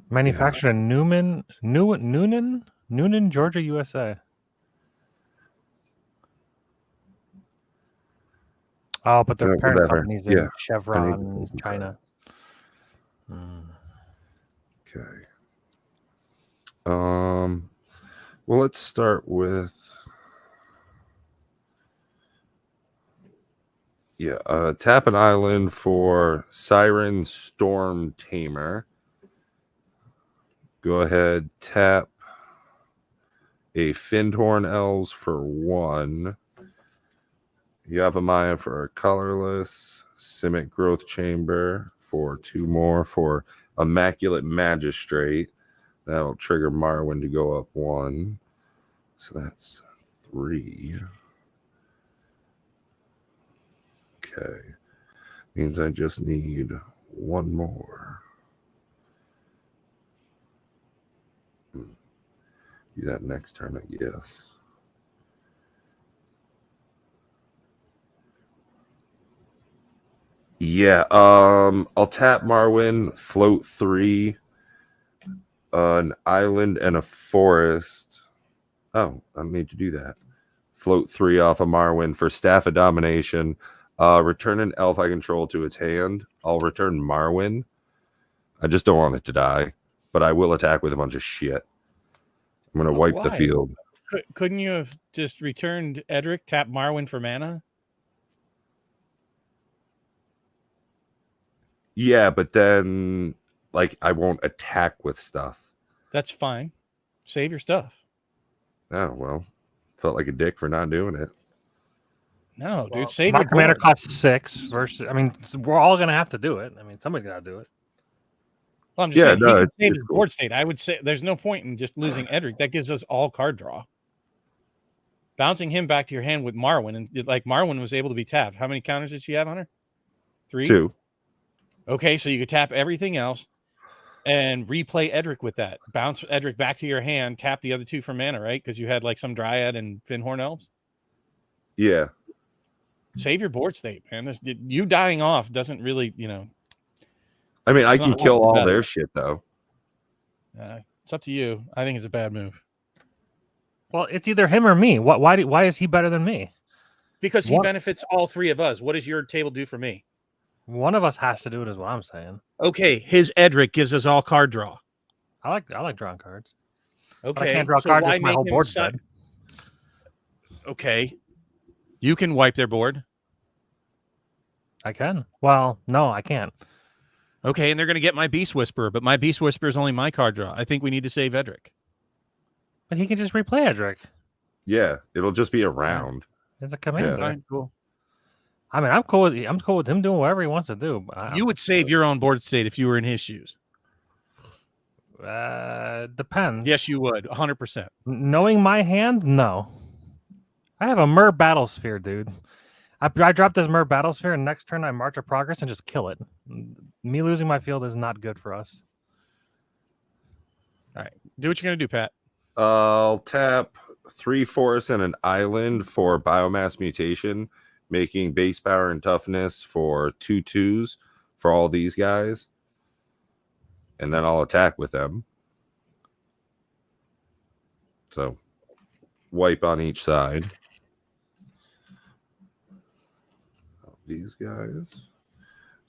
Manufactured in Noonan, Georgia, USA. Oh, but their parent Whatever. company's in Chevron, some China. Okay. Well, let's start with tap an island for Siren Storm Tamer. Go ahead, tap a Findhorn Elves for 1. Yavimaya for a colorless. Simic Growth Chamber for 2 more for Immaculate Magistrate. That'll trigger Marwyn to go up 1. So that's 3. Okay. Means I just need 1 more. Do that next turn, I guess. Yeah, I'll tap Marwyn, float 3, an island and a forest. Oh, I need to do that. Float 3 off of Marwyn for Staff of Domination. Return an elf I control to its hand. I'll return Marwyn. I just don't want it to die, but I will attack with a bunch of shit. I'm going to wipe the field. Couldn't you have just returned Edric, tap Marwyn for mana? Yeah, but then like I won't attack with stuff. That's fine. Save your stuff. Oh, well. Felt like a dick for not doing it. No, dude. Save my your commander board. costs 6 versus. I mean, we're all gonna have to do it. I mean, somebody's gotta do it. Well, I'm just saying, he can save his board state. I would say there's no point in just losing Edric. That gives us all card draw. Bouncing him back to your hand with Marwyn, and like Marwyn was able to be tapped. How many counters did she have on her? 3? 2. Okay, so you could tap everything else and replay Edric with that. Bounce Edric back to your hand, tap the other 2 for mana, right? Because you had like some Dryad and Findhorn Elves. Yeah. Save your board state, man. You dying off doesn't really, I mean, I can kill all their shit, though. It's up to you. I think it's a bad move. Well, it's either him or me. Why is he better than me? Because he benefits all 3 of us. What does your table do for me? One of us has to do it, is what I'm saying. Okay, his Edric gives us all card draw. I like drawing cards. Okay, but I can't draw cards if my whole board's dead. Okay, you can wipe their board. I can. Well, no, I can't. Okay, and they're going to get my Beast Whisperer, but my Beast Whisperer is only my card draw. I think we need to save Edric. But he can just replay Edric. Yeah, it'll just be a round. It's a commander. Yeah. Fine, cool. I mean, I'm cool with him doing whatever he wants to do. You would save your own board state if you were in his shoes. Depends. Yes, you would. 100%. Knowing my hand, no. I have a Myr Battlesphere, dude. I drop this Myr Battlesphere, and next turn I March of Progress and just kill it. Me losing my field is not good for us. All right. Do what you're going to do, Pat. I'll tap 3 forests and an island for Biomass Mutation, making base power and toughness for 2/2s for all these guys. And then I'll attack with them. So, wipe on each side. These guys.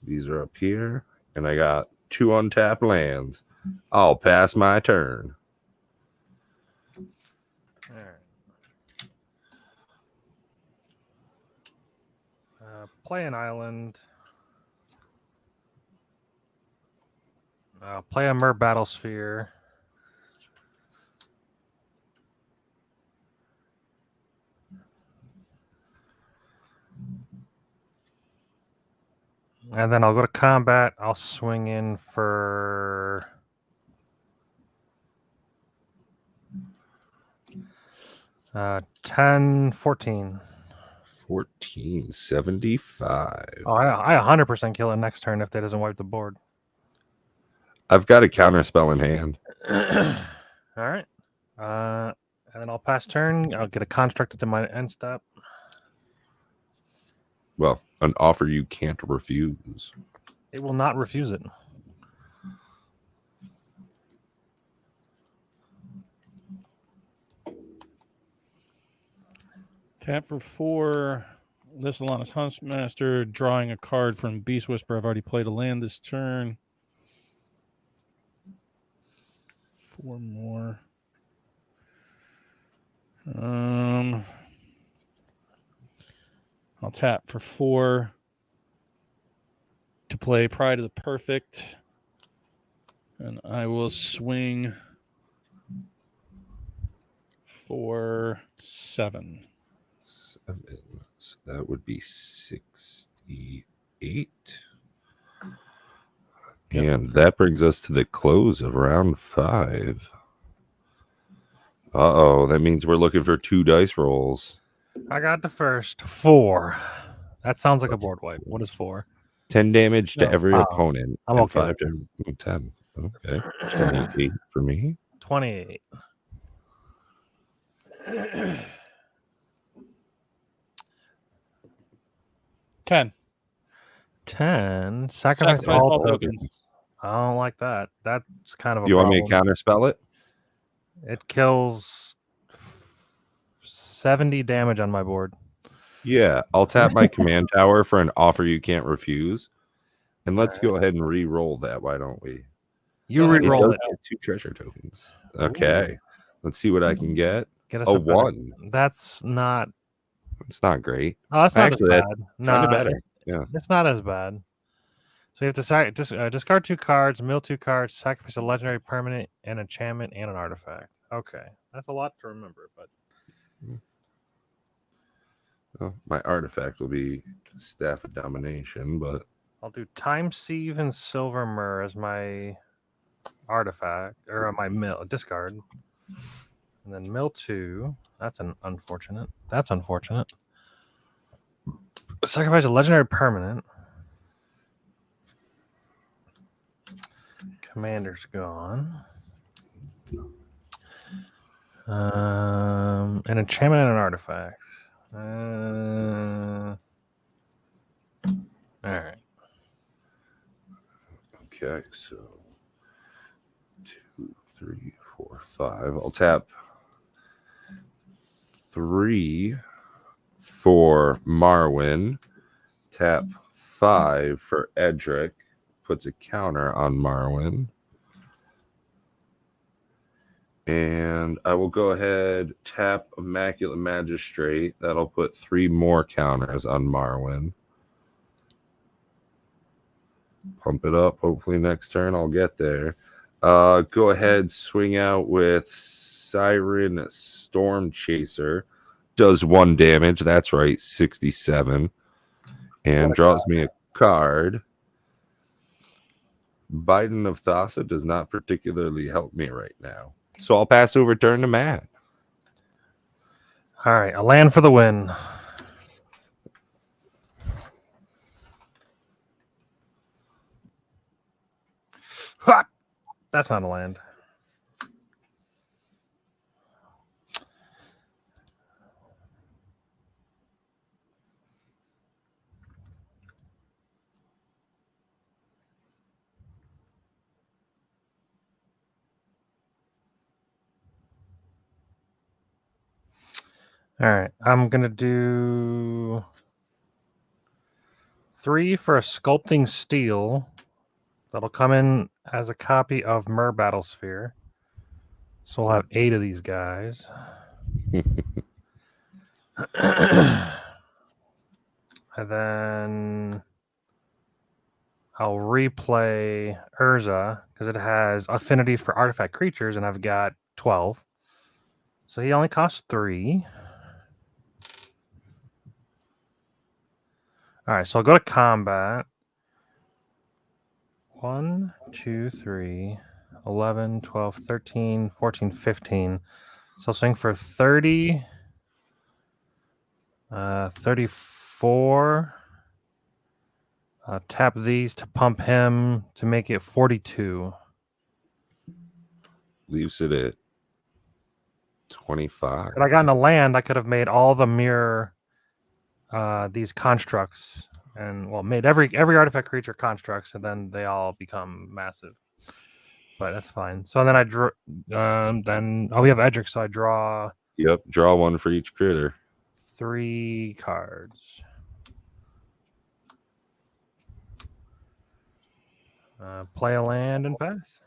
These are up here. And I got 2 untapped lands. I'll pass my turn. All right. Play an island. Play a Myr Battlesphere. And then I'll go to combat. I'll swing in for 10, 14. 1475. Oh, I 100% kill it next turn if that doesn't wipe the board. I've got a counter spell in hand. All right. And then I'll pass turn. I'll get a construct to my end step. Well, an offer you can't refuse. It will not refuse it. Tap for 4. Lissalana's Huntsmaster, drawing a card from Beast Whisperer. I've already played a land this turn. 4 more. I'll tap for 4 to play Pride of the Perfect. And I will swing for 7. 7. So that would be 68. Yep. And that brings us to the close of round 5. Uh-oh, that means we're looking for 2 dice rolls. I got the first 4. That sounds like a board wipe. What is 4? 10 damage to every opponent. I'm and okay. 5 to 10. Okay. 28 for me. 28. $10. 10. Sacrifice all tokens. I don't like that. That's kind of a You problem. want me to counterspell it? It kills 70 damage on my board. Yeah, I'll tap my command tower for an offer you can't refuse. And let's go ahead and re-roll that. Why don't we? You re-roll it. 2 treasure tokens. Okay. Ooh. Let's see what I can get. Get us a 1. That's not. It's not great. Oh, that's not actually, as bad. Kind of better. Yeah. It's not as bad. So you have to discard 2 cards, mill 2 cards, sacrifice a legendary permanent, an enchantment, and an artifact. Okay. That's a lot to remember, but. Well, my artifact will be Staff of Domination, but I'll do Time Sieve and Silver Myrrh as my artifact, or my mill discard. And then mill 2. That's unfortunate. That's unfortunate. Sacrifice a legendary permanent. Commander's gone. An enchantment and an artifact. All right. Okay, so 2, 3, 4, 5. I'll tap 3 for Marwyn. Tap 5 for Edric. Puts a counter on Marwyn. And I will go ahead, tap Immaculate Magistrate. That'll put 3 more counters on Marwyn. Pump it up. Hopefully next turn I'll get there. Go ahead, swing out with Siren Storm Chaser. Does 1 damage. That's right, 67. And draws me a card. Biden of Thassa does not particularly help me right now. So I'll pass over turn to Matt. All right, a land for the win. Ha! That's not a land. All right, I'm going to do 3 for a Sculpting Steel. That'll come in as a copy of Myr Battlesphere. So we'll have 8 of these guys. And then I'll replay Urza because it has affinity for artifact creatures, and I've got 12. So he only costs 3. All right, so I'll go to combat. 1, 2, 3, 11, 12, 13, 14, 15. So I'll swing for 30, 34. Tap these to pump him to make it 42. Leaves it at 25. If I got in a land, I could have made all the mirror these constructs, and made every artifact creature constructs, and then they all become massive. But that's fine. So then I draw. We have Edric, so I draw. Yep, draw one for each critter. 3 cards. Play a land and pass.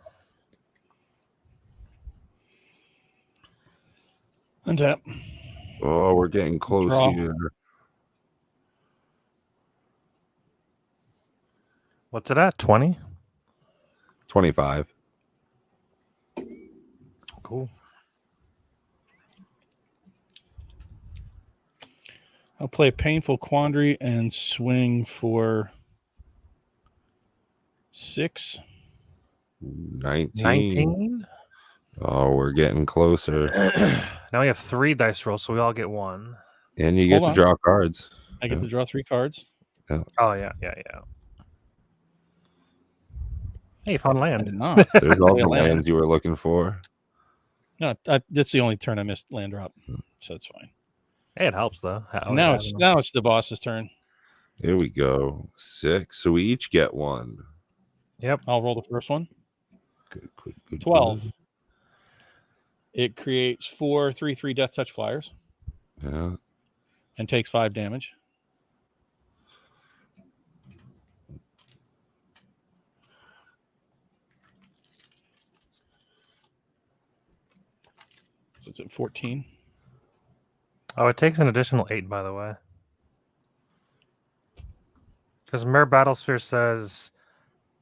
Untap. Oh, we're getting close Draw. here. What's it at? 20? 25. Cool. I'll play Painful Quandary and swing for 6. 19? Oh, we're getting closer. Now we have 3 dice rolls, so we all get 1. And you get Hold to on. draw cards. I get to draw 3 cards. Oh, yeah. Hey, fun I land. did not. There's all Play a the land. lands you were looking for. No, that's the only turn I missed land drop, so it's fine. Hey, it helps, though. Now it's the boss's turn. Here we go. 6. So we each get 1. Yep. I'll roll the first one. Good. 12. It creates 4 3/3 Death Touch flyers Yeah. and takes 5 damage. So it's at 14. Oh, it takes an additional 8, by the way. Because Mirror Battlesphere says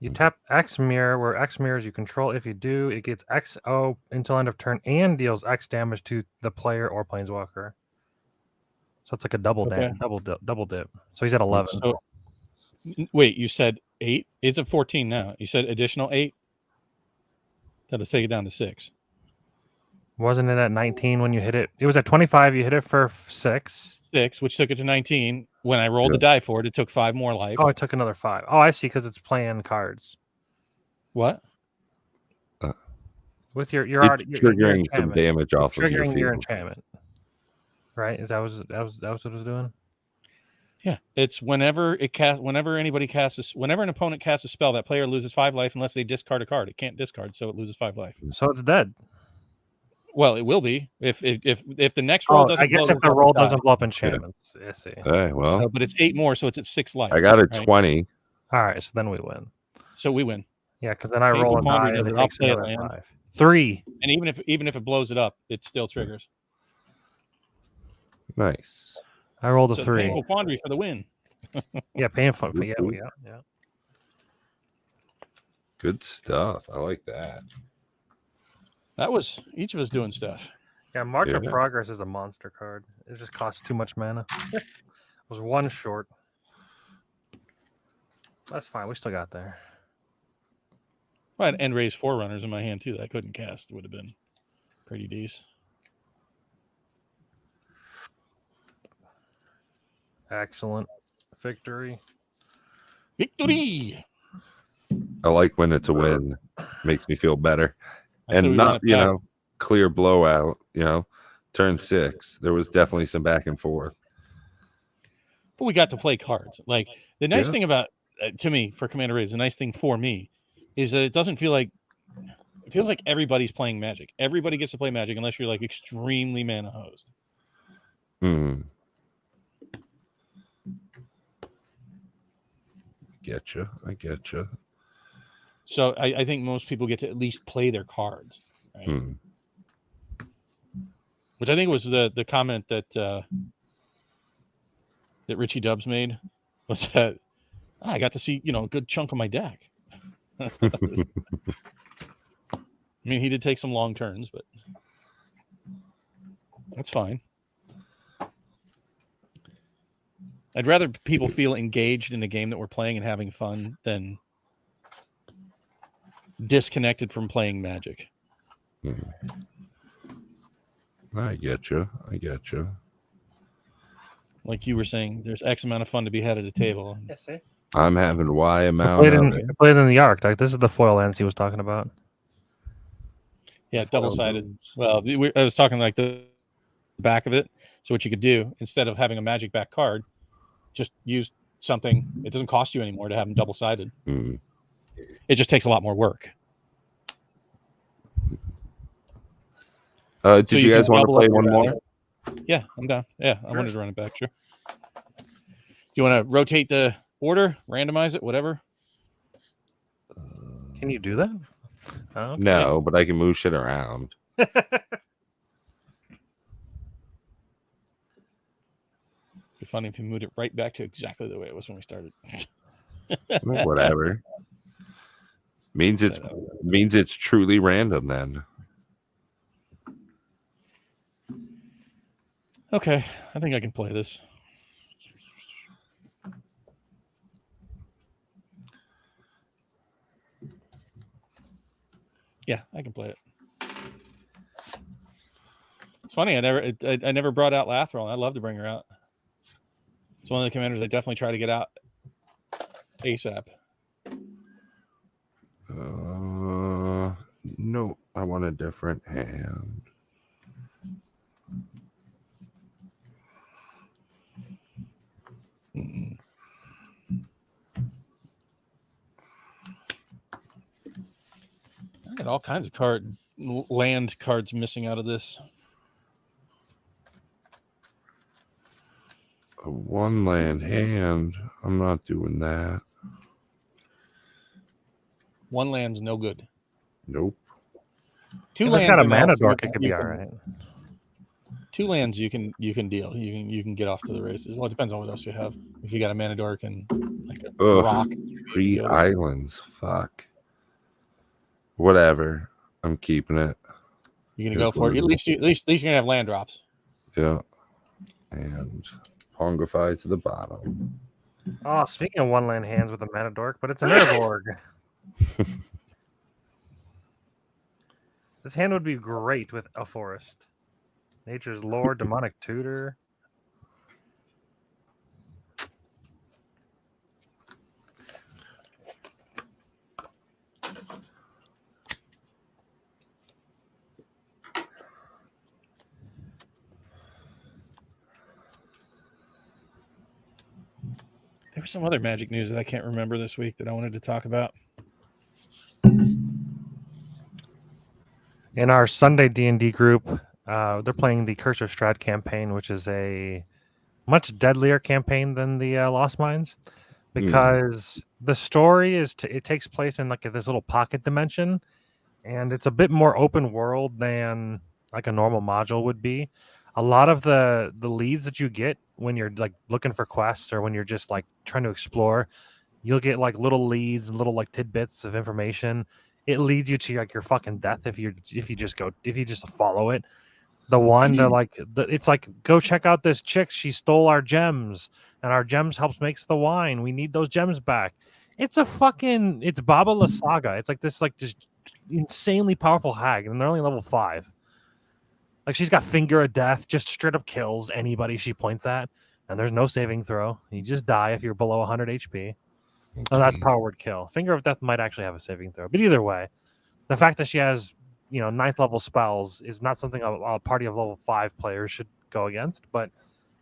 you tap X mirror, where X mirrors you control. If you do, it gets XO until end of turn and deals X damage to the player or planeswalker. So it's like a double dip. So he's at 11. So, wait, you said 8? It's at 14 now. You said additional 8? That'll take it down to 6. Wasn't it at 19 when you hit it? It was at 25. You hit it for 6. 6, which took it to 19. When I rolled the die for it, it took 5 more life. Oh, it took another 5. Oh, I see, because it's playing cards. What? With your It's triggering some damage off of your triggering your field. enchantment. Right? Is that what it was doing? Yeah, it's whenever anybody casts whenever an opponent casts a spell, that player loses 5 life unless they discard a card. It can't discard, so it loses 5 life. So it's dead. Well, it will be if the next roll doesn't. I guess blow if the roll doesn't blow up enchantments. I see. Hey, well, So, but it's 8 more, so it's at 6 life. I got a right? 20. All right, so then we win. So we win. Yeah, because then I Painful roll a Quandary die does and it. it I'll takes play a another land. 5. 3. And even if it blows it up, it still triggers. Nice. I rolled a So 3. Painful Quandary for the win. Yeah, painful. Yeah. Good stuff. I like that. That was each of us doing stuff. Yeah, March of Yeah. Progress is a monster card. It just costs too much mana. It was 1 short. That's fine. We still got there. I had End Raise Forerunners in my hand too that I couldn't cast. It would have been pretty decent. Excellent. Victory. Victory! I like when it's a win. Makes me feel better. I said we And run not, it back. clear blowout, turn 6. There was definitely some back and forth. But we got to play cards. Like the nice Yeah. thing about to me for Commander Raid, the nice thing for me is that it doesn't feel like it feels like everybody's playing Magic. Everybody gets to play Magic unless you're like extremely mana hosed. Hmm. I get you. So I think most people get to at least play their cards, right? Hmm. Which I think was the comment that that Richie Dubs made was that I got to see a good chunk of my deck. I mean, he did take some long turns, but that's fine. I'd rather people feel engaged in the game that we're playing and having fun than disconnected from playing Magic. I get you. Like you were saying, there's X amount of fun to be had at a table. Yes, sir. I'm having Y I amount of it. played in the Arc. Like, this is the foil lands he was talking about. Yeah, double-sided. Well, I was talking like the back of it. So what you could do, instead of having a Magic back card, just use something. It doesn't cost you anymore to have them double-sided. Mm. It just takes a lot more work. Did you guys want to play one more? Yeah, I'm down. Yeah, I wanted to run it back. Sure. Do you want to rotate the order, randomize it, whatever? Can you do that? Okay. No, but I can move shit around. It'd be funny if you moved it right back to exactly the way it was when we started. Whatever. Means it's truly random then. Okay, I think I can play this. Yeah, I can play it. It's funny. I never brought out Lathril. I'd love to bring her out. It's one of the commanders I definitely try to get out ASAP. No, I want a different hand. I got all kinds of land cards missing out of this. A one land hand. I'm not doing that. One land's no good. Nope. Two If lands. it's got a and mana also dork, it could be all right. 2 lands you can deal. You can get off to the races. Well, it depends on what else you have. If you got a mana dork and like a rock. 3 islands. Fuck. Whatever. I'm keeping it. You're gonna go for it. At least you're gonna have land drops. Yeah. And Pongify to the bottom. Oh, speaking of one land hands with a mana dork, but it's an Urborg. This hand would be great with a forest. Nature's Lore, Demonic Tutor. There was some other Magic news that I can't remember this week that I wanted to talk about. In our Sunday D&D group, they're playing the Curse of Strahd campaign, which is a much deadlier campaign than the Lost Mines, because the story it takes place in like this little pocket dimension, and it's a bit more open world than like a normal module would be. A lot of the leads that you get when you're like looking for quests or when you're just like trying to explore, you'll get like little leads and little like tidbits of information. It leads you to like your fucking death if you just follow it. The one that it's like, go check out this chick. She stole our gems, and our gems helps makes the wine. We need those gems back. It's Baba Lysaga. It's like this insanely powerful hag, and they're only level 5. Like, she's got Finger of Death, just straight up kills anybody she points at, and there's no saving throw. You just die if you're below 100 HP. Okay. Oh, that's power word kill. Finger of Death might actually have a saving throw, but either way, the fact that she has 9th level spells is not something a party of level 5 players should go against. But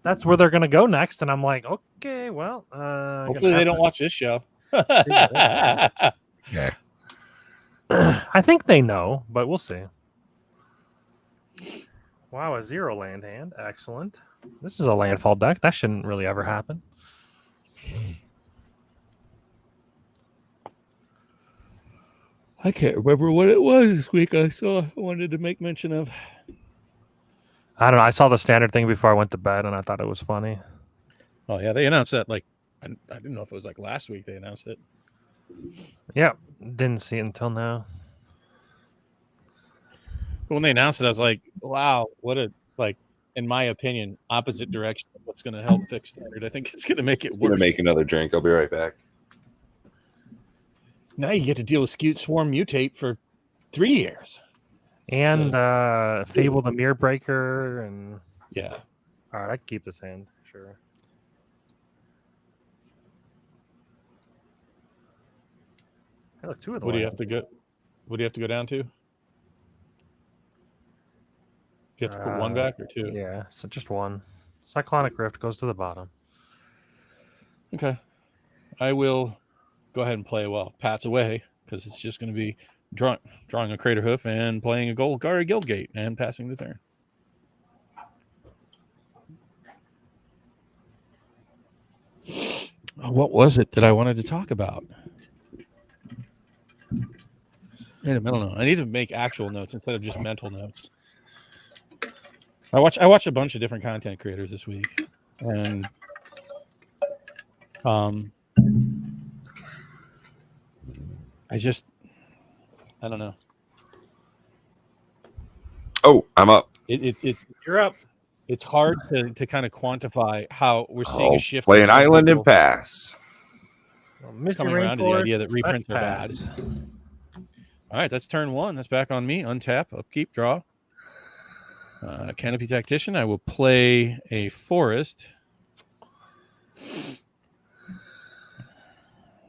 that's where they're gonna go next, and I'm like, okay, well, hopefully they don't watch this show. Yeah. I think they know, but we'll see. Wow, a 0 land hand. Excellent. This is a landfall deck. That shouldn't really ever happen. I can't remember what it was this week I wanted to make mention of. I don't know. I saw the standard thing before I went to bed, and I thought it was funny. Oh, yeah. They announced that, like, I didn't know if it was, like, last week they announced it. Yeah. Didn't see it until now. But when they announced it, I was like, wow, what a, like, in my opinion, opposite direction of what's going to help fix standard. I think it's going to make it worse. I'm going to make another drink. I'll be right back. Now you get to deal with Scute Swarm Mutate for 3 years. And Fable the Mirror Breaker, and Yeah. all right, I can keep this hand, sure. Hey, look, 2 of the What do you lands. have to go? What do you have to go down to? You have to put 1 back or 2? Yeah, so just 1. Cyclonic Rift goes to the bottom. Okay. I will go ahead and play Pat's away, because it's just going to be drawing a Crater Hoof and playing a Golgari Guildgate and passing the turn. What was it that I wanted to talk about? Wait a minute, no. I need to make actual notes instead of just mental notes. I watch a bunch of different content creators this week, and I don't know. Oh, I'm up. You're up. It's hard to kind of quantify how we're seeing a shift. Play an island and pass. Coming around to the idea that reprints are bad. All right, that's turn 1. That's back on me. Untap, upkeep, draw. Canopy Tactician. I will play a forest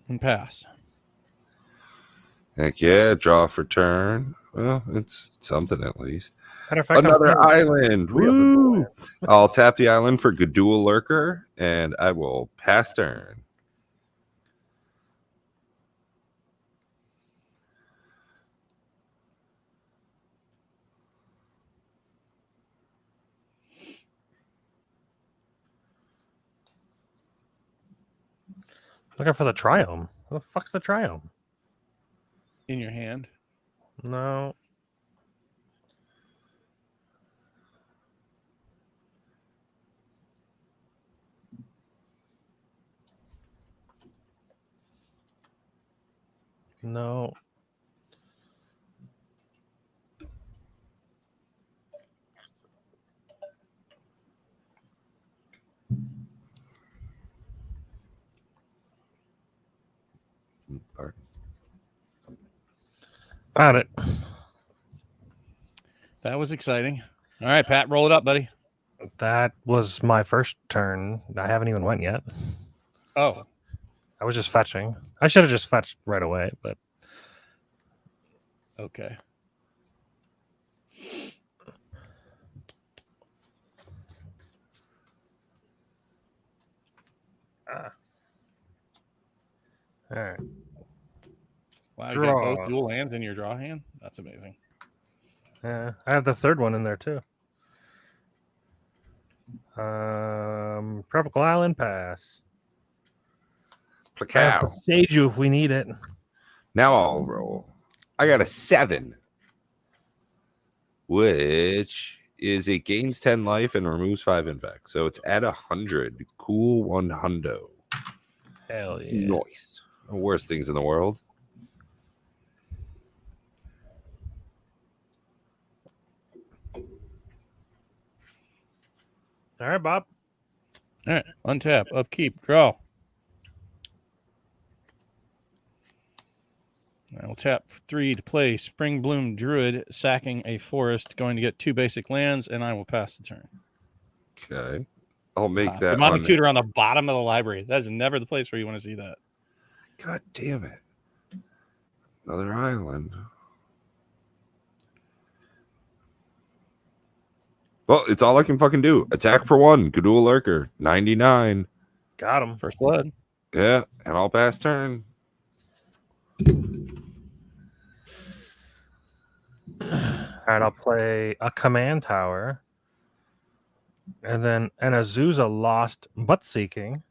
and pass. Heck yeah, draw for turn. Well, it's something at least. Matter of fact, Another island. Woo! I'll tap the island for Gadul Lurker, and I will pass turn. Looking for the Triome. What the fuck's the Triome? In your hand. No. No. Pardon. Got it. That was exciting. All right, Pat, roll it up, buddy. That was my first turn. I haven't even went yet. Oh. I was just fetching. I should have just fetched right away, but okay. All right. Wow, you got both dual lands in your draw hand? That's amazing. Yeah, I have the third one in there too. Tropical Island pass. Sage you if we need it. Now I'll roll. I got a 7, which is it gains 10 life and removes 5 infect. So it's at 100. Cool 100. Hell yeah. Nice. The worst things in the world. All right, Bob. All right, untap, upkeep, draw. I will tap 3 to play Spring Bloom Druid, sacking a forest, going to get 2 basic lands, and I will pass the turn. Okay. I'll make that. Demonic Tutor on the bottom of the library. That is never the place where you want to see that. God damn it. Another island. Well, it's all I can fucking do. Attack for 1. Gadul Lurker. 99. Got him. First blood. Yeah, and I'll pass turn. All right, I'll play a Command Tower. And then an Azusa Lost Butt Seeking.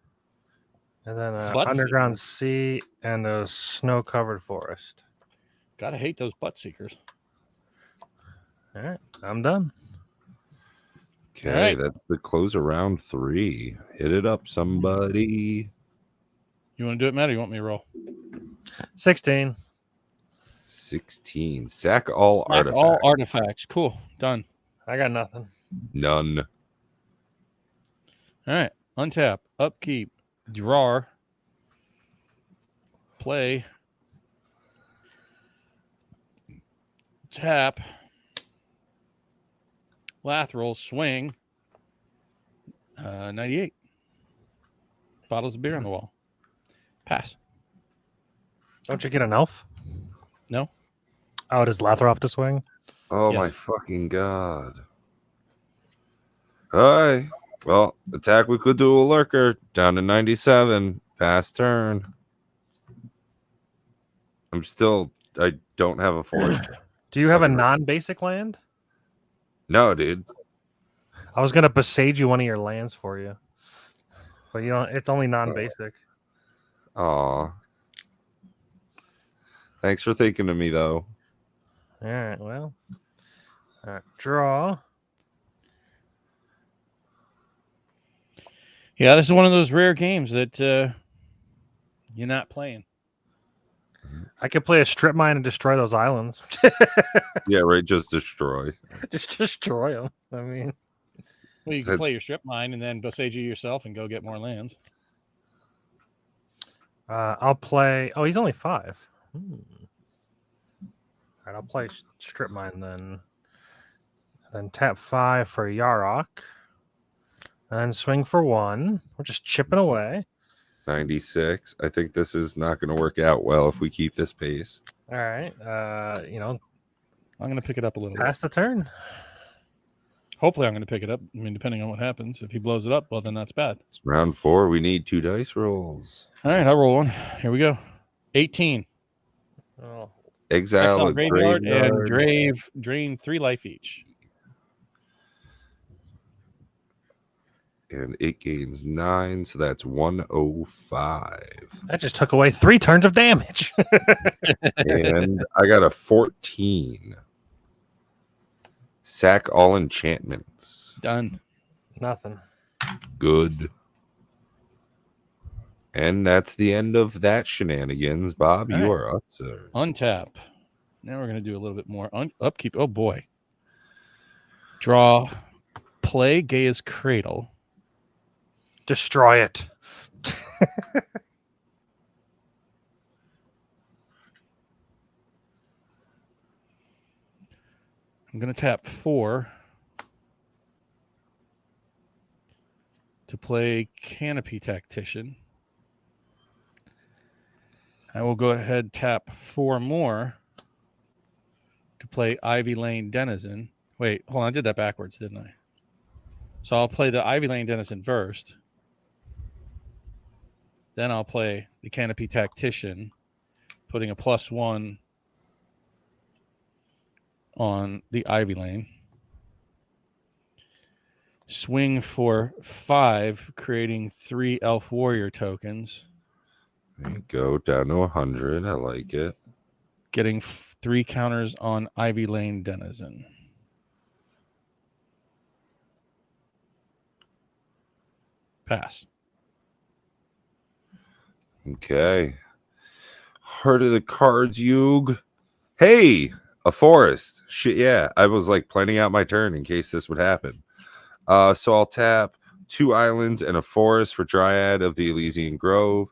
And then an Underground Sea and a Snow-Covered Forest. Gotta hate those Butt Seekers. All right, I'm done. Okay, right. That's the close of round 3. Hit it up, somebody. You want to do it, Matt, or you want me to roll? 16. 16. Sack all artifacts. All artifacts. Cool. Done. I got nothing. None. All right. Untap. Upkeep. Draw. Play. Tap. Lathril, swing. 98. Bottles of beer on the wall. Pass. Don't you get an elf? No. Oh, does Lathrop to swing? Oh Yes. my fucking god. Alright. Well, attack we could do a lurker. Down to 97. Pass turn. I don't have a forest. Do you have a non-basic land? No, dude. I was gonna besage you one of your lands for you, but you don't. It's only non-basic. Aw. Thanks for thinking of me, though. All right. Well. All right. Draw. Yeah, this is one of those rare games that you're not playing. I could play a strip mine and destroy those islands. Yeah, right. Just destroy. Just destroy them. I mean, Well, you can play your strip mine and then besage you yourself and go get more lands. I'll play. Oh, he's only 5. All right, I'll play strip mine then. Then tap 5 for Yarok. And swing for 1. We're just chipping away. 96. I think this is not going to work out well if we keep this pace. All right. I'm going to pick it up a little Pass the turn. Hopefully, I'm going to pick it up. I mean, depending on what happens. If he blows it up, well, then that's bad. It's round 4. We need 2 dice rolls. All right, I'll roll one. Here we go. 18. Oh, Exile a graveyard and graveyard. drain 3 life each. And it gains 9, so that's 105. that just took away 3 turns of damage. And I got a 14. Sack all enchantments. Done. Nothing. Good. And that's the end of that shenanigans. Bob, All you right. are up, sir. Untap. Now we're going to do a little bit more upkeep. Oh, boy. Draw. Play Gaia's Cradle. Destroy it. I'm going to tap 4 to play Canopy Tactician. I will go ahead tap 4 more to play Ivy Lane Denizen. Wait, hold on. I did that backwards, didn't I? So I'll play the Ivy Lane Denizen first. Then I'll play the Canopy Tactician, putting a +1 on the Ivy Lane. Swing for 5, creating 3 Elf Warrior tokens. There you go. Down to 100. I like it. Getting 3 counters on Ivy Lane Denizen. Pass. Okay. Heart of the cards, Yug. Hey, a forest. Shit, yeah. I was like planning out my turn in case this would happen. So I'll tap 2 islands and a forest for Dryad of the Elysian Grove.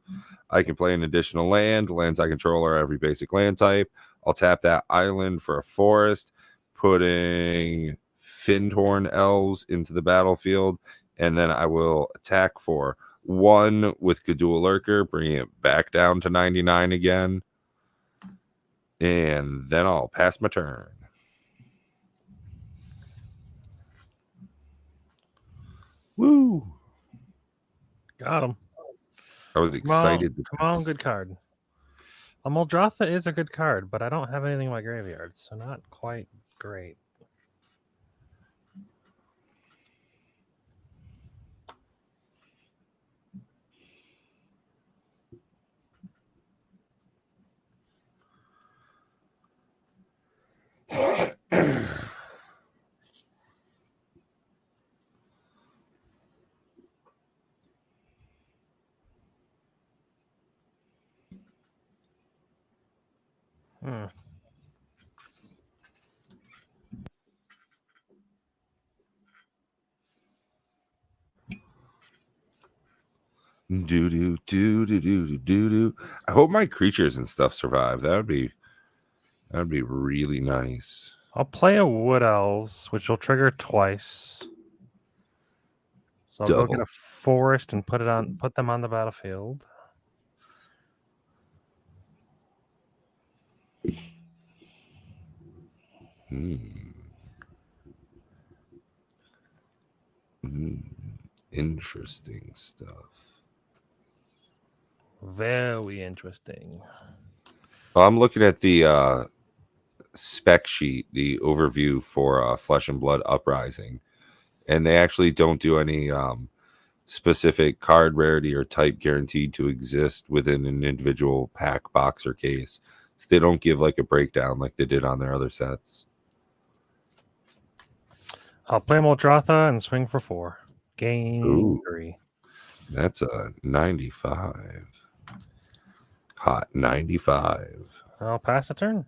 I can play an additional land. Lands I control are every basic land type. I'll tap that island for a forest, putting Findhorn Elves into the battlefield, and then I will attack for 1 with Gudul Lurker, bringing it back down to 99 again. And then I'll pass my turn. Woo! Got him. I was excited. Come on, good card. Muldrotha is a good card, but I don't have anything in my graveyard, so not quite great. Do do do do do do do do. I hope my creatures and stuff survive. That would be That'd be really nice. I'll play a Wood Elves, which will trigger twice. So I'll go get Double. a forest and put them on the battlefield. Interesting stuff. Very interesting. Well, I'm looking at the spec sheet, the overview for Flesh and Blood Uprising, and they actually don't do any specific card rarity or type guaranteed to exist within an individual pack, box, or case. So they don't give like a breakdown like they did on their other sets. I'll play Moldratha and swing for 4. Gain Ooh. 3. That's a 95. Hot 95. I'll pass a turn.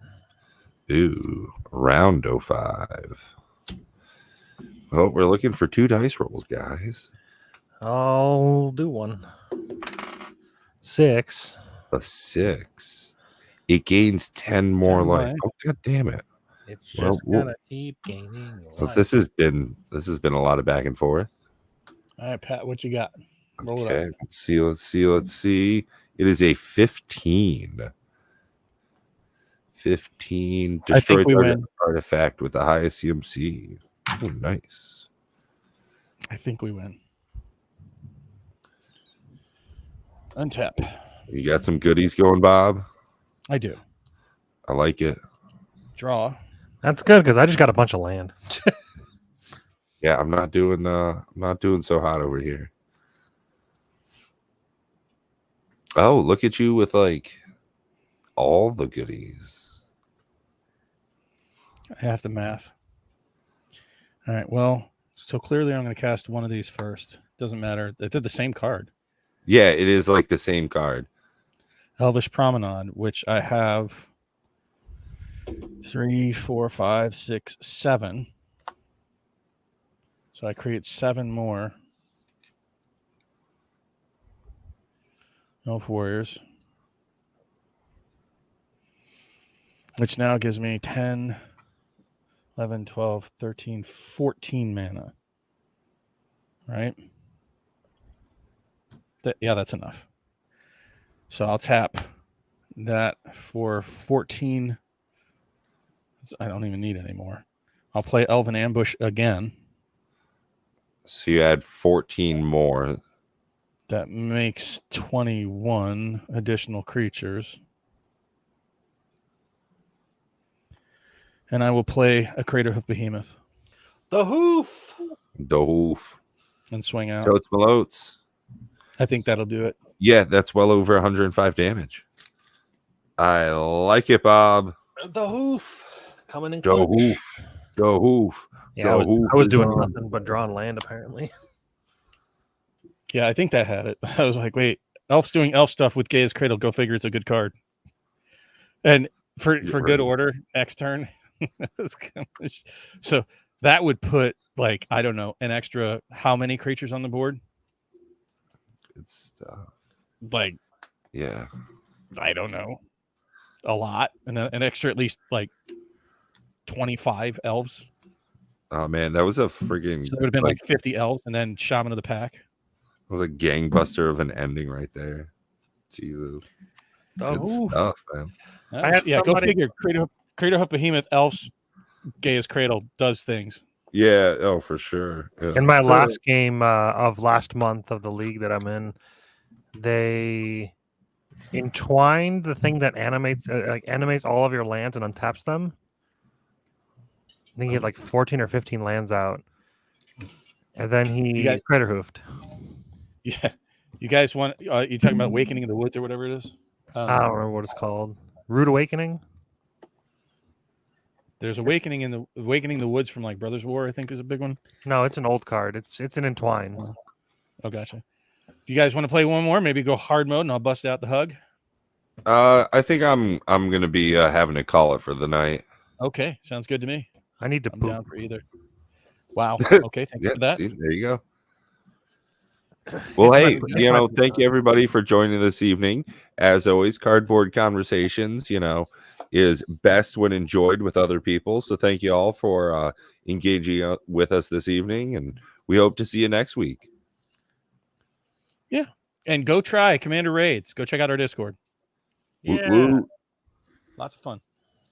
Ooh, round 05. Oh, we're looking for 2 dice rolls, guys. I'll do one. 6. A 6. It gains 10 more life. Oh, god damn it. It's just gonna keep gaining life. This has been a lot of back and forth. All right, Pat, what you got? Roll Okay, it up. let's see. It is a 15. 15. I think Destroy we target win. artifact with the highest CMC. Oh, nice. I think we win. Untap. You got some goodies going, Bob? I do. I like it. Draw. That's good because I just got a bunch of land. Yeah, I'm not doing so hot over here. Oh, look at you with like all the goodies. I have the math. All right. Well, so clearly I'm going to cast one of these first. Doesn't matter. They did the same card. Yeah, it is like the same card. Elvish Promenade, which I have 3, 4, 5, 6, 7. So I create 7 more. Elf Warriors. Which now gives me 10, 11, 12, 13, 14 mana. Right? Yeah, that's enough. So I'll tap that for 14. I don't even need any more. I'll play Elven Ambush again. So you add 14 more. That makes 21 additional creatures. And I will play a Craterhoof Behemoth. The hoof. Doof. And swing out. Totes Malotes. I think that'll do it. Yeah, that's well over 105 damage. I like it, Bob. The hoof. Coming in Go clutch. hoof. Go hoof. Yeah, I Hoof was is doing on. nothing but drawing land apparently. Yeah, I think that had it. I was like, wait, Elf's doing elf stuff with Gaia's Cradle. Go figure, it's a good card. And for good order, next turn. So that would put, like, I don't know, an extra how many creatures on the board? Good stuff. Like, Yeah. I don't know. A lot. And an extra at least like 25 elves. Oh man, that was a friggin' So it would have been like 50 elves and then Shaman of the Pack. That was a gangbuster of an ending right there. Jesus. The Good hoof. stuff, man. I had Go somebody- figure. Craterhoof Behemoth, elves, Gaia's Cradle does things. Yeah, oh for sure. Yeah. In my last game of last month of the league that I'm in, they entwined the thing that animates all of your lands and untaps them. I think he had like 14 or 15 lands out, and then he crater hoofed. Yeah, you guys want? You talking about Awakening in the Woods or whatever it is? I don't remember what it's called. Rude Awakening. There's Awakening in the Woods from like Brothers War. I think is a big one. No, it's an old card. It's an entwine. Oh, gotcha. You guys want to play one more? Maybe go hard mode, and I'll bust out the hug. I think I'm gonna be having to call it for the night. Okay, sounds good to me. I need to I'm poop. down for either. Wow. Okay, thank you Yeah, for that. see, there you go. Well, hey, thank you everybody for joining this evening. As always, Cardboard Conversations, is best when enjoyed with other people. So thank you all for engaging with us this evening, and we hope to see you next week. Yeah. And go try Commander Raids. Go check out our Discord. Yeah. Woo-woo. Lots of fun.